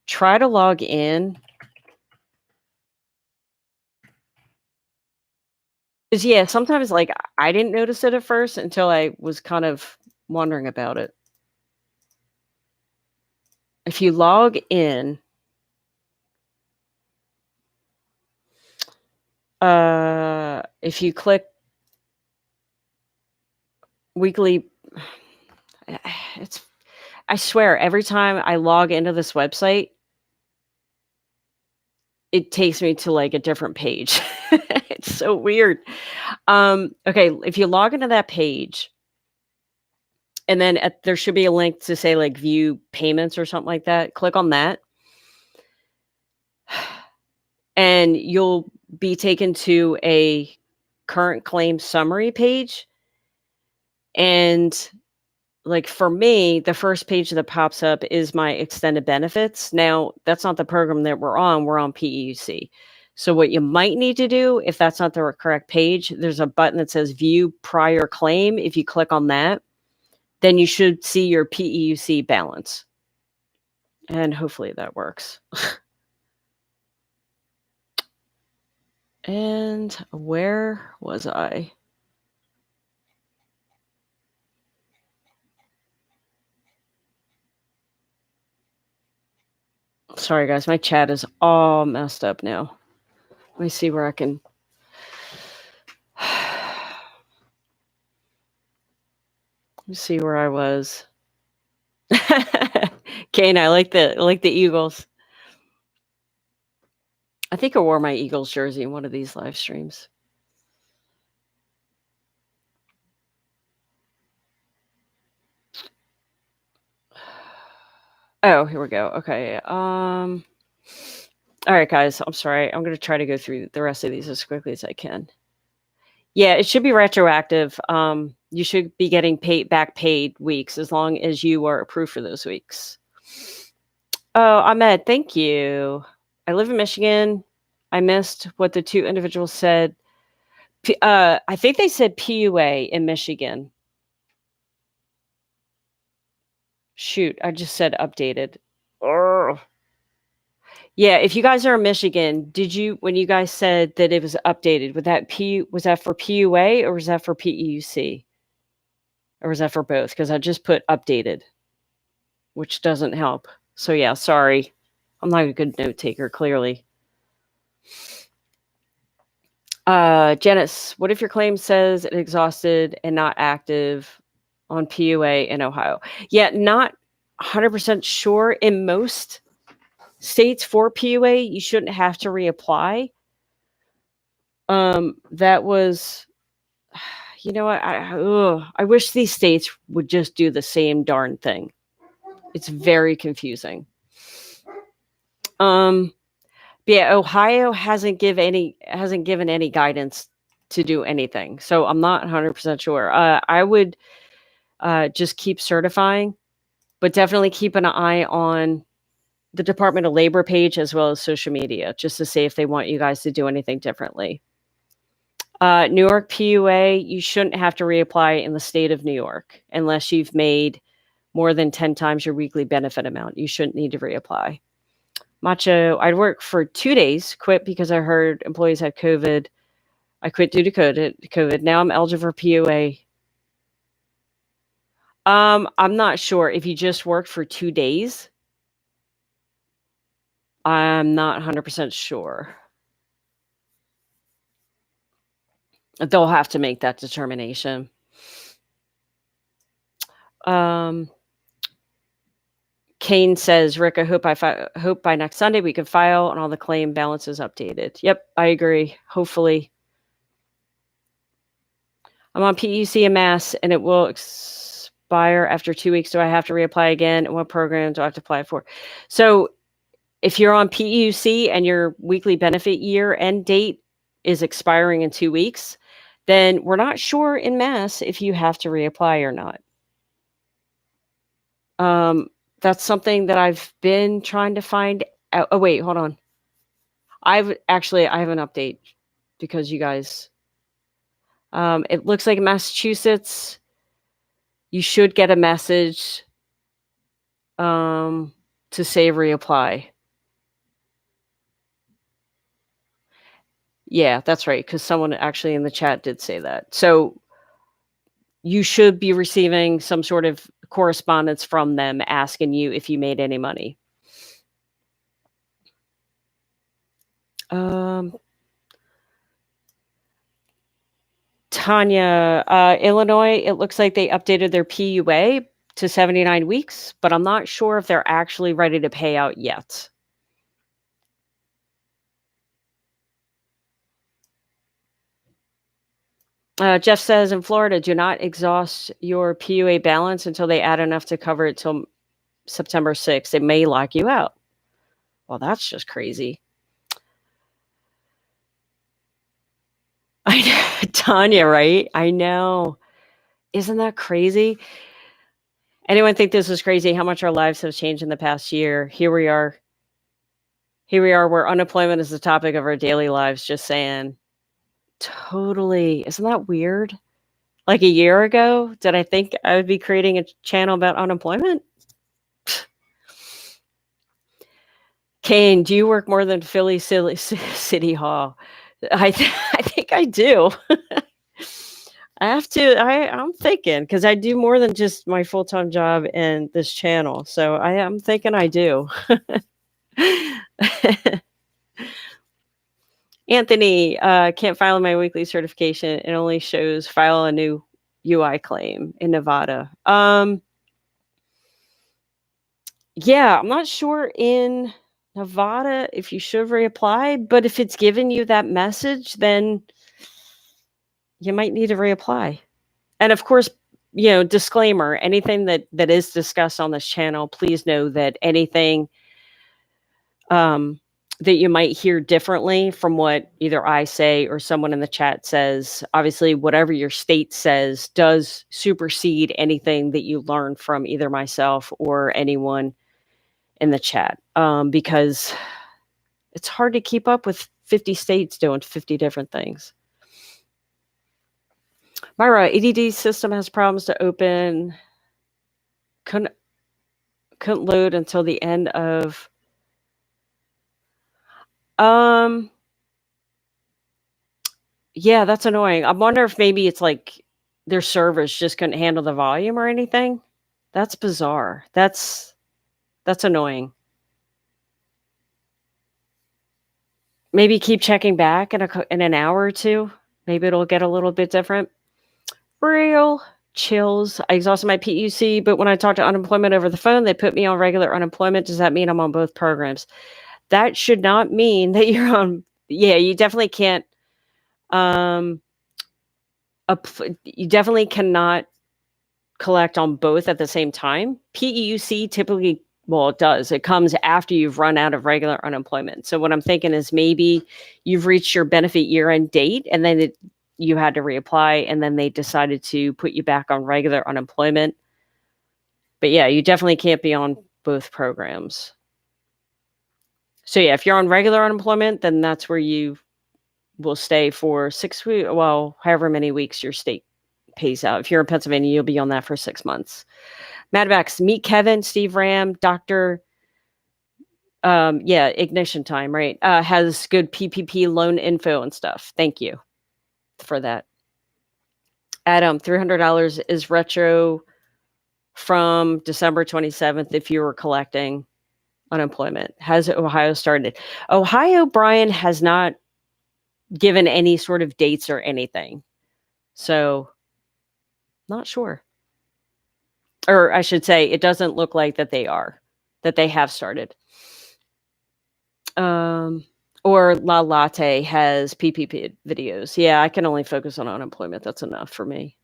Try to log in. Because, yeah, sometimes, like, I didn't notice it at first until I was kind of wondering about it. If you log in, if you click weekly, I swear, every time I log into this website, it takes me to, like, a different page. It's so weird. Okay, if you log into that page, and then there should be a link to say, like, view payments or something like that. Click on that. And you'll be taken to a current claim summary page. And, like, for me, the first page that pops up is my extended benefits. Now, that's not the program that we're on PEUC. So what you might need to do, if that's not the correct page, there's a button that says view prior claim. If you click on that, then you should see your PEUC balance. And hopefully that works. And where was I? Sorry, guys. My chat is all messed up now. Let me see where I can. Let me see where I was. Kane, I like the Eagles. I think I wore my Eagles jersey in one of these live streams. Oh, here we go. Okay. All right, guys. I'm sorry. I'm going to try to go through the rest of these as quickly as I can. Yeah, it should be retroactive. You should be getting back paid weeks as long as you are approved for those weeks. Oh, Ahmed, thank you. I live in Michigan. I missed what the two individuals said. I think they said PUA in Michigan. Shoot, I just said updated. Urgh. Yeah, if you guys are in Michigan, did you, when you guys said that it was updated, was that for PUA or was that for PEUC? Or was that for both? Because I just put updated, which doesn't help. So yeah, sorry. I'm not a good note taker, clearly. Janice, what if your claim says it exhausted and not active on PUA in Ohio? Yeah, not 100% sure. In most states for PUA, you shouldn't have to reapply. That was, you know what? I wish these states would just do the same darn thing. It's very confusing. Yeah, Ohio hasn't given any guidance to do anything, so I'm not 100% sure. I would just keep certifying, but definitely keep an eye on the Department of Labor page as well as social media, just to see if they want you guys to do anything differently. New York PUA, you shouldn't have to reapply in the state of New York unless you've made more than 10 times your weekly benefit amount. You shouldn't need to reapply. Macho, I'd worked for 2 days, quit because I heard employees had COVID. I quit due to COVID. Now I'm eligible for PUA. I'm not sure if you just worked for 2 days. I'm not 100% sure. They'll have to make that determination. Kane says, Rick, I hope by next Sunday we can file and all the claim balances updated. Yep, I agree. Hopefully. I'm on PEUC and Mass, and it will expire after 2 weeks. Do I have to reapply again? And what program do I have to apply for? So if you're on PEUC and your weekly benefit year end date is expiring in 2 weeks, then we're not sure in Mass if you have to reapply or not. That's something that I've been trying to find out. Oh, wait, hold on. I have an update because you guys, it looks like Massachusetts, you should get a message to say reapply. Yeah, that's right, because someone actually in the chat did say that. So you should be receiving some sort of correspondence from them asking you if you made any money. Tanya, Illinois, it looks like they updated their PUA to 79 weeks, but I'm not sure if they're actually ready to pay out yet. Jeff says in Florida, do not exhaust your PUA balance until they add enough to cover it till September 6th. It may lock you out. Well, that's just crazy. I know, Tanya, right? I know. Isn't that crazy? Anyone think this is crazy? How much our lives have changed in the past year? Here we are where unemployment is the topic of our daily lives, just saying. Totally. Isn't that weird? Like a year ago, did I think I would be creating a channel about unemployment? Kane, do you work more than Philly City Hall? I think I do. I have to. I'm thinking because I do more than just my full-time job and this channel. So I'm thinking I do. Anthony, can't file my weekly certification. It only shows file a new UI claim in Nevada. Yeah, I'm not sure in Nevada if you should reapply, but if it's giving you that message, then you might need to reapply. And of course, disclaimer, anything that is discussed on this channel, please know that anything that you might hear differently from what either I say or someone in the chat says, obviously, whatever your state says does supersede anything that you learn from either myself or anyone in the chat, because it's hard to keep up with 50 states doing 50 different things. Myra, ADD system has problems to open. Couldn't load until the end of. Yeah, that's annoying. I wonder if maybe it's like their servers just couldn't handle the volume or anything. That's bizarre. That's annoying. Maybe keep checking back in an hour or two. Maybe it'll get a little bit different. Real chills. I exhausted my PUC, but when I talked to unemployment over the phone, they put me on regular unemployment. Does that mean I'm on both programs? That should not mean that you're on. Yeah, you definitely can't. You definitely cannot collect on both at the same time. PEUC typically Well, it does. It comes after you've run out of regular unemployment. So what I'm thinking is maybe you've reached your benefit year-end date, and then you had to reapply, and then they decided to put you back on regular unemployment. But yeah, you definitely can't be on both programs. So yeah, if you're on regular unemployment, then that's where you will stay for 6 weeks. Well, however many weeks your state pays out. If you're in Pennsylvania, you'll be on that for 6 months. Madvax, meet Kevin, Steve Ram, Dr. Ignition Time, right? Has good PPP loan info and stuff. Thank you for that. Adam, $300 is retro from December 27th if you were collecting unemployment. Has Ohio started? Ohio, Brian, has not given any sort of dates or anything. So, not sure. Or I should say, it doesn't look like that they have started. Or La Latte has PPP videos. Yeah, I can only focus on unemployment. That's enough for me.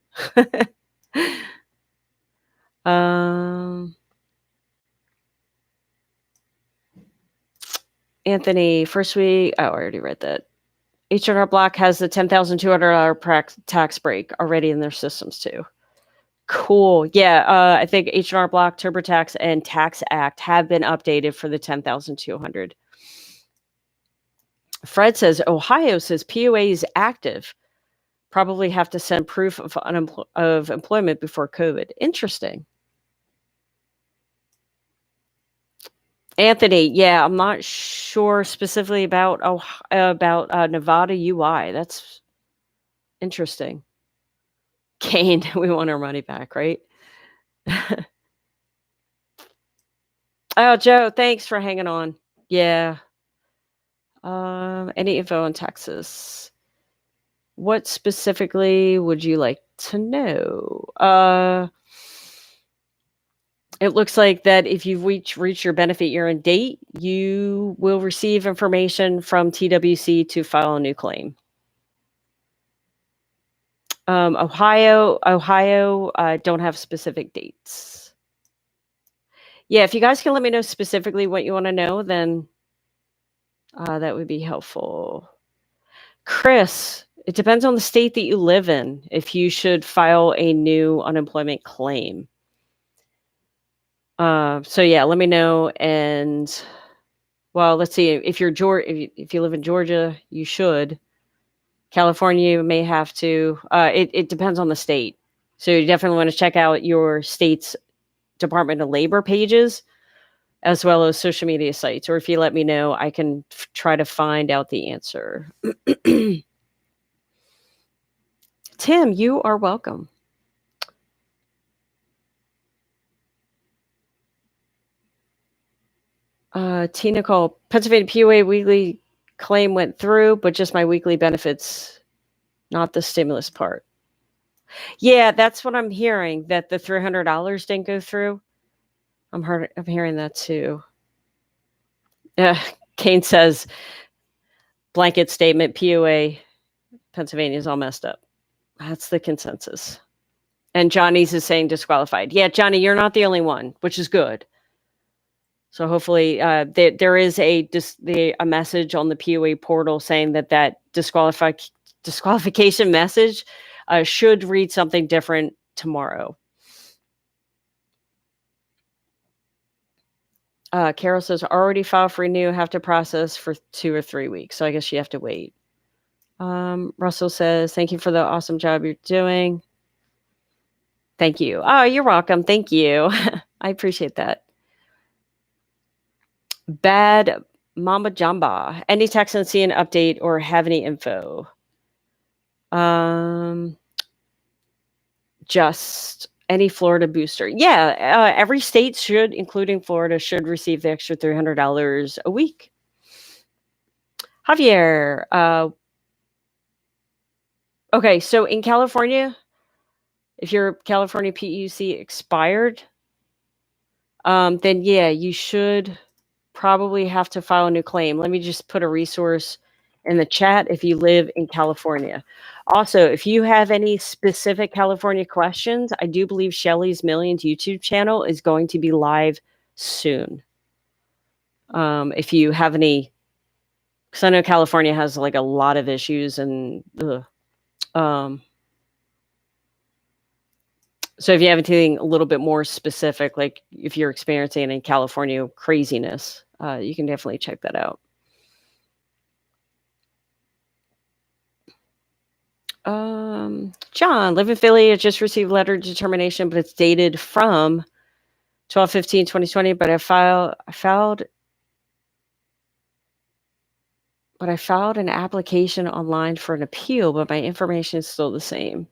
Anthony, first week. Oh, I already read that. H&R Block has the $10,200 tax break already in their systems too. Cool. Yeah, I think H&R Block, TurboTax, and Tax Act have been updated for the 10,200. Fred says Ohio says PUA is active. Probably have to send proof of employment before COVID. Interesting. Anthony, yeah, I'm not sure specifically about Nevada UI. That's interesting. Kane, we want our money back, right? Oh, Joe, thanks for hanging on. Yeah. Any info on Texas? What specifically would you like to know? It looks like that if you've reached your benefit year-end date, you will receive information from TWC to file a new claim. Ohio, don't have specific dates. Yeah, if you guys can let me know specifically what you want to know, then that would be helpful. Chris, it depends on the state that you live in if you should file a new unemployment claim. So yeah, let me know. And well, let's see. If you live in Georgia, you should. California, you may have to. It depends on the state. So you definitely want to check out your state's Department of Labor pages, as well as social media sites. Or if you let me know, I can try to find out the answer. Tim, you are welcome. Tina called Pennsylvania PUA weekly claim went through, but just my weekly benefits, not the stimulus part. Yeah, that's what I'm hearing, that the $300 didn't go through. I'm hearing that too. Kane says, blanket statement, PUA, Pennsylvania is all messed up. That's the consensus. And Johnny's is saying disqualified. Yeah, Johnny, you're not the only one, which is good. So hopefully there is a message on the PUA portal saying that disqualification message should read something different tomorrow. Carol says, already filed for renew, have to process for 2 or 3 weeks. So I guess you have to wait. Russell says, thank you for the awesome job you're doing. Thank you. Oh, you're welcome. Thank you. I appreciate that. Bad Mama Jamba. Any Texans see an update or have any info? Just any Florida booster. Yeah, every state should, including Florida, should receive the extra $300 a week. Javier. Okay, so in California, if your California PEUC expired, then yeah, you should probably have to file a new claim. Let me just put a resource in the chat if you live in California. Also, if you have any specific California questions, I do believe Shelly's Millions YouTube channel is going to be live soon. If you have any, because I know California has like a lot of issues, and so if you have anything a little bit more specific, like if you're experiencing in California craziness, you can definitely check that out. John, live in Philly. I just received letter of determination, but it's dated from 12/15/2020. But I filed an application online for an appeal, but my information is still the same.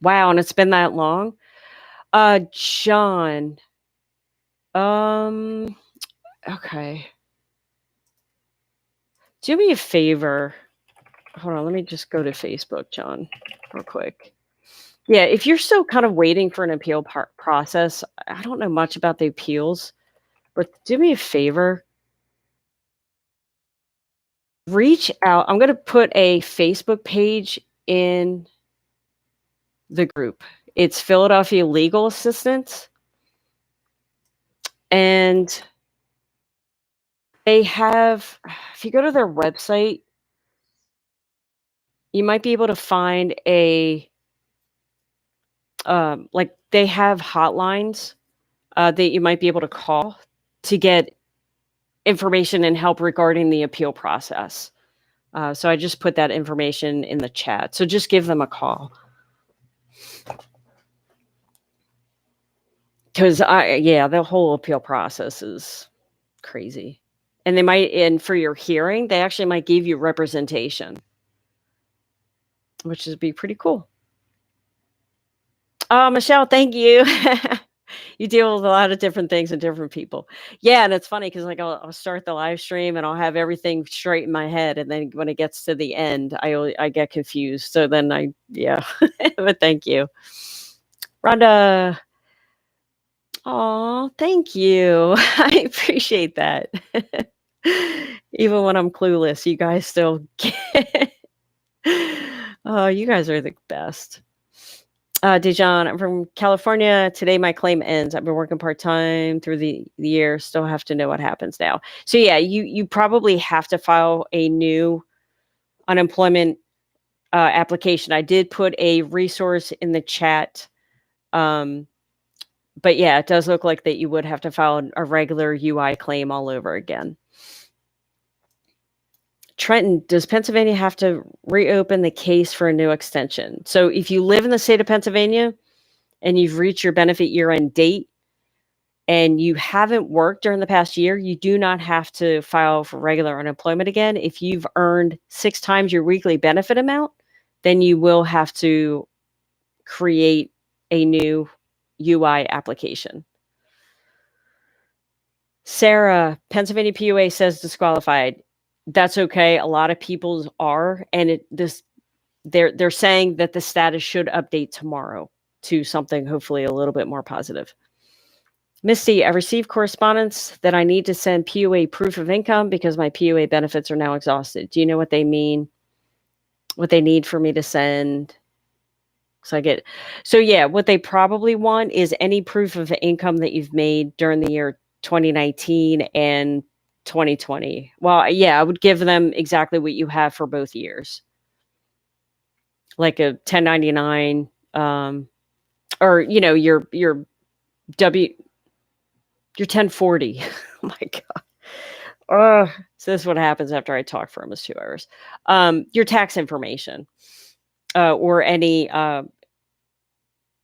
Wow, and it's been that long? John. Okay. Do me a favor. Hold on, let me just go to Facebook, John, real quick. Yeah, if you're still kind of waiting for an appeal process, I don't know much about the appeals, but do me a favor. Reach out. I'm going to put a Facebook page in the group. It's Philadelphia Legal Assistance. And they have, if you go to their website, you might be able to find like they have hotlines that you might be able to call to get information and help regarding the appeal process. So I just put that information in the chat. So just give them a call. Because the whole appeal process is crazy. And they might, and for your hearing, they actually might give you representation, which would be pretty cool. Michelle, thank you. You deal with a lot of different things and different people. Yeah, and it's funny because like I'll start the live stream and I'll have everything straight in my head, and then when it gets to the end, I get confused. So then but thank you, Rhonda. Oh, thank you. I appreciate that. Even when I'm clueless, you guys still get. Oh, you guys are the best. Dijon, I'm from California. Today my claim ends. I've been working part-time through the year. Still have to know what happens now. So yeah, you probably have to file a new unemployment application. I did put a resource in the chat. But yeah, it does look like that you would have to file a regular UI claim all over again. Trenton, does Pennsylvania have to reopen the case for a new extension? So if you live in the state of Pennsylvania and you've reached your benefit year-end date and you haven't worked during the past year, you do not have to file for regular unemployment again. If you've earned 6 times your weekly benefit amount, then you will have to create a new UI application. Sarah, Pennsylvania PUA says disqualified. That's okay. A lot of people are, and they're saying that the status should update tomorrow to something hopefully a little bit more positive. Misty, I received correspondence that I need to send PUA proof of income because my PUA benefits are now exhausted. Do you know what they mean? What they need for me to send? So yeah, what they probably want is any proof of income that you've made during the year 2019 and 2020. Well, yeah, I would give them exactly what you have for both years. Like a 1099, or your 1040. Oh my God. So this is what happens after I talk for almost 2 hours. Your tax information, or any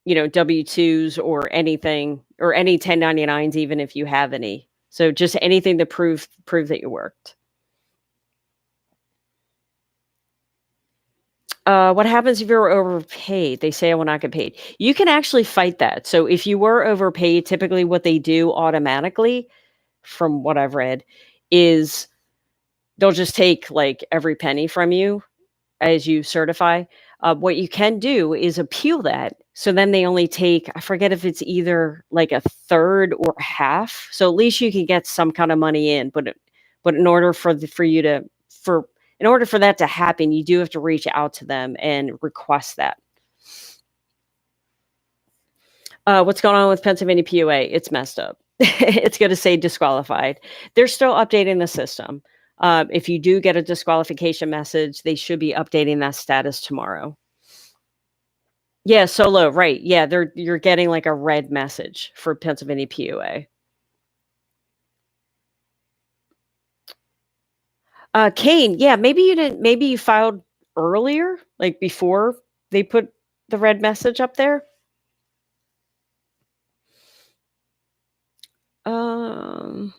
W-2s or anything, or any 1099s, even if you have any. So just anything to prove that you worked. What happens if you're overpaid? They say I will not get paid. You can actually fight that. So if you were overpaid, typically what they do automatically, from what I've read, is they'll just take like every penny from you as you certify. What you can do is appeal that. So then they only take, I forget if it's either like a third or half. So at least you can get some kind of money in. But in order for that to happen, you do have to reach out to them and request that. What's going on with Pennsylvania PUA? It's messed up. It's gonna say disqualified. They're still updating the system. If you do get a disqualification message, they should be updating that status tomorrow. Yeah, solo, right. Yeah, you're getting like a red message for Pennsylvania PUA. Kane, yeah, maybe you filed earlier, like before they put the red message up there. Um,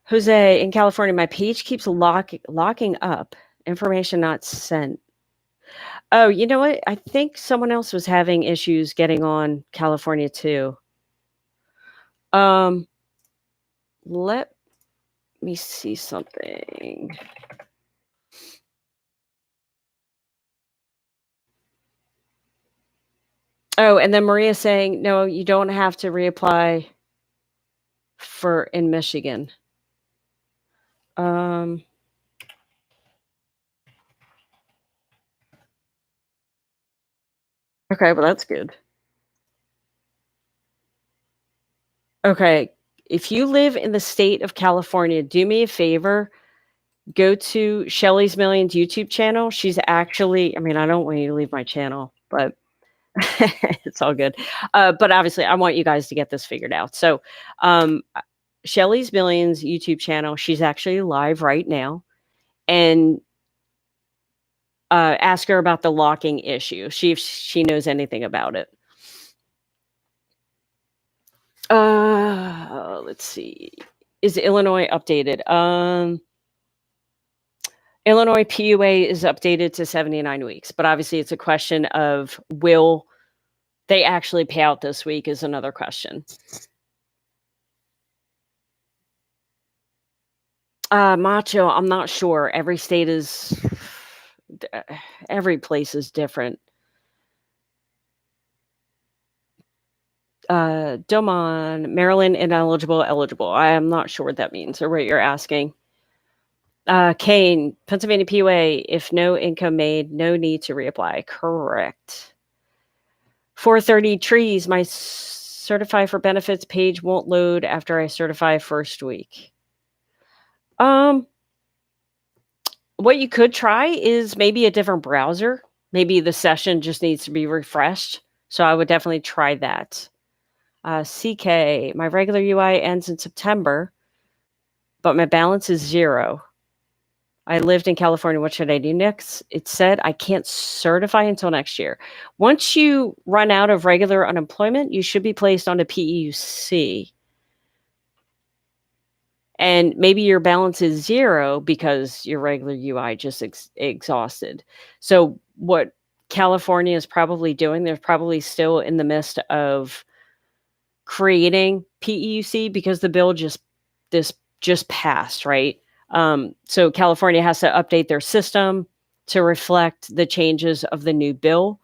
Jose, in California, my page keeps locking up. Information not sent. Oh, you know what? I think someone else was having issues getting on California too. Um, let me see something. Oh, and then Maria saying, no, you don't have to reapply for in Michigan. Um, okay, well, that's good. Okay, if you live in the state of California, do me a favor, go to Shelly's Millions YouTube channel. She's actually, I mean, I don't want you to leave my channel, but it's all good. But obviously, I want you guys to get this figured out. So, um, Shelly's Millions YouTube channel, she's actually live right now. And ask her about the locking issue. See if she knows anything about it. Let's see. Is Illinois updated? Illinois PUA is updated to 79 weeks, but obviously it's a question of will they actually pay out this week is another question. Macho, I'm not sure. Every state is, every place is different. Domon, Maryland ineligible, eligible. I am not sure what that means or what you're asking. Kane, Pennsylvania PUA, if no income made, no need to reapply. Correct. 430 trees, my certify for benefits page won't load after I certify first week. What you could try is maybe a different browser. Maybe the session just needs to be refreshed. So I would definitely try that. CK, my regular UI ends in September, but my balance is 0. I lived in California. What should I do next? It said I can't certify until next year. Once you run out of regular unemployment, you should be placed on a PEUC. And maybe your balance is 0 because your regular UI just exhausted. So what California is probably doing, they're probably still in the midst of creating PEUC because the bill just passed, right? So California has to update their system to reflect the changes of the new bill.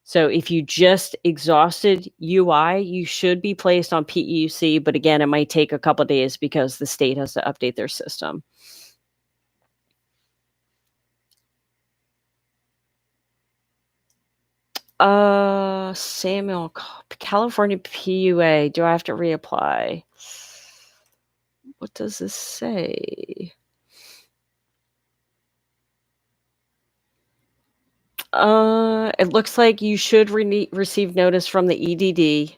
So if you just exhausted UI, you should be placed on PEUC, but again, it might take a couple of days because the state has to update their system. Samuel, California PUA. Do I have to reapply? What does this say? It looks like you should receive notice from the EDD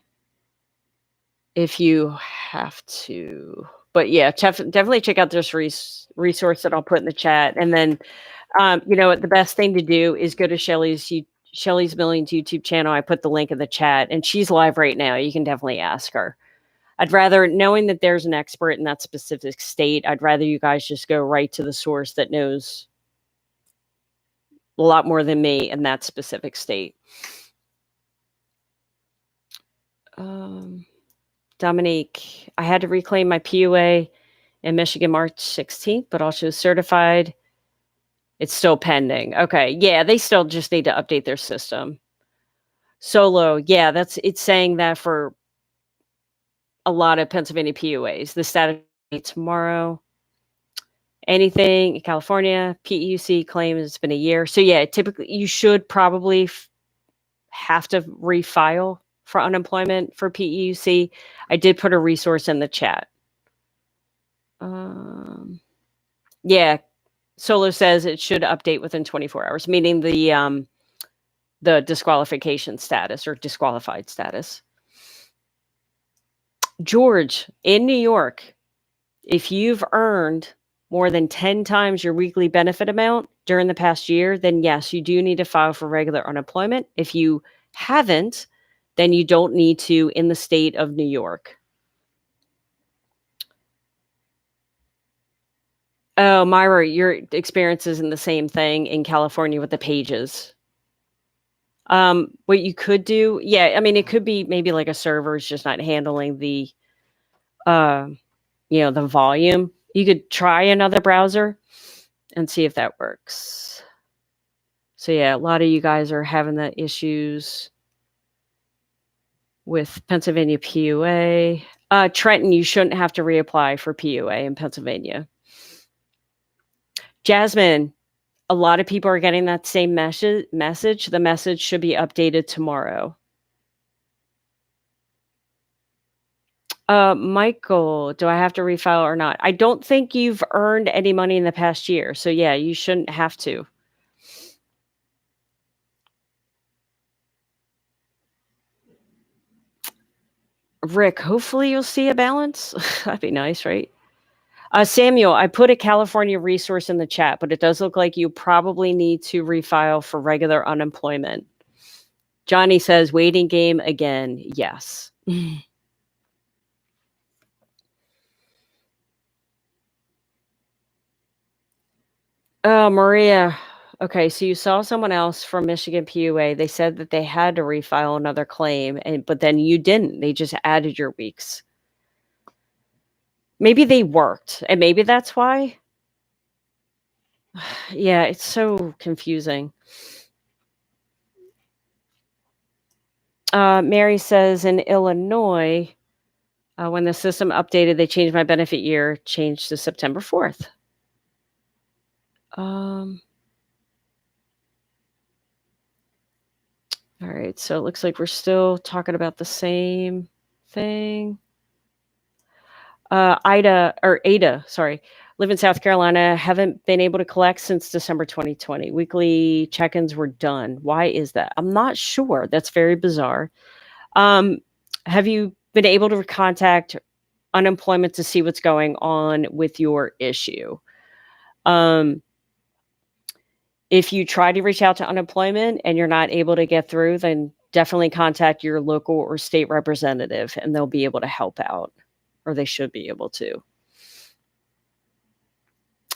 if you have to. But yeah, definitely check out this resource that I'll put in the chat. And then, you know what, the best thing to do is go to Shelly's Millions YouTube channel. I put the link in the chat, and she's live right now. You can definitely ask her. I'd rather, knowing that there's an expert in that specific state, I'd rather you guys just go right to the source that knows a lot more than me in that specific state. Dominique, I had to reclaim my PUA in Michigan March 16th, but also certified. It's still pending. Okay. Yeah, they still just need to update their system. Solo, yeah, it's saying that for a lot of Pennsylvania PUAs. The status tomorrow. Anything in California, PEUC claims it's been a year. So yeah, typically you should probably have to refile for unemployment for PEUC. I did put a resource in the chat. Yeah, Solo says it should update within 24 hours, meaning the disqualification status or disqualified status. George, in New York, if you've earned more than 10 times your weekly benefit amount during the past year, then yes, you do need to file for regular unemployment. If you haven't, then you don't need to in the state of New York. Oh, Myra, your experience isn't the same thing in California with the pages. What you could do, yeah, I mean, it could be maybe like a server is just not handling the, the volume. You could try another browser and see if that works. So yeah, a lot of you guys are having the issues with Pennsylvania PUA. Trenton, you shouldn't have to reapply for PUA in Pennsylvania. Jasmine, a lot of people are getting that same message. The message should be updated tomorrow. Michael, do I have to refile or not? I don't think you've earned any money in the past year. So yeah, you shouldn't have to. Rick, hopefully you'll see a balance. That'd be nice, right? Samuel, I put a California resource in the chat, but it does look like you probably need to refile for regular unemployment. Johnny says, waiting game again. Yes. Oh, Maria. Okay, so you saw someone else from Michigan PUA. They said that they had to refile another claim, but then you didn't. They just added your weeks. Maybe they worked, and maybe that's why. Yeah, it's so confusing. Mary says in Illinois, when the system updated, they changed my benefit year, changed to September 4th. All right, so it looks like we're still talking about the same thing. Ada, sorry. Live in South Carolina, haven't been able to collect since December 2020. Weekly check-ins were done. Why is that? I'm not sure. That's very bizarre. Have you been able to contact unemployment to see what's going on with your issue? If you try to reach out to unemployment and you're not able to get through, then definitely contact your local or state representative and they'll be able to help out, or they should be able to.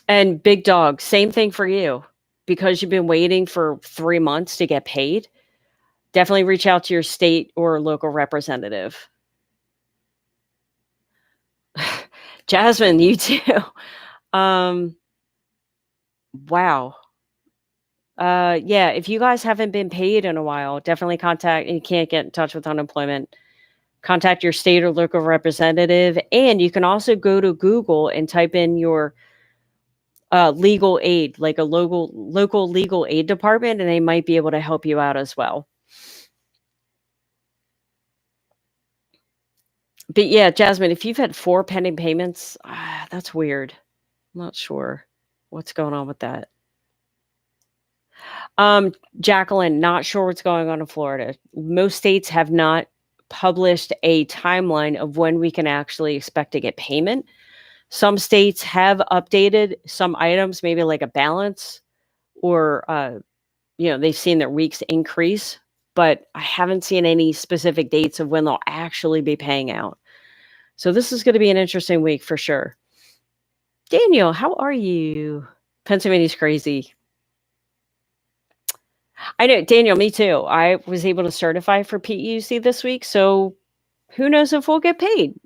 And Big Dog, same thing for you. Because you've been waiting for 3 months to get paid, definitely reach out to your state or local representative. Jasmine, you too. Wow. Yeah, if you guys haven't been paid in a while, definitely contact, and you can't get in touch with unemployment, contact your state or local representative. And you can also go to Google and type in your legal aid, like a local legal aid department, and they might be able to help you out as well. But yeah, Jasmine, if you've had 4 pending payments, that's weird. I'm not sure what's going on with that. Jacqueline, not sure what's going on in Florida. Most states have not published a timeline of when we can actually expect to get payment. Some states have updated some items, maybe like a balance, or they've seen their weeks increase, but I haven't seen any specific dates of when they'll actually be paying out. So this is going to be an interesting week for sure. Daniel, how are you? Pennsylvania's crazy. I know, Daniel, me too. I was able to certify for PEUC this week, so who knows if we'll get paid.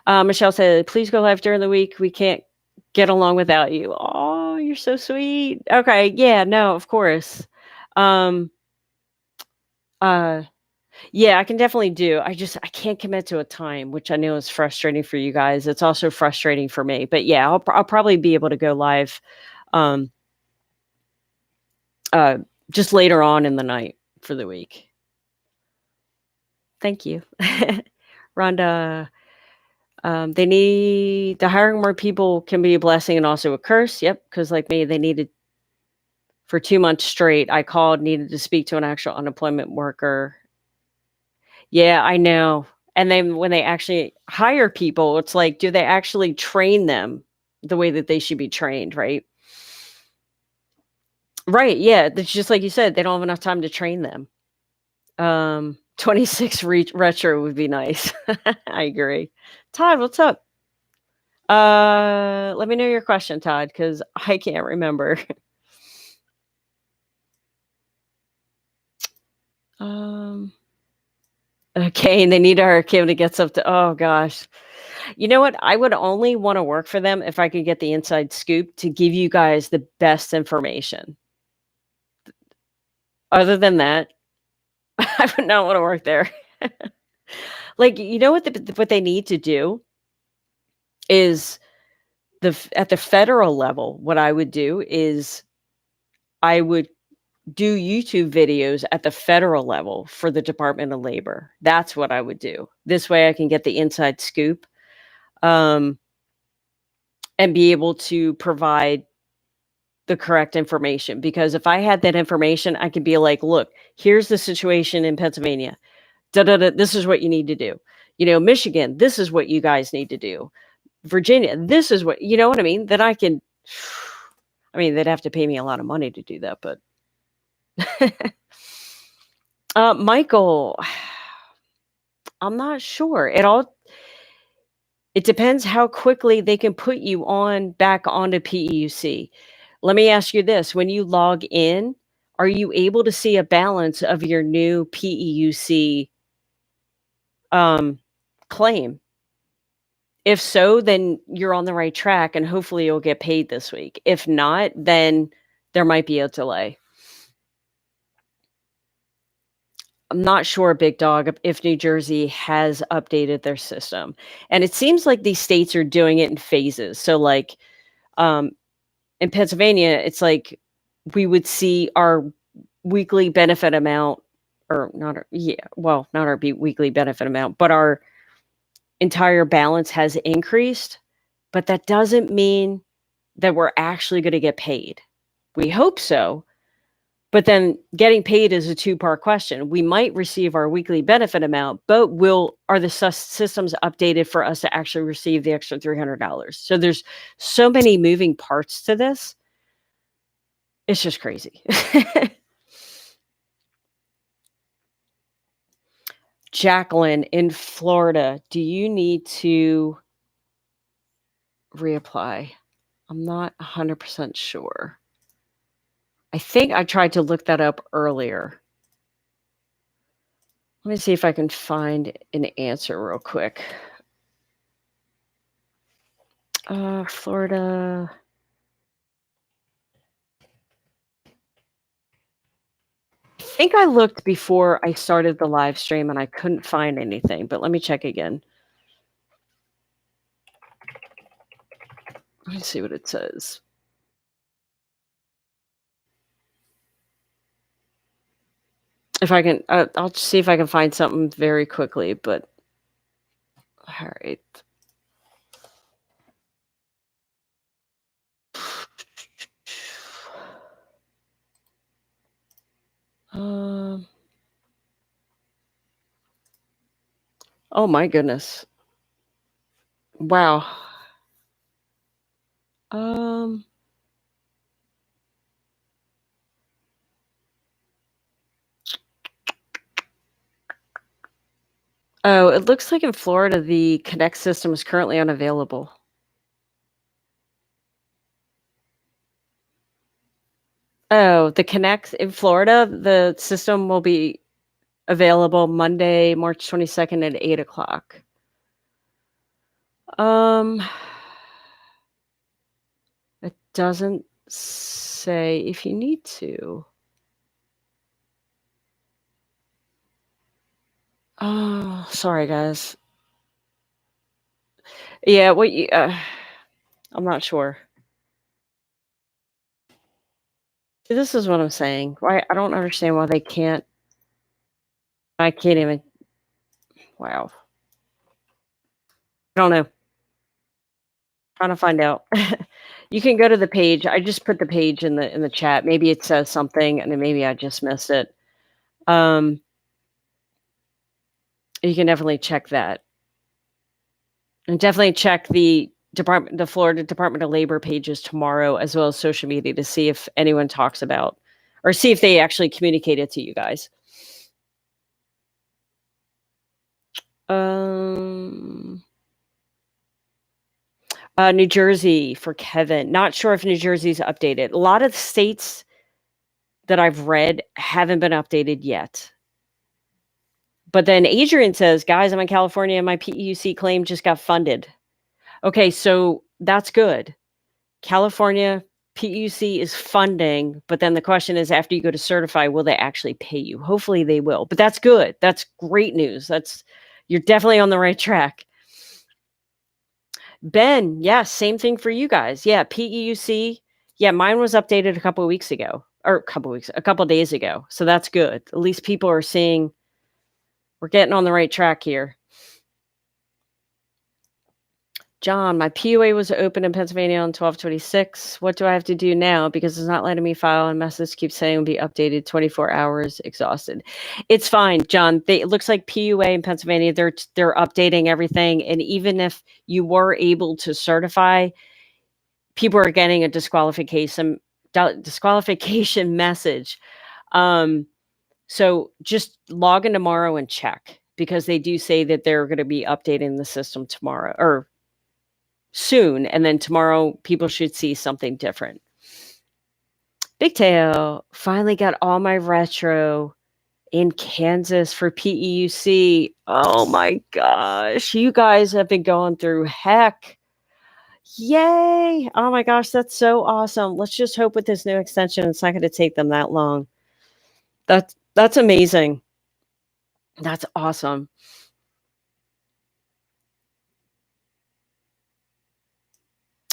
Michelle said, please go live during the week. We can't get along without you. Oh, you're so sweet. Okay. Yeah, no, of course. Yeah, I can definitely do. I can't commit to a time, which I know is frustrating for you guys. It's also frustrating for me, but yeah, I'll probably be able to go live, just later on in the night for the week. Thank you. Rhonda, the hiring more people can be a blessing and also a curse. Yep, because like me, they needed for 2 months straight. I called, needed to speak to an actual unemployment worker. Yeah, I know. And then when they actually hire people, it's like, do they actually train them the way that they should be trained, right? Right, yeah, it's just like you said, they don't have enough time to train them. 26 retro would be nice. I agree. Todd, what's up? Let me know your question, Todd, because I can't remember. Okay, and they need a hurricane to get up to. Oh gosh, you know what? I would only want to work for them if I could get the inside scoop to give you guys the best information. Other than that, I would not want to work there. Like, you know what they need to do is at the federal level. What I would do is I would do YouTube videos at the federal level for the Department of Labor. That's what I would do. This way, I can get the inside scoop. And be able to provide the correct information, because if I had that information, I could be like, look, here's the situation in Pennsylvania. Da, da, da, this is what you need to do. Michigan, this is what you guys need to do. Virginia, this is what, you know what I mean? That I can, I mean, they'd have to pay me a lot of money to do that, but Michael, I'm not sure. It depends how quickly they can put you back onto PEUC. Let me ask you this. When you log in, are you able to see a balance of your new PEUC claim? If so, then you're on the right track and hopefully you'll get paid this week. If not, then there might be a delay. I'm not sure, Big Dog, if New Jersey has updated their system. And it seems like these states are doing it in phases. So like in Pennsylvania, it's like we would see our weekly benefit amount, or not our, yeah, well, not our weekly benefit amount, but our entire balance has increased. But that doesn't mean that we're actually going to get paid. We hope so. But then getting paid is a two-part question. We might receive our weekly benefit amount, but are the systems updated for us to actually receive the extra $300? So there's so many moving parts to this. It's just crazy. Jacqueline in Florida, do you need to reapply? I'm not 100% sure. I think I tried to look that up earlier. Let me see if I can find an answer real quick. Florida. I think I looked before I started the live stream and I couldn't find anything, but let me check again. Let me see what it says. If I can, I'll see if I can find something very quickly, but all right. Oh my goodness. Wow. Oh, it looks like in Florida, the Connect system is currently unavailable. Oh, the Connect in Florida, the system will be available Monday, March 22nd at 8 o'clock. It doesn't say if you need to. Oh, sorry, guys. Yeah, I'm not sure. This is what I'm saying. Why I don't understand why they can't. I can't even. Wow. I don't know. Trying to find out. You can go to the page. I just put the page in the chat. Maybe it says something, and then maybe I just missed it. Um, you can definitely check that, and definitely check the Florida Department of Labor pages tomorrow, as well as social media, to see if anyone talks about, or see if they actually communicate it to you guys. Um, New Jersey for Kevin. Not sure if New Jersey's updated. A lot of states that I've read haven't been updated yet. But then Adrian says, guys, I'm in California and my PEUC claim just got funded. Okay, so that's good. California PEUC is funding, but then the question is, after you go to certify, will they actually pay you? Hopefully they will. But that's good. That's great news. You're definitely on the right track. Ben, yes, same thing for you guys. Yeah, PEUC. Yeah, mine was updated a couple of days ago. So that's good. At least people are seeing we're getting on the right track here. John, my PUA was open in Pennsylvania on 12/26. What do I have to do now? Because it's not letting me file, and message keeps saying it'll be updated 24 hours. Exhausted. It's fine, John. It looks like PUA in Pennsylvania, they're updating everything. And even if you were able to certify, people are getting a disqualification message. So just log in tomorrow and check, because they do say that they're going to be updating the system tomorrow or soon, and then tomorrow people should see something different. Big Tail, finally got all my retro in Kansas for PEUC. Oh my gosh, you guys have been going through heck. Yay! Oh my gosh, that's so awesome. Let's just hope with this new extension it's not going to take them that long. That's amazing. That's awesome.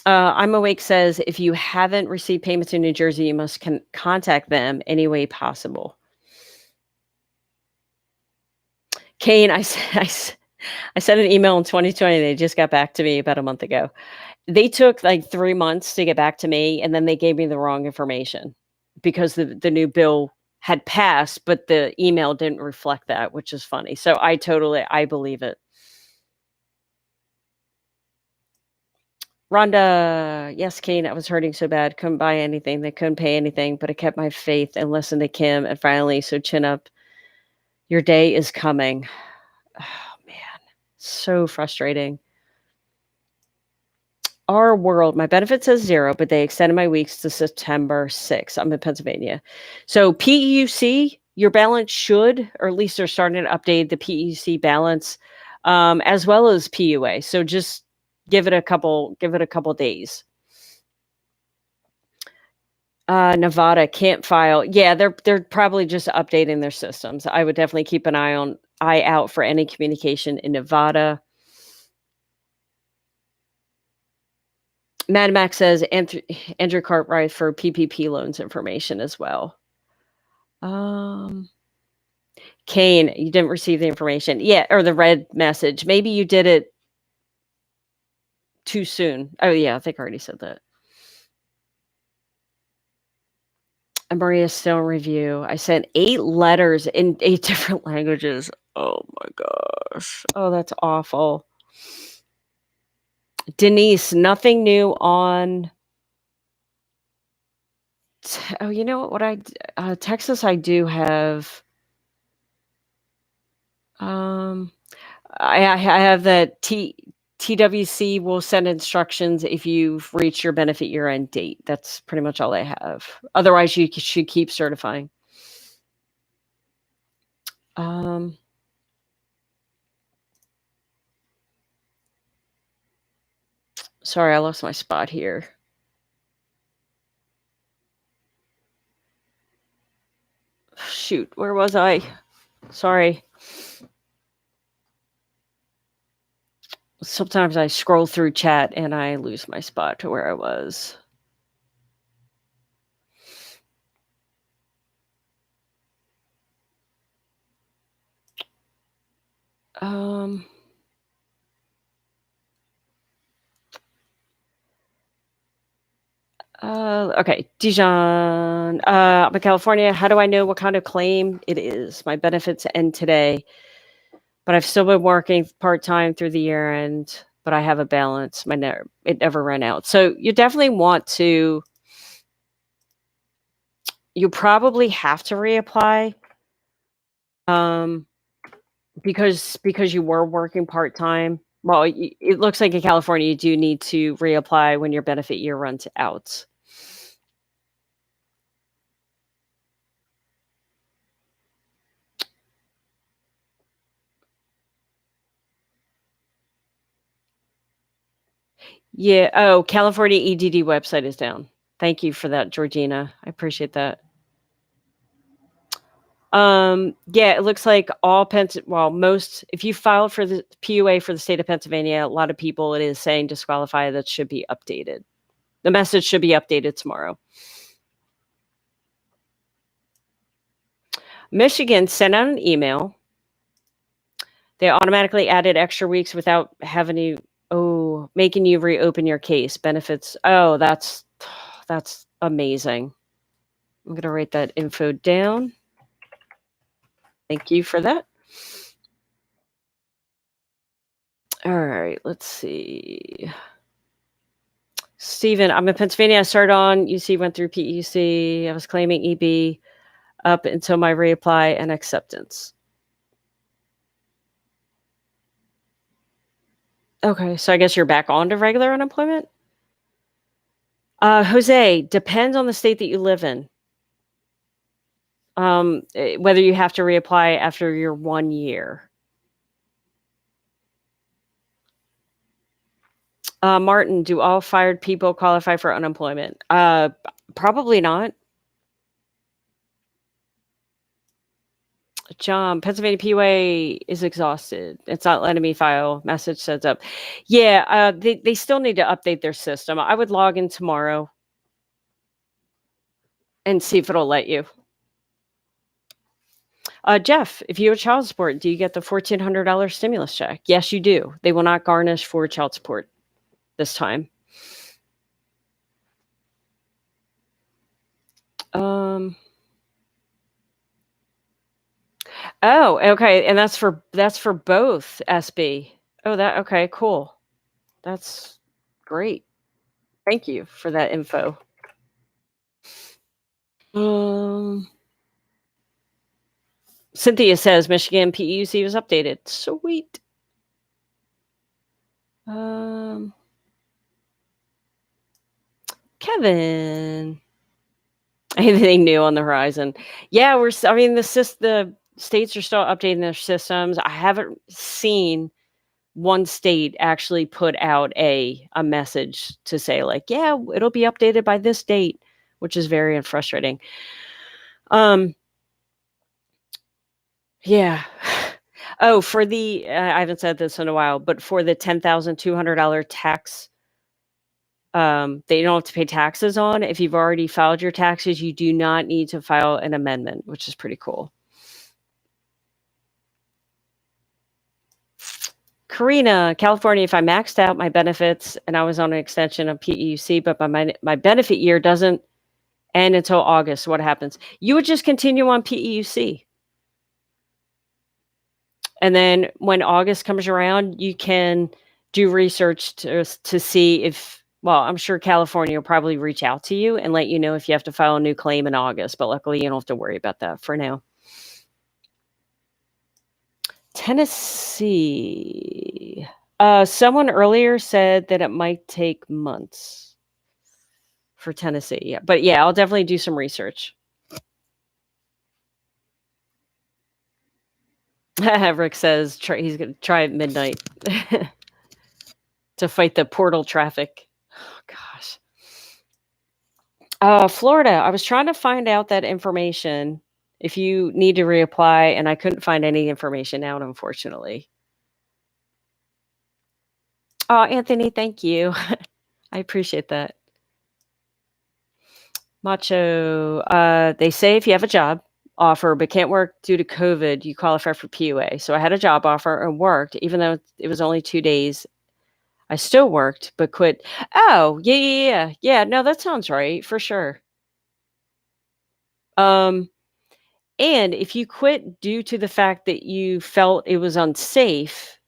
I'm Awake says, if you haven't received payments in New Jersey, you must contact them any way possible. Kane, I sent an email in 2020. They just got back to me about a month ago. They took like 3 months to get back to me, and then they gave me the wrong information because the new bill had passed, but the email didn't reflect that, which is funny. So I believe it. Rhonda, yes, Kane, I was hurting so bad. Couldn't buy anything. They couldn't pay anything, but I kept my faith and listened to Kim. And finally, so chin up. Your day is coming. Oh, man. So frustrating. Our world, my benefit says 0, but they extended my weeks to September 6th. I'm in Pennsylvania. So PEUC, your balance should, or at least they're starting to update the PEUC balance, as well as PUA. So just give it a couple days. Nevada can't file. Yeah, they're probably just updating their systems. I would definitely keep an eye out for any communication in Nevada. Mad Max says Andrew Cartwright for PPP loans information as well. Kane, you didn't receive the information. Yeah, or the red message. Maybe you did it too soon. Oh yeah, I think I already said that. And Maria's still in review. I sent 8 letters in 8 different languages. Oh my gosh. Oh, that's awful. Denise, nothing new on. Oh, you know what? Texas, I do have. I have that TWC will send instructions if you've reached your benefit year end date. That's pretty much all I have. Otherwise, you should keep certifying. Sorry, I lost my spot here. Shoot, where was I? Sorry. Sometimes I scroll through chat and I lose my spot to where I was. Um, okay, Dijon. I'm in California. How do I know what kind of claim it is? My benefits end today, but I've still been working part time through the year end. But I have a balance. It never ran out. So you definitely want to. You probably have to reapply. Um, because you were working part time. Well, it looks like in California you do need to reapply when your benefit year runs out. Yeah. Oh, California EDD website is down. Thank you for that, Georgina. I appreciate that. Yeah, it looks like most, if you filed for the PUA for the state of Pennsylvania, a lot of people, it is saying disqualify. That should be updated. The message should be updated tomorrow. Michigan sent out an email. They automatically added extra weeks without having making you reopen your case. Benefits. Oh, that's amazing. I'm gonna write that info down. Thank you for that. All right, let's see. Stephen, I'm in Pennsylvania. I started on UC, went through PEUC. I was claiming EB up until my reapply and acceptance. Okay, so I guess you're back on to regular unemployment? Jose, depends on the state that you live in. Whether you have to reapply after your 1 year. Martin, do all fired people qualify for unemployment? Probably not. John, Pennsylvania PUA is exhausted. It's not letting me file. Message sets up. Yeah, they still need to update their system. I would log in tomorrow and see if it'll let you. Jeff, if you have child support, do you get the $1,400 stimulus check? Yes, you do. They will not garnish for child support this time. Oh, okay, and that's for both SB. Oh, okay, cool. That's great. Thank you for that info. Um, Cynthia says Michigan PEUC was updated. Sweet. Um, Kevin. Anything new on the horizon? Yeah, the states are still updating their systems. I haven't seen one state actually put out a message to say like, yeah, it'll be updated by this date, which is very frustrating. Yeah. Oh, for the I haven't said this in a while, but for the $10,200 tax, that you don't have to pay taxes on. If you've already filed your taxes, you do not need to file an amendment, which is pretty cool. Karina, California, if I maxed out my benefits and I was on an extension of PEUC, but my benefit year doesn't end until August, what happens? You would just continue on PEUC. And then when August comes around, you can do research to see if, well, I'm sure California will probably reach out to you and let you know if you have to file a new claim in August, but luckily you don't have to worry about that for now. Tennessee. Someone earlier said that it might take months for Tennessee. Yeah, but yeah, I'll definitely do some research. Rick says he's going to try at midnight to fight the portal traffic. Oh, gosh. Florida. I was trying to find out that information if you need to reapply, and I couldn't find any information out, unfortunately. Oh, Anthony, thank you. I appreciate that. Macho, they say if you have a job, offer, but can't work due to COVID. You qualify for PUA. So I had a job offer and worked, even though it was only 2 days. I still worked, but quit. Oh, yeah. Yeah, no, that sounds right for sure. Um, and if you quit due to the fact that you felt it was unsafe,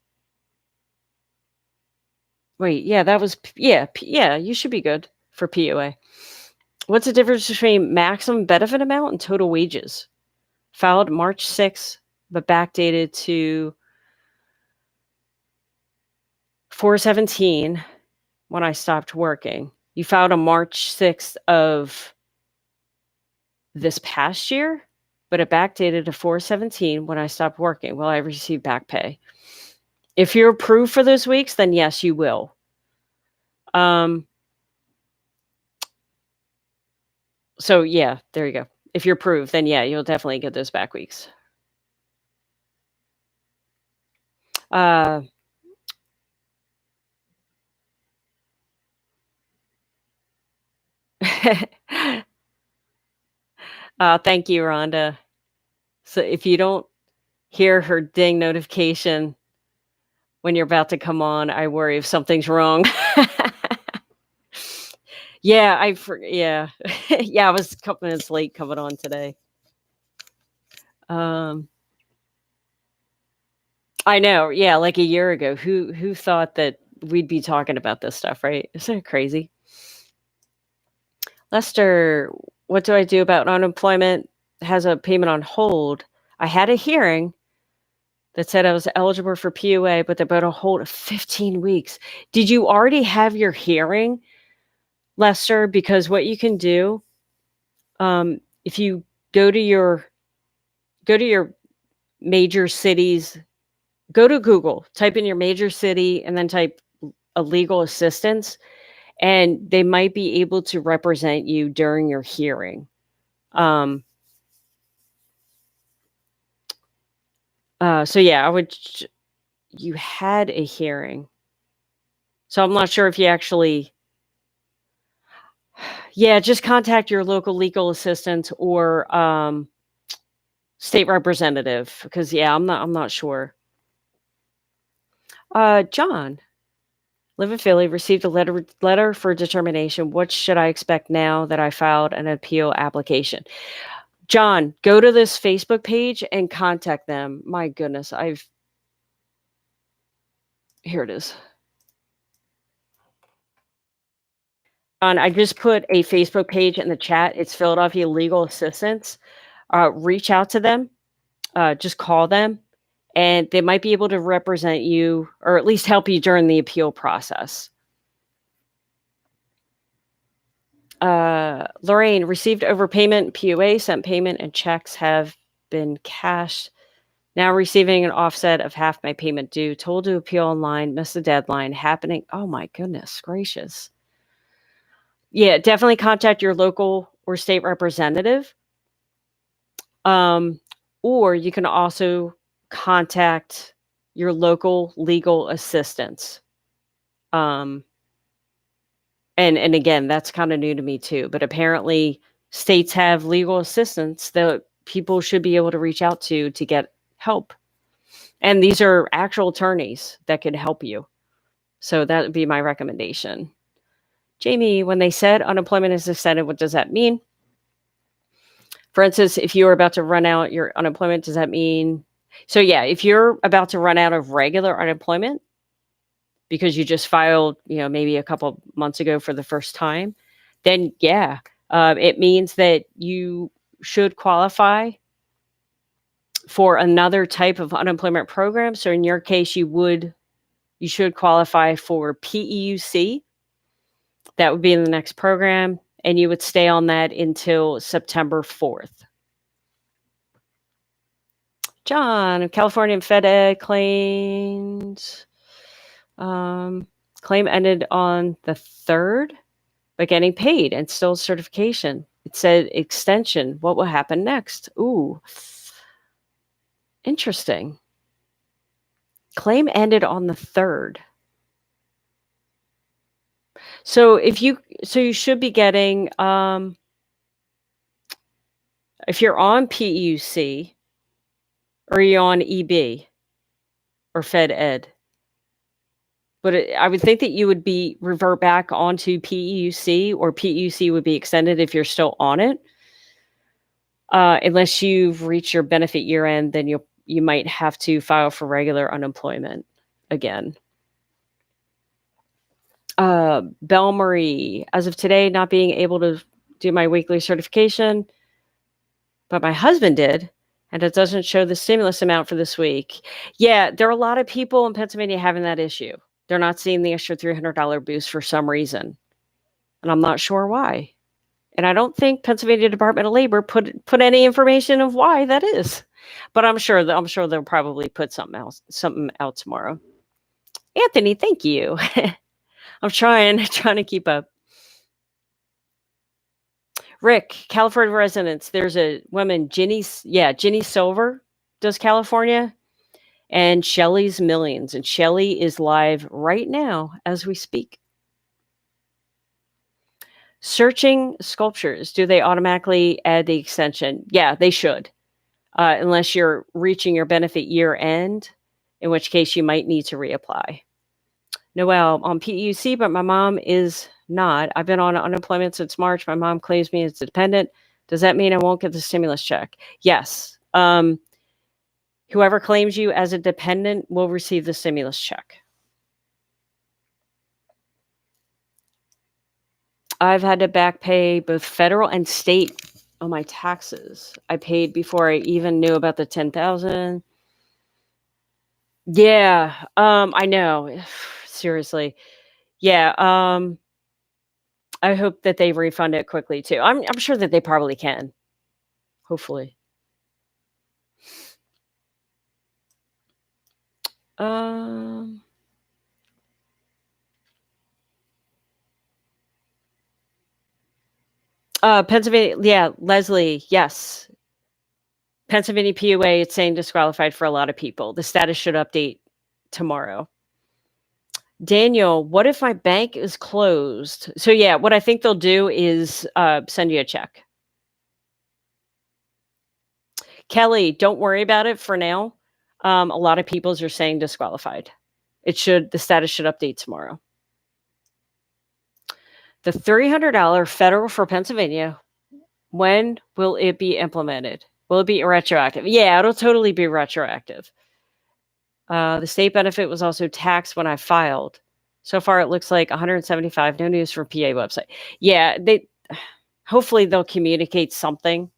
wait, yeah, that was yeah, you should be good for PUA. What's the difference between maximum benefit amount and total wages? Filed March 6th, but backdated to 4/17 when I stopped working. You filed on March 6th of this past year, but it backdated to 4/17 when I stopped working. Will I receive back pay? If you're approved for those weeks, then yes, you will. So yeah, there you go. If you're approved, then yeah, you'll definitely get those back weeks. Uh, thank you, Rhonda. So if you don't hear her ding notification when you're about to come on, I worry if something's wrong. Yeah, yeah. Yeah, I was a couple minutes late coming on today. I know, yeah, like a year ago. Who thought that we'd be talking about this stuff, right? Isn't it crazy? Lester, what do I do about unemployment? Has a payment on hold. I had a hearing that said I was eligible for PUA, but they're about a hold of 15 weeks. Did you already have your hearing, Lester? Because what you can do, if you go to your major cities, go to Google, type in your major city, and then type a legal assistance, and they might be able to represent you during your hearing. So yeah, you had a hearing. So I'm not sure if you actually, yeah, just contact your local legal assistant or state representative because yeah, I'm not sure. John, live in Philly, received a letter for determination. What should I expect now that I filed an appeal application? John, go to this Facebook page and contact them. My goodness, here it is. John, I just put a Facebook page in the chat. It's Philadelphia Legal Assistance. Reach out to them. Just call them, and they might be able to represent you or at least help you during the appeal process. Lorraine, received overpayment, PUA, sent payment, and checks have been cashed. Now receiving an offset of half my payment due. Told to appeal online, missed the deadline. Happening. Oh my goodness gracious. Yeah, definitely contact your local or state representative. Or you can also contact your local legal assistance. And again, that's kind of new to me too, but apparently states have legal assistants that people should be able to reach out to get help. And these are actual attorneys that could help you. So that would be my recommendation. Jamie, when they said unemployment is extended, what does that mean? For instance, if you are about to run out your unemployment, does that mean? So yeah, if you're about to run out of regular unemployment because you just filed, maybe a couple months ago for the first time, then yeah, it means that you should qualify for another type of unemployment program. So in your case, you should qualify for PEUC. That would be in the next program, and you would stay on that until September 4th. John, California FedEx claims. Claim ended on the 3rd, but getting paid and still certification. It said extension. What will happen next? Ooh, interesting. Claim ended on the 3rd. So you should be getting If you're on PEUC, or are you on EB or Fed Ed? But I would think that you would be revert back onto PEUC, or PEUC would be extended if you're still on it. Unless you've reached your benefit year end, then you might have to file for regular unemployment again. Belle Marie, as of today, not being able to do my weekly certification, but my husband did, and it doesn't show the stimulus amount for this week. Yeah, there are a lot of people in Pennsylvania having that issue. They're not seeing the extra $300 boost for some reason, and I'm not sure why. And I don't think Pennsylvania Department of Labor put any information of why that is, but I'm sure they'll probably put something out tomorrow. Anthony, thank you. I'm trying to keep up. Rick, California residents. There's a woman, Ginny Silver does California, and Shelly's Millions. And Shelly is live right now as we speak. Searching sculptures. Do they automatically add the extension? Yeah, they should. Unless you're reaching your benefit year end, in which case you might need to reapply. Noelle, on PEUC, but my mom is not. I've been on unemployment since March. My mom claims me as a dependent. Does that mean I won't get the stimulus check? Yes. Whoever claims you as a dependent will receive the stimulus check. I've had to back pay both federal and state on my taxes. I paid before I even knew about the 10,000. Yeah, I know. Seriously. Yeah, I hope that they refund it quickly too. I'm sure that they probably can. Hopefully. Pennsylvania, yeah, Leslie, yes. Pennsylvania PUA, it's saying disqualified for a lot of people. The status should update tomorrow. Daniel, what if my bank is closed? So yeah, what I think they'll do is send you a check. Kelly, don't worry about it for now. A lot of people are saying disqualified. The status should update tomorrow. The $300 federal for Pennsylvania, when will it be implemented? Will it be retroactive? Yeah, it'll totally be retroactive. The state benefit was also taxed when I filed. So far, it looks like 175. No news from PA website. Yeah, hopefully they'll communicate something.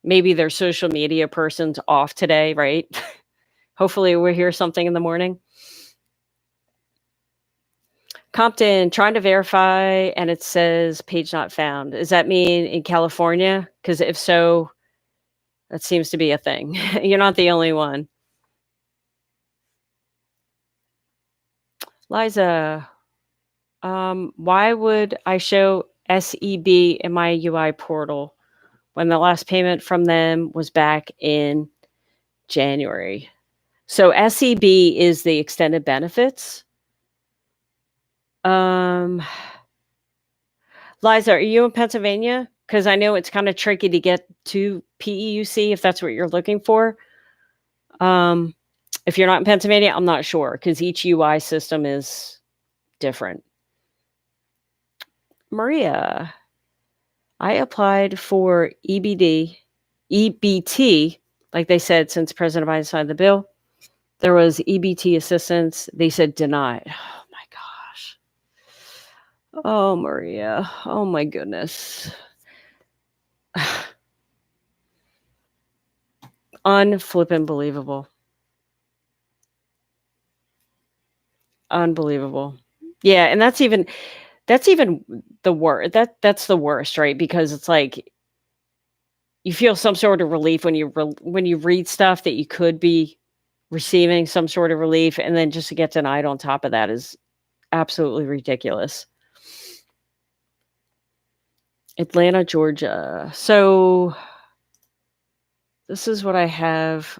Maybe their social media person's off today, right? Hopefully we'll hear something in the morning. Compton, trying to verify, and it says page not found. Does that mean in California? Because if so, that seems to be a thing. You're not the only one. Liza, why would I show SEB in my UI portal when the last payment from them was back in January? So SEB is the extended benefits. Liza, are you in Pennsylvania? Because I know it's kind of tricky to get to PEUC if that's what you're looking for. If you're not in Pennsylvania, I'm not sure because each UI system is different. Maria, I applied for EBT, like they said, since President Biden signed the bill. There was EBT assistance. They said denied. Oh my gosh. Oh, Maria. Oh my goodness. Unflippin' believable. Unbelievable. Yeah, and that's even the worst. That's the worst, right? Because it's like you feel some sort of relief when you read stuff that you could be receiving some sort of relief, and then just to get denied on top of that is absolutely ridiculous. Atlanta, Georgia. So this is what I have.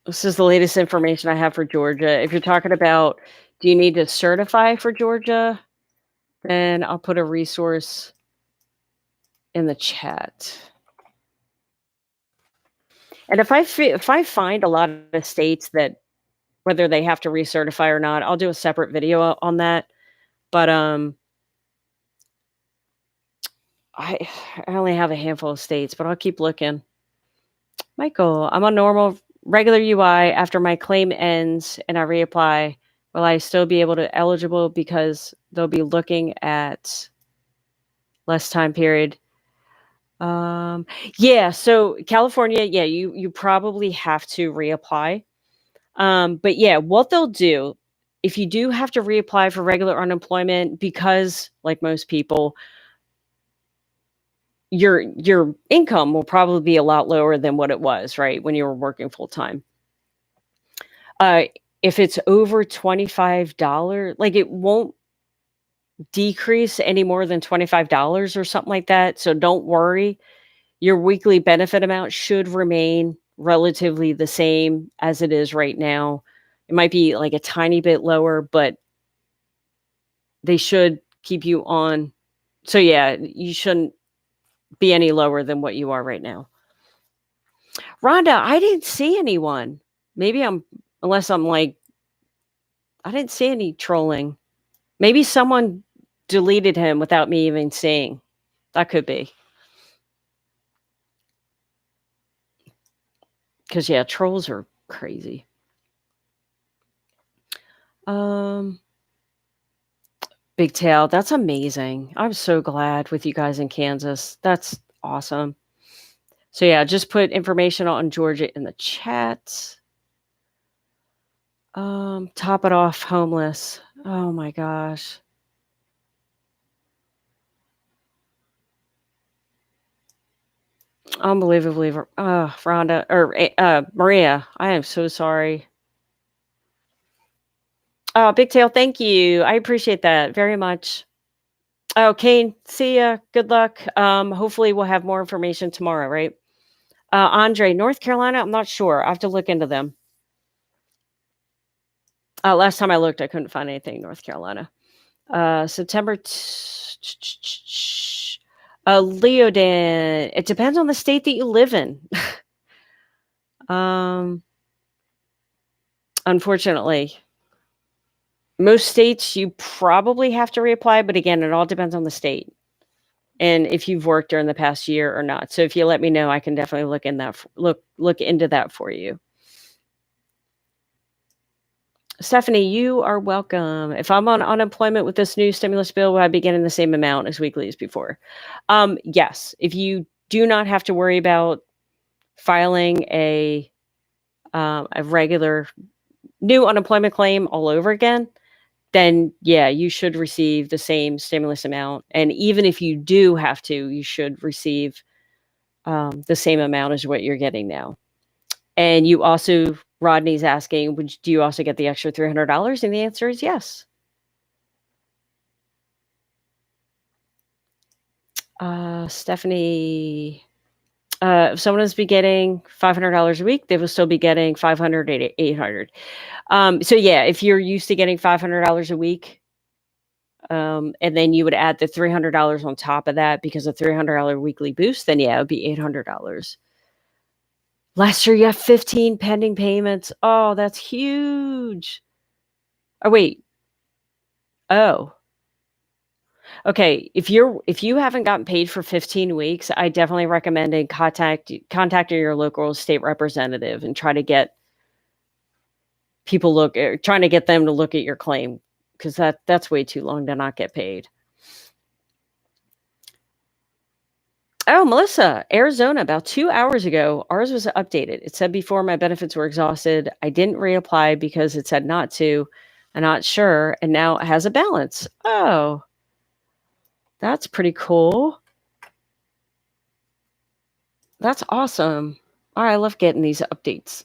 This is the latest information I have for Georgia. If you're talking about, do you need to certify for Georgia? Then I'll put a resource in the chat. And if I find a lot of states that whether they have to recertify or not, I'll do a separate video on that. But I only have a handful of states, but I'll keep looking. Michael, I'm on normal regular UI. After my claim ends and I reapply, will I still be able to eligible because they'll be looking at less time period? Yeah, so California, yeah, you probably have to reapply. But yeah, what they'll do if you do have to reapply for regular unemployment, because like most people, your income will probably be a lot lower than what it was, right, when you were working full time. If it's over $25, like it won't decrease any more than $25 or something like that. So don't worry. Your weekly benefit amount should remain relatively the same as it is right now. It might be like a tiny bit lower, but they should keep you on. So yeah, you shouldn't be any lower than what you are right now. Rhonda, I didn't see anyone. Maybe unless I'm like, I didn't see any trolling. Maybe someone deleted him without me even seeing. That could be. Because yeah, trolls are crazy. Big Tail, that's amazing. I'm so glad with you guys in Kansas. That's awesome. So yeah, just put information on Georgia in the chat. Top it off, homeless. Oh my gosh. Unbelievably, Rhonda or Maria, I am so sorry. Oh, Big Tail, thank you. I appreciate that very much. Oh, Kane, see ya. Good luck. Hopefully we'll have more information tomorrow, right? Andre, North Carolina, I'm not sure. I have to look into them. Last time I looked, I couldn't find anything in North Carolina. September. Leodan. It depends on the state that you live in. Unfortunately, most states you probably have to reapply, but again, it all depends on the state and if you've worked during the past year or not. So if you let me know, I can definitely look into that for you. Stephanie, you are welcome. If I'm on unemployment with this new stimulus bill, will I be getting the same amount as weekly as before? Yes. If you do not have to worry about filing a regular new unemployment claim all over again, then yeah, you should receive the same stimulus amount. And even if you do have to, you should receive the same amount as what you're getting now. And you also, Rodney's asking, do you also get the extra $300? And the answer is yes. Stephanie, if someone is be getting $500 a week, they will still be getting $500, $800. So yeah, if you're used to getting $500 a week, and then you would add the $300 on top of that because of $300 weekly boost, then yeah, it would be $800. Last year, you have 15 pending payments. Oh, that's huge. Oh, wait. Oh. Okay. If you haven't gotten paid for 15 weeks, I definitely recommend contacting your local state representative and try to get trying to get them to look at your claim, because that's way too long to not get paid. Oh, Melissa, Arizona, about 2 hours ago, ours was updated. It said before my benefits were exhausted. I didn't reapply because it said not to. I'm not sure. And now it has a balance. Oh, that's pretty cool. That's awesome. Oh, I love getting these updates.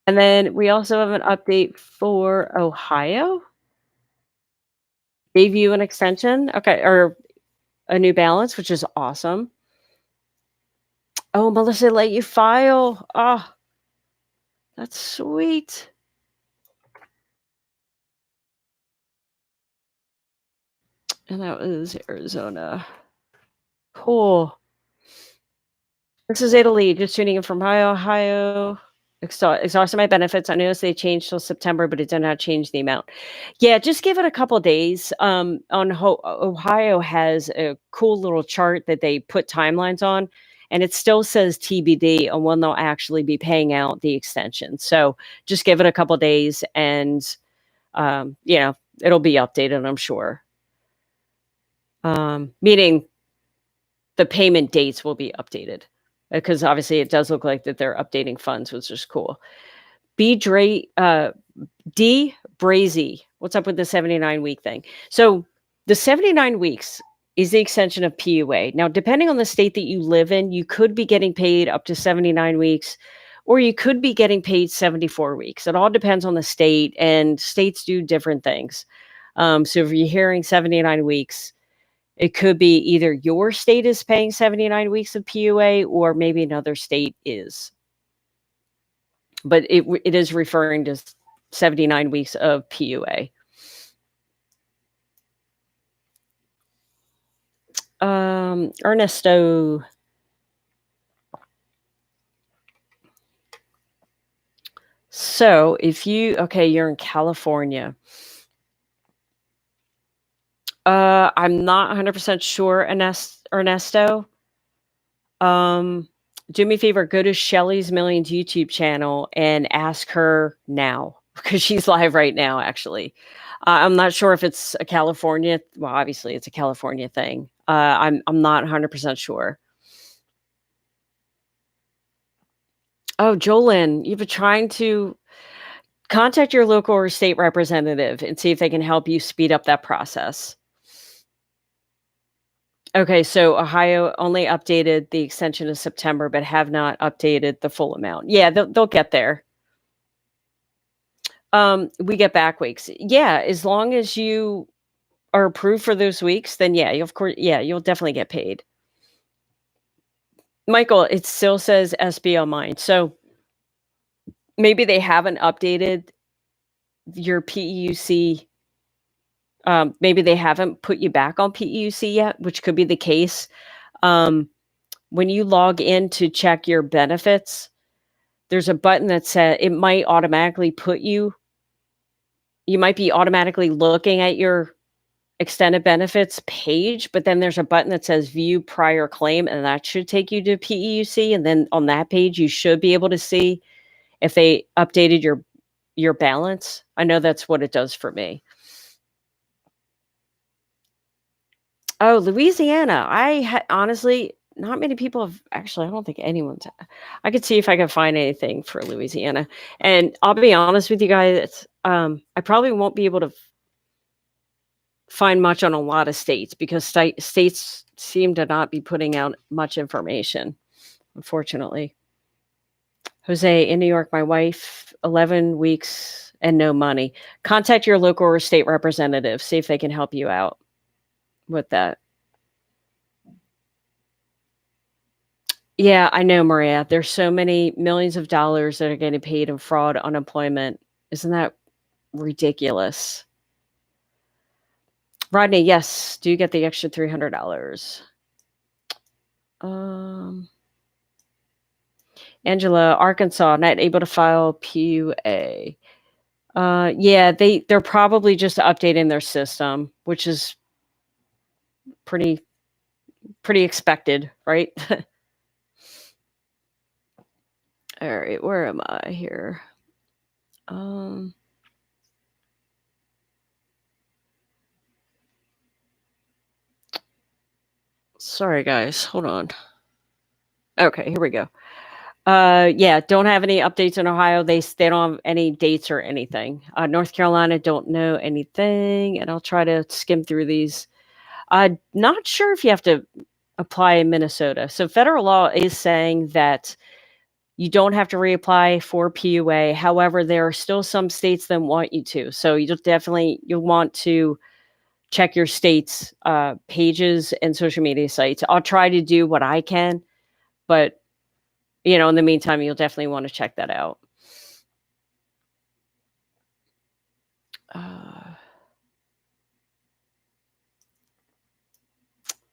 And then we also have an update for Ohio. Gave you an extension. Okay. Or a new balance, which is awesome. Oh, Melissa let you file. Oh, that's sweet. And that was Arizona. Cool. This is Italy, just tuning in from Ohio. Exhausted my benefits. I noticed they changed till September, but it did not change the amount. Yeah, just give it a couple days. Ohio has a cool little chart that they put timelines on, and it still says TBD on when they'll actually be paying out the extension. So just give it a couple days, and it'll be updated, I'm sure. Meaning the payment dates will be updated, because obviously it does look like that they're updating funds, which is cool. D Brazy, what's up with the 79-week thing? So the 79 weeks is the extension of PUA. Now, depending on the state that you live in, you could be getting paid up to 79 weeks, or you could be getting paid 74 weeks. It all depends on the state, and states do different things. So if you're hearing 79 weeks, it could be either your state is paying 79 weeks of PUA, or maybe another state is. But it is referring to 79 weeks of PUA. Ernesto. So if you're in California. I'm not 100% sure, Ernesto. Do me a favor, go to Shelly's Millions YouTube channel and ask her now, because she's live right now, actually. I'm not sure if it's a California. Well, obviously it's a California thing. I'm not 100% sure. Oh, Jolyn, you've been trying to contact your local or state representative and see if they can help you speed up that process. Okay, so Ohio only updated the extension of September, but have not updated the full amount. Yeah, they'll get there. We get back weeks. Yeah, as long as you are approved for those weeks, then yeah, you'll definitely get paid. Michael, it still says SB on mine. So maybe they haven't updated your PEUC. Maybe they haven't put you back on PEUC yet, which could be the case. When you log in to check your benefits, there's a button that says it might automatically put you might be automatically looking at your extended benefits page, but then there's a button that says view prior claim, and that should take you to PEUC. And then on that page, you should be able to see if they updated your balance. I know that's what it does for me. Oh, Louisiana. Honestly, not many people have actually, I don't think anyone's. I could see if I could find anything for Louisiana. And I'll be honest with you guys, I probably won't be able to find much on a lot of states, because states seem to not be putting out much information, unfortunately. Jose, in New York, my wife, 11 weeks and no money. Contact your local or state representative. See if they can help you out with that. Yeah, I know, Maria. There's so many millions of dollars that are getting paid in fraud, unemployment. Isn't that ridiculous? Rodney, yes. Do you get the extra $300? Angela, Arkansas, not able to file PUA. Yeah, they're probably just updating their system, which is pretty expected, right? All right, where am I here? Sorry, guys. Hold on. Okay, here we go. Yeah, don't have any updates in Ohio. They don't have any dates or anything. North Carolina, don't know anything, and I'll try to skim through these. Not sure if you have to apply in Minnesota. So federal law is saying that you don't have to reapply for PUA. However, there are still some states that want you to. So you'll want to check your state's pages and social media sites. I'll try to do what I can, but in the meantime, you'll definitely want to check that out.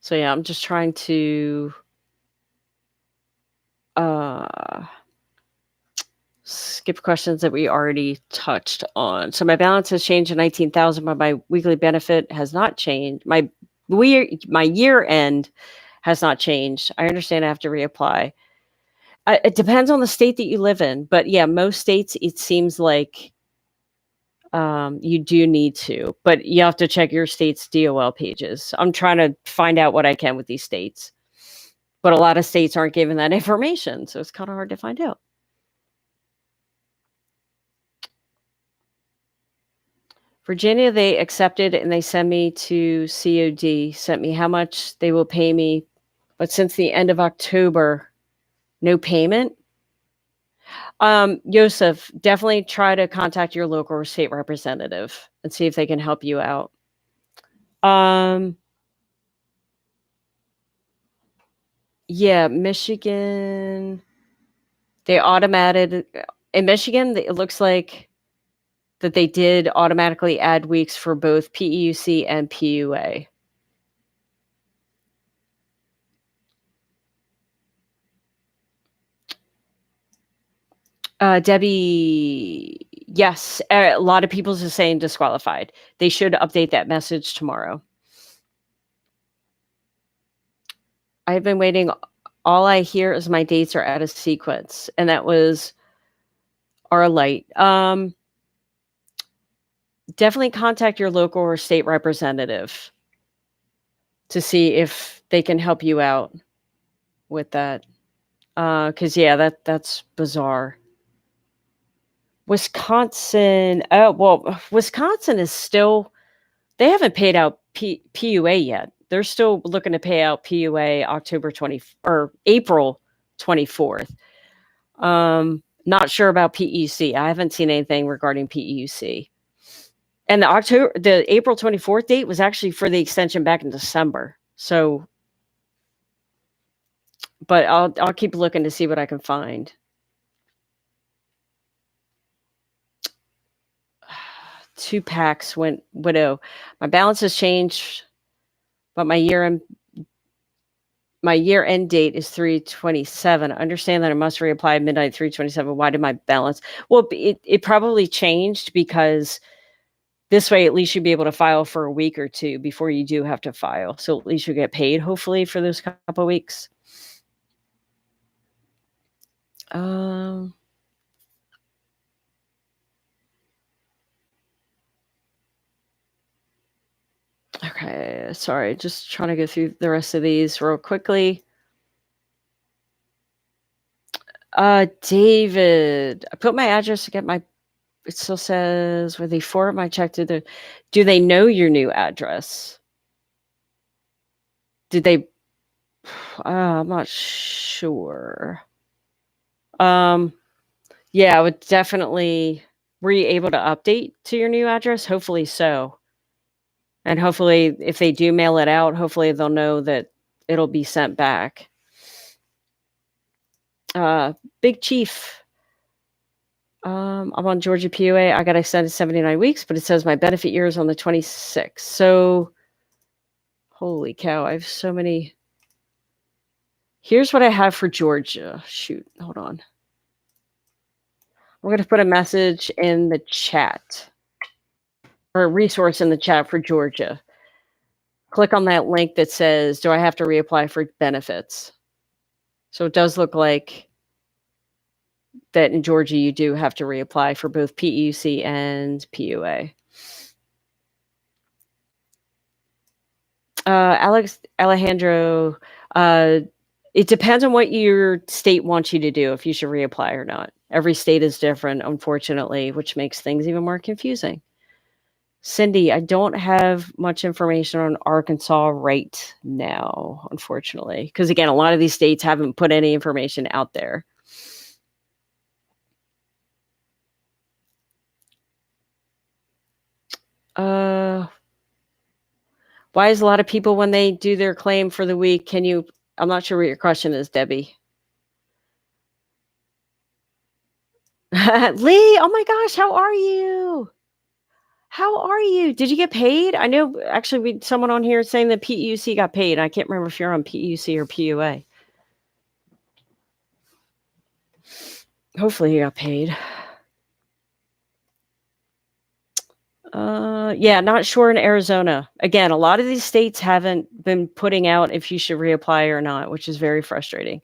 So yeah, I'm just trying to uh skip questions that we already touched on. So my balance has changed to 19,000, but my weekly benefit has not changed. My year end has not changed. I understand I have to reapply. It depends on the state that you live in, but yeah, most states it seems like you do need to, but you have to check your state's DOL pages. I'm trying to find out what I can with these states, but a lot of states aren't giving that information, so it's kind of hard to find out. Virginia, they accepted and they sent me to COD, sent me how much they will pay me. But since the end of October, no payment. Yosef, definitely try to contact your local or state representative and see if they can help you out. Yeah, Michigan, they automated in Michigan, it looks like that they did automatically add weeks for both PEUC and PUA. Debbie, yes, a lot of people are saying disqualified. They should update that message tomorrow. I've been waiting. All I hear is my dates are out of sequence, and that was our light. Definitely contact your local or state representative to see if they can help you out with that. Because yeah, that's bizarre. Wisconsin. Oh well, Wisconsin is still. They haven't paid out PUA yet. They're still looking to pay out PUA October 20 or April 24th. Not sure about PEC. I haven't seen anything regarding PEUC. And the April 24th date was actually for the extension back in December. So, but I'll keep looking to see what I can find. Two packs went widow. My balance has changed, but my year end date is 3/27. Understand that I must reapply midnight 3/27. Why did my balance? Well, it probably changed because this way at least you'd be able to file for a week or two before you do have to file. So at least you get paid hopefully for those couple weeks. Okay, sorry, just trying to go through the rest of these real quickly. David, I put my address to get my. It still says where they forward my check to the. Do they know your new address? Did they? I'm not sure. Yeah, I would definitely. Were you able to update to your new address? Hopefully so. And hopefully, if they do mail it out, hopefully they'll know that it'll be sent back. Big Chief. I'm on Georgia PUA. I got extended 79 weeks, but it says my benefit year is on the 26th. So, holy cow, I have so many. Here's what I have for Georgia. Shoot, hold on. I'm going to put a message in the chat or a resource in the chat for Georgia. Click on that link that says, do I have to reapply for benefits? So it does look like that in Georgia, you do have to reapply for both PEUC and PUA. Alejandro, it depends on what your state wants you to do, if you should reapply or not. Every state is different, unfortunately, which makes things even more confusing. Cindy, I don't have much information on Arkansas right now, unfortunately, because again, a lot of these states haven't put any information out there. Why is a lot of people when they do their claim for the week, I'm not sure what your question is, Debbie. Lee, oh my gosh, how are you? How are you? Did you get paid? I know actually someone on here is saying that PEUC got paid. I can't remember if you're on PEUC or PUA. Hopefully you got paid. Yeah, not sure in Arizona. Again, a lot of these states haven't been putting out if you should reapply or not, which is very frustrating.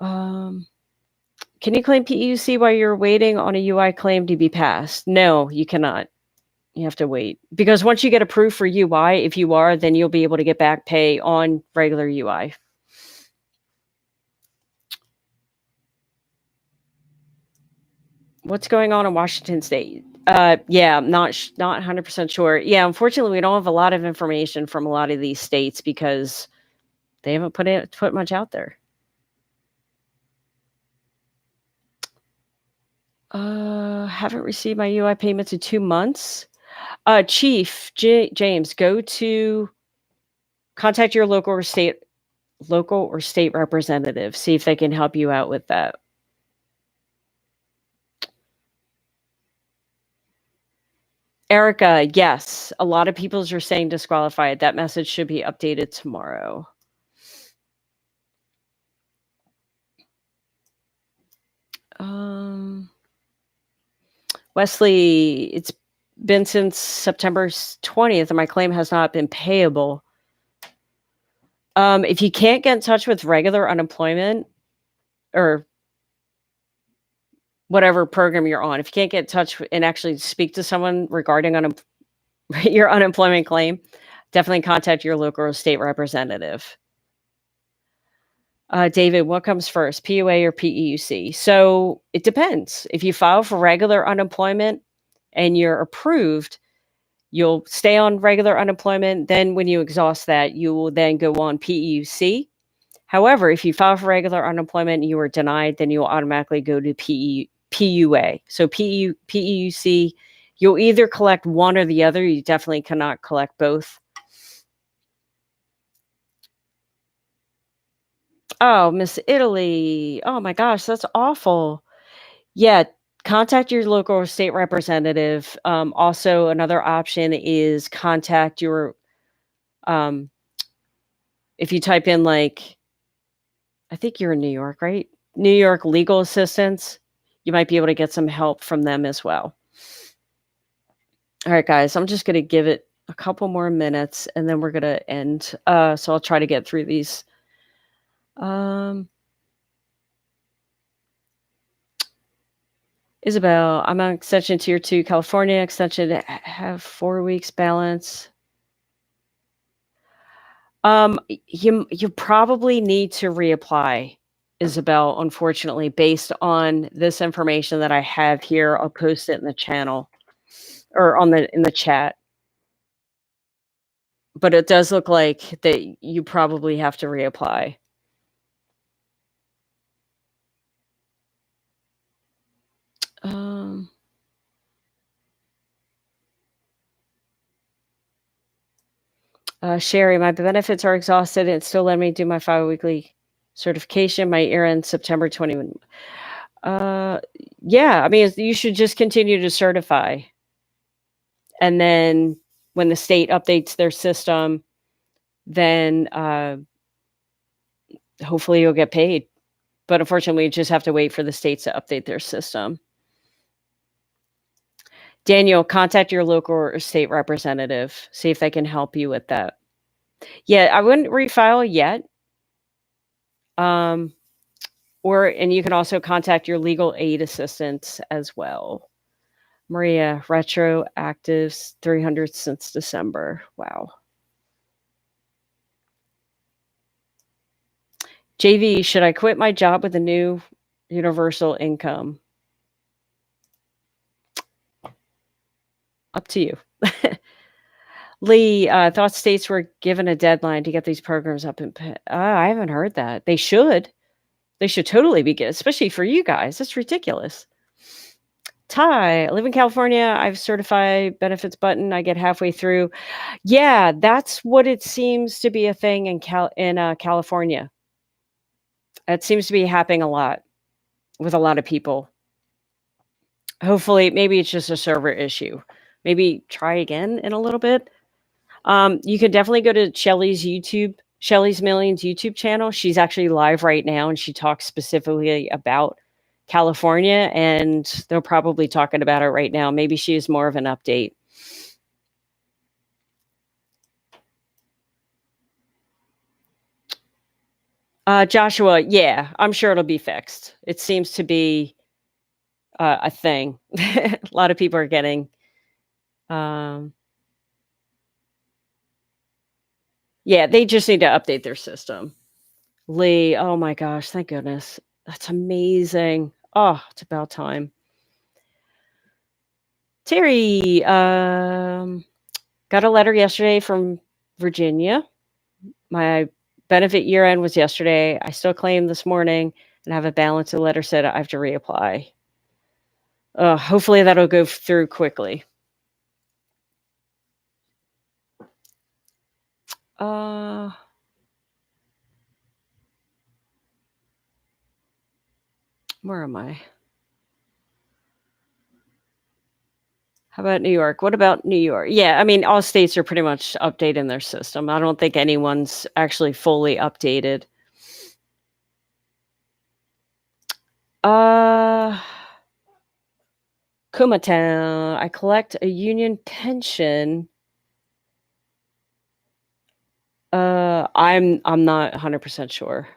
Can you claim PEUC while you're waiting on a UI claim to be passed? No, you cannot. You have to wait. Because once you get approved for UI, if you are, then you'll be able to get back pay on regular UI. What's going on in Washington State? Yeah, I'm not 100% sure. Yeah, unfortunately, we don't have a lot of information from a lot of these states because they haven't put much out there. Haven't received my UI payments in 2 months. Chief James, go to contact your local or state representative. See if they can help you out with that. Erica, yes, a lot of people are saying disqualified. That message should be updated tomorrow. Wesley, it's been since September 20th and my claim has not been payable. If you can't get in touch with regular unemployment or whatever program you're on, if you can't get in touch and actually speak to someone regarding your unemployment claim, definitely contact your local or state representative. David, what comes first, PUA or PEUC? So it depends. If you file for regular unemployment and you're approved, you'll stay on regular unemployment. Then when you exhaust that, you will then go on PEUC. However, if you file for regular unemployment and you are denied, then you will automatically go to PUA. So PEUC, you'll either collect one or the other. You definitely cannot collect both. Oh, Miss Italy. Oh my gosh, that's awful. Yeah, contact your local or state representative. Also, another option is contact your, if you type in like, I think you're in New York, right? New York legal assistance, you might be able to get some help from them as well. All right, guys, I'm just going to give it a couple more minutes and then we're going to end. So I'll try to get through these. Isabel, I'm on extension tier 2, California extension, have 4 weeks balance. You probably need to reapply, Isabel, unfortunately, based on this information that I have here. I'll post it in the channel or in the chat. But it does look like that you probably have to reapply. Sherry, my benefits are exhausted and still let me do my 5-weekly certification. My year ends September 21. Yeah, I mean, you should just continue to certify. And then when the state updates their system, then hopefully you'll get paid. But unfortunately, you just have to wait for the states to update their system. Daniel, contact your local or state representative. See if they can help you with that. Yeah, I wouldn't refile yet. And you can also contact your legal aid assistants as well. Maria, retroactive 300 since December. Wow. JV, should I quit my job with a new universal income? Up to you. Lee, thought states were given a deadline to get these programs up and I haven't heard that. They should. They should totally be good, especially for you guys. That's ridiculous. Ty, I live in California. I've certified benefits button. I get halfway through. Yeah, that's what it seems to be a thing in California. It seems to be happening a lot with a lot of people. Hopefully, maybe it's just a server issue. Maybe try again in a little bit. You can definitely go to Shelly's Millions YouTube channel. She's actually live right now, and she talks specifically about California, and they're probably talking about it right now. Maybe she is more of an update. Joshua, yeah, I'm sure it'll be fixed. It seems to be a thing. A lot of people are getting. Um, yeah, they just need to update their system. Lee, oh my gosh, thank goodness. That's amazing. Oh, it's about time. Terry, got a letter yesterday from Virginia. My benefit year end was yesterday. I still claim this morning and have a balance. The letter said I have to reapply. Hopefully that'll go through quickly. Where am I? How about New York? What about New York? Yeah, I mean, all states are pretty much updating their system. I don't think anyone's actually fully updated. Kumatown. I collect a union pension. I'm not 100% sure.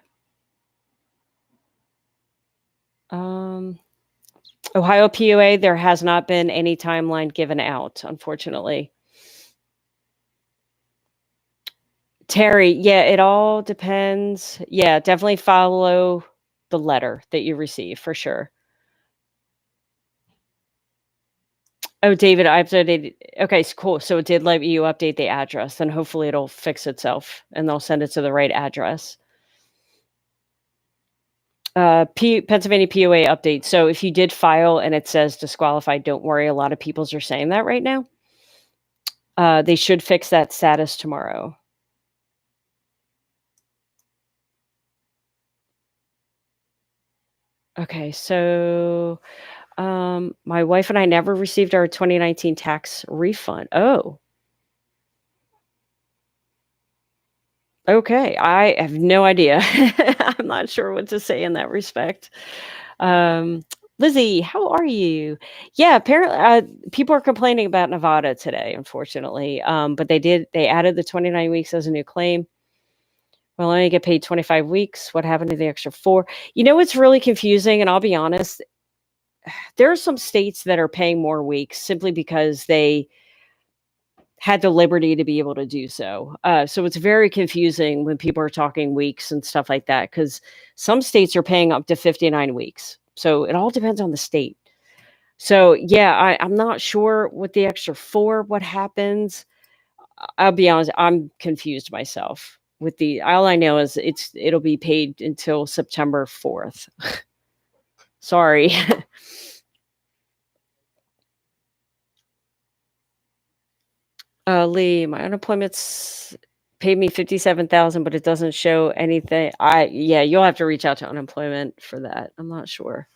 Ohio PUA, there has not been any timeline given out, unfortunately. Terry, yeah, it all depends. Yeah, definitely follow the letter that you receive for sure. Oh, David, I updated. Okay, cool. So it did let you update the address, and hopefully it'll fix itself, and they'll send it to the right address. Pennsylvania PUA update. So if you did file and it says disqualified, don't worry. A lot of people's are saying that right now. They should fix that status tomorrow. Okay, so my wife and I never received our 2019 tax refund. Oh, okay. I have no idea. I'm not sure what to say in that respect. Lizzie, how are you? Yeah, apparently people are complaining about Nevada today, unfortunately. But they added the 29 weeks as a new claim. Well, only get paid 25 weeks. What happened to the extra 4? You know what's really confusing, and I'll be honest, there are some states that are paying more weeks simply because they had the liberty to be able to do so. So it's very confusing when people are talking weeks and stuff like that, because some states are paying up to 59 weeks. So it all depends on the state. So yeah, I'm not sure what the extra 4, what happens. I'll be honest, I'm confused myself with all I know is it'll be paid until September 4th. Sorry. Lee, my unemployment's paid me 57,000, but it doesn't show anything. Yeah, you'll have to reach out to unemployment for that. I'm not sure.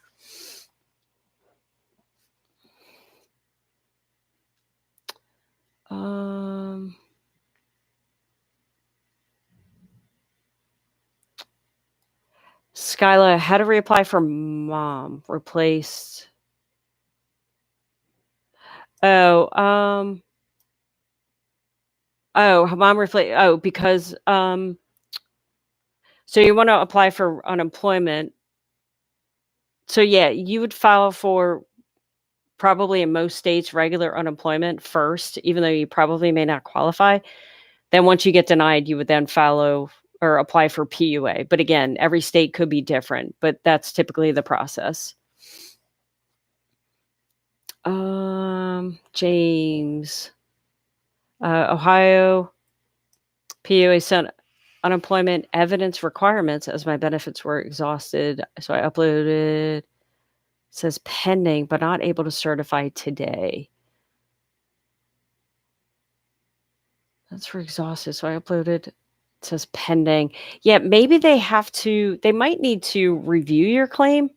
Skyla, how to reapply for mom replaced. Oh, mom replace. Oh, because so you want to apply for unemployment. So yeah, you would file for probably in most states regular unemployment first, even though you probably may not qualify. Then once you get denied, you would then follow or apply for PUA. But again, every state could be different, but that's typically the process. James, Ohio, PUA sent unemployment evidence requirements as my benefits were exhausted. So I uploaded, it says pending, but not able to certify today. That's for exhausted. So I uploaded, it says pending. Yeah, maybe they might need to review your claim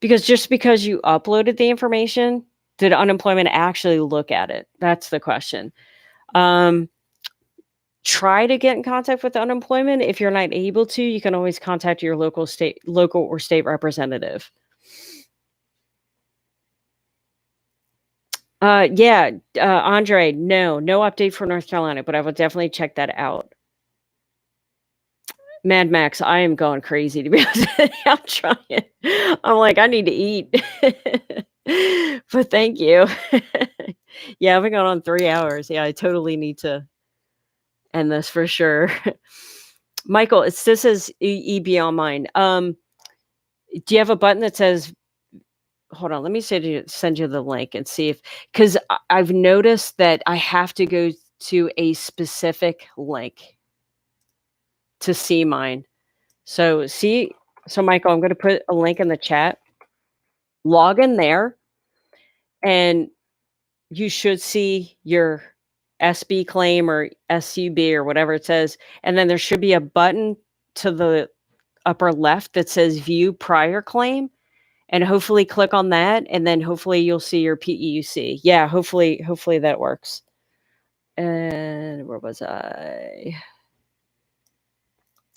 Because just because you uploaded the information, did unemployment actually look at it? That's the question. Try to get in contact with unemployment. If you're not able to, you can always contact your local or state representative. Yeah, Andre, no update for North Carolina, but I will definitely check that out. Mad Max, I am going crazy, to be honest with you. I'm trying. I'm like, I need to eat. But thank you. Yeah, I've been going on 3 hours. Yeah, I totally need to end this for sure. Michael, this is EB on mine. Do you have a button that says, hold on, let me send you the link and see if, because I've noticed that I have to go to a specific link to see mine. So Michael, I'm going to put a link in the chat. Log in there, and you should see your SB claim or SUB or whatever it says. And then there should be a button to the upper left that says view prior claim. And hopefully click on that, and then hopefully you'll see your PEUC. Yeah, hopefully that works. And where was I?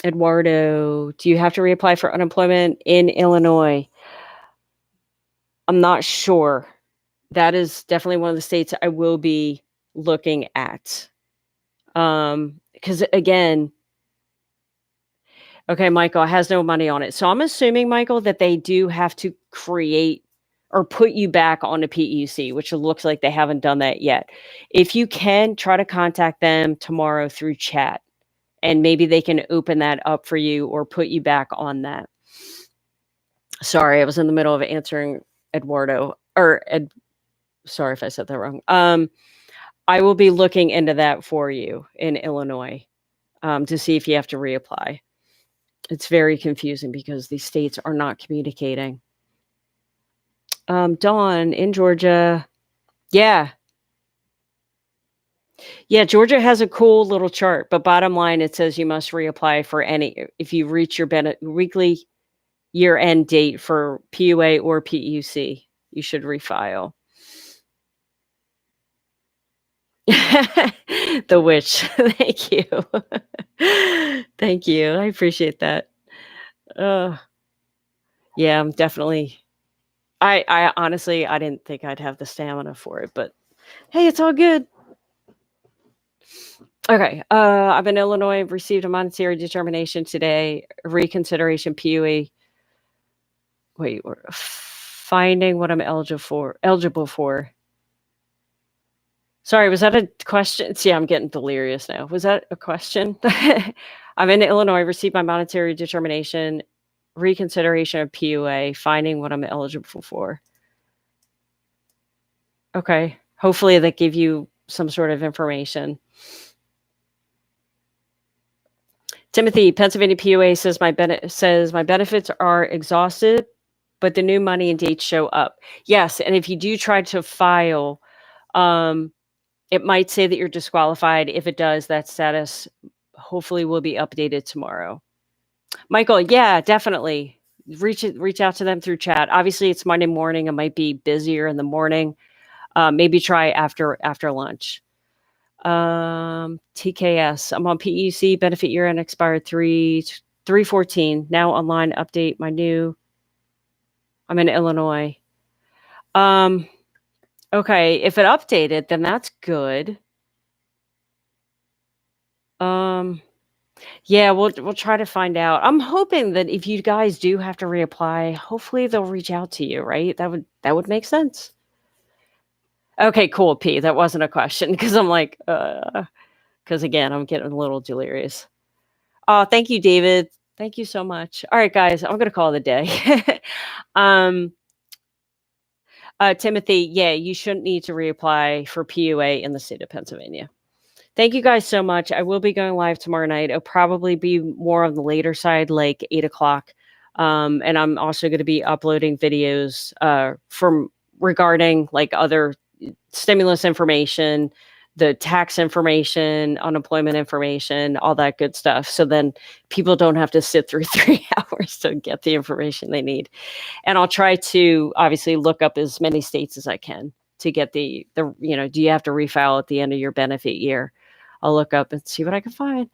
Eduardo, do you have to reapply for unemployment in Illinois? I'm not sure. That is definitely one of the states I will be looking at. Because again, okay, Michael has no money on it. So I'm assuming, Michael, that they do have to create or put you back on a PEUC, which looks like they haven't done that yet. If you can, try to contact them tomorrow through chat, and maybe they can open that up for you or put you back on that. Sorry, I was in the middle of answering Eduardo, sorry if I said that wrong. I will be looking into that for you in Illinois to see if you have to reapply. It's very confusing because these states are not communicating. Dawn in Georgia. Yeah. Yeah, Georgia has a cool little chart, but bottom line, it says you must reapply for if you reach your weekly year-end date for PUA or PEUC, you should refile. The witch. Thank you. Thank you. I appreciate that. Yeah, I'm definitely. I honestly, I didn't think I'd have the stamina for it, but hey, it's all good. Okay. I'm in Illinois. Received a monetary determination today. Reconsideration PUA. Wait, finding what I'm eligible for. Sorry, was that a question? See, I'm getting delirious now. Was that a question? I'm in Illinois. Received my monetary determination. Reconsideration of PUA. Finding what I'm eligible for. Okay. Hopefully that gave you some sort of information. Timothy, Pennsylvania PUA says my benefits are exhausted, but the new money and dates show up. Yes, and if you do try to file, it might say that you're disqualified. If it does, that status hopefully will be updated tomorrow. Michael, yeah, definitely. Reach out to them through chat. Obviously, it's Monday morning. It might be busier in the morning. Maybe try after lunch. TKS. I'm on PEUC benefit year and expired 3/14. Now online update I'm in Illinois. Okay, if it updated, then that's good. Yeah, we'll try to find out. I'm hoping that if you guys do have to reapply, hopefully they'll reach out to you, right? That would make sense. Okay, cool, P. That wasn't a question because I'm like, because again, I'm getting a little delirious. Oh, thank you, David. Thank you so much. All right, guys, I'm gonna call it a day. Timothy, yeah, you shouldn't need to reapply for PUA in the state of Pennsylvania. Thank you guys so much. I will be going live tomorrow night. It'll probably be more on the later side, like 8:00. And I'm also going to be uploading videos regarding like other stimulus information, the tax information, unemployment information, all that good stuff. So then people don't have to sit through 3 hours to get the information they need. And I'll try to obviously look up as many states as I can to get the do you have to refile at the end of your benefit year? I'll look up and see what I can find.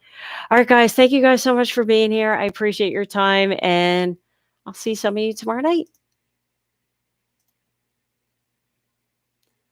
All right, guys. Thank you guys so much for being here. I appreciate your time, and I'll see some of you tomorrow night.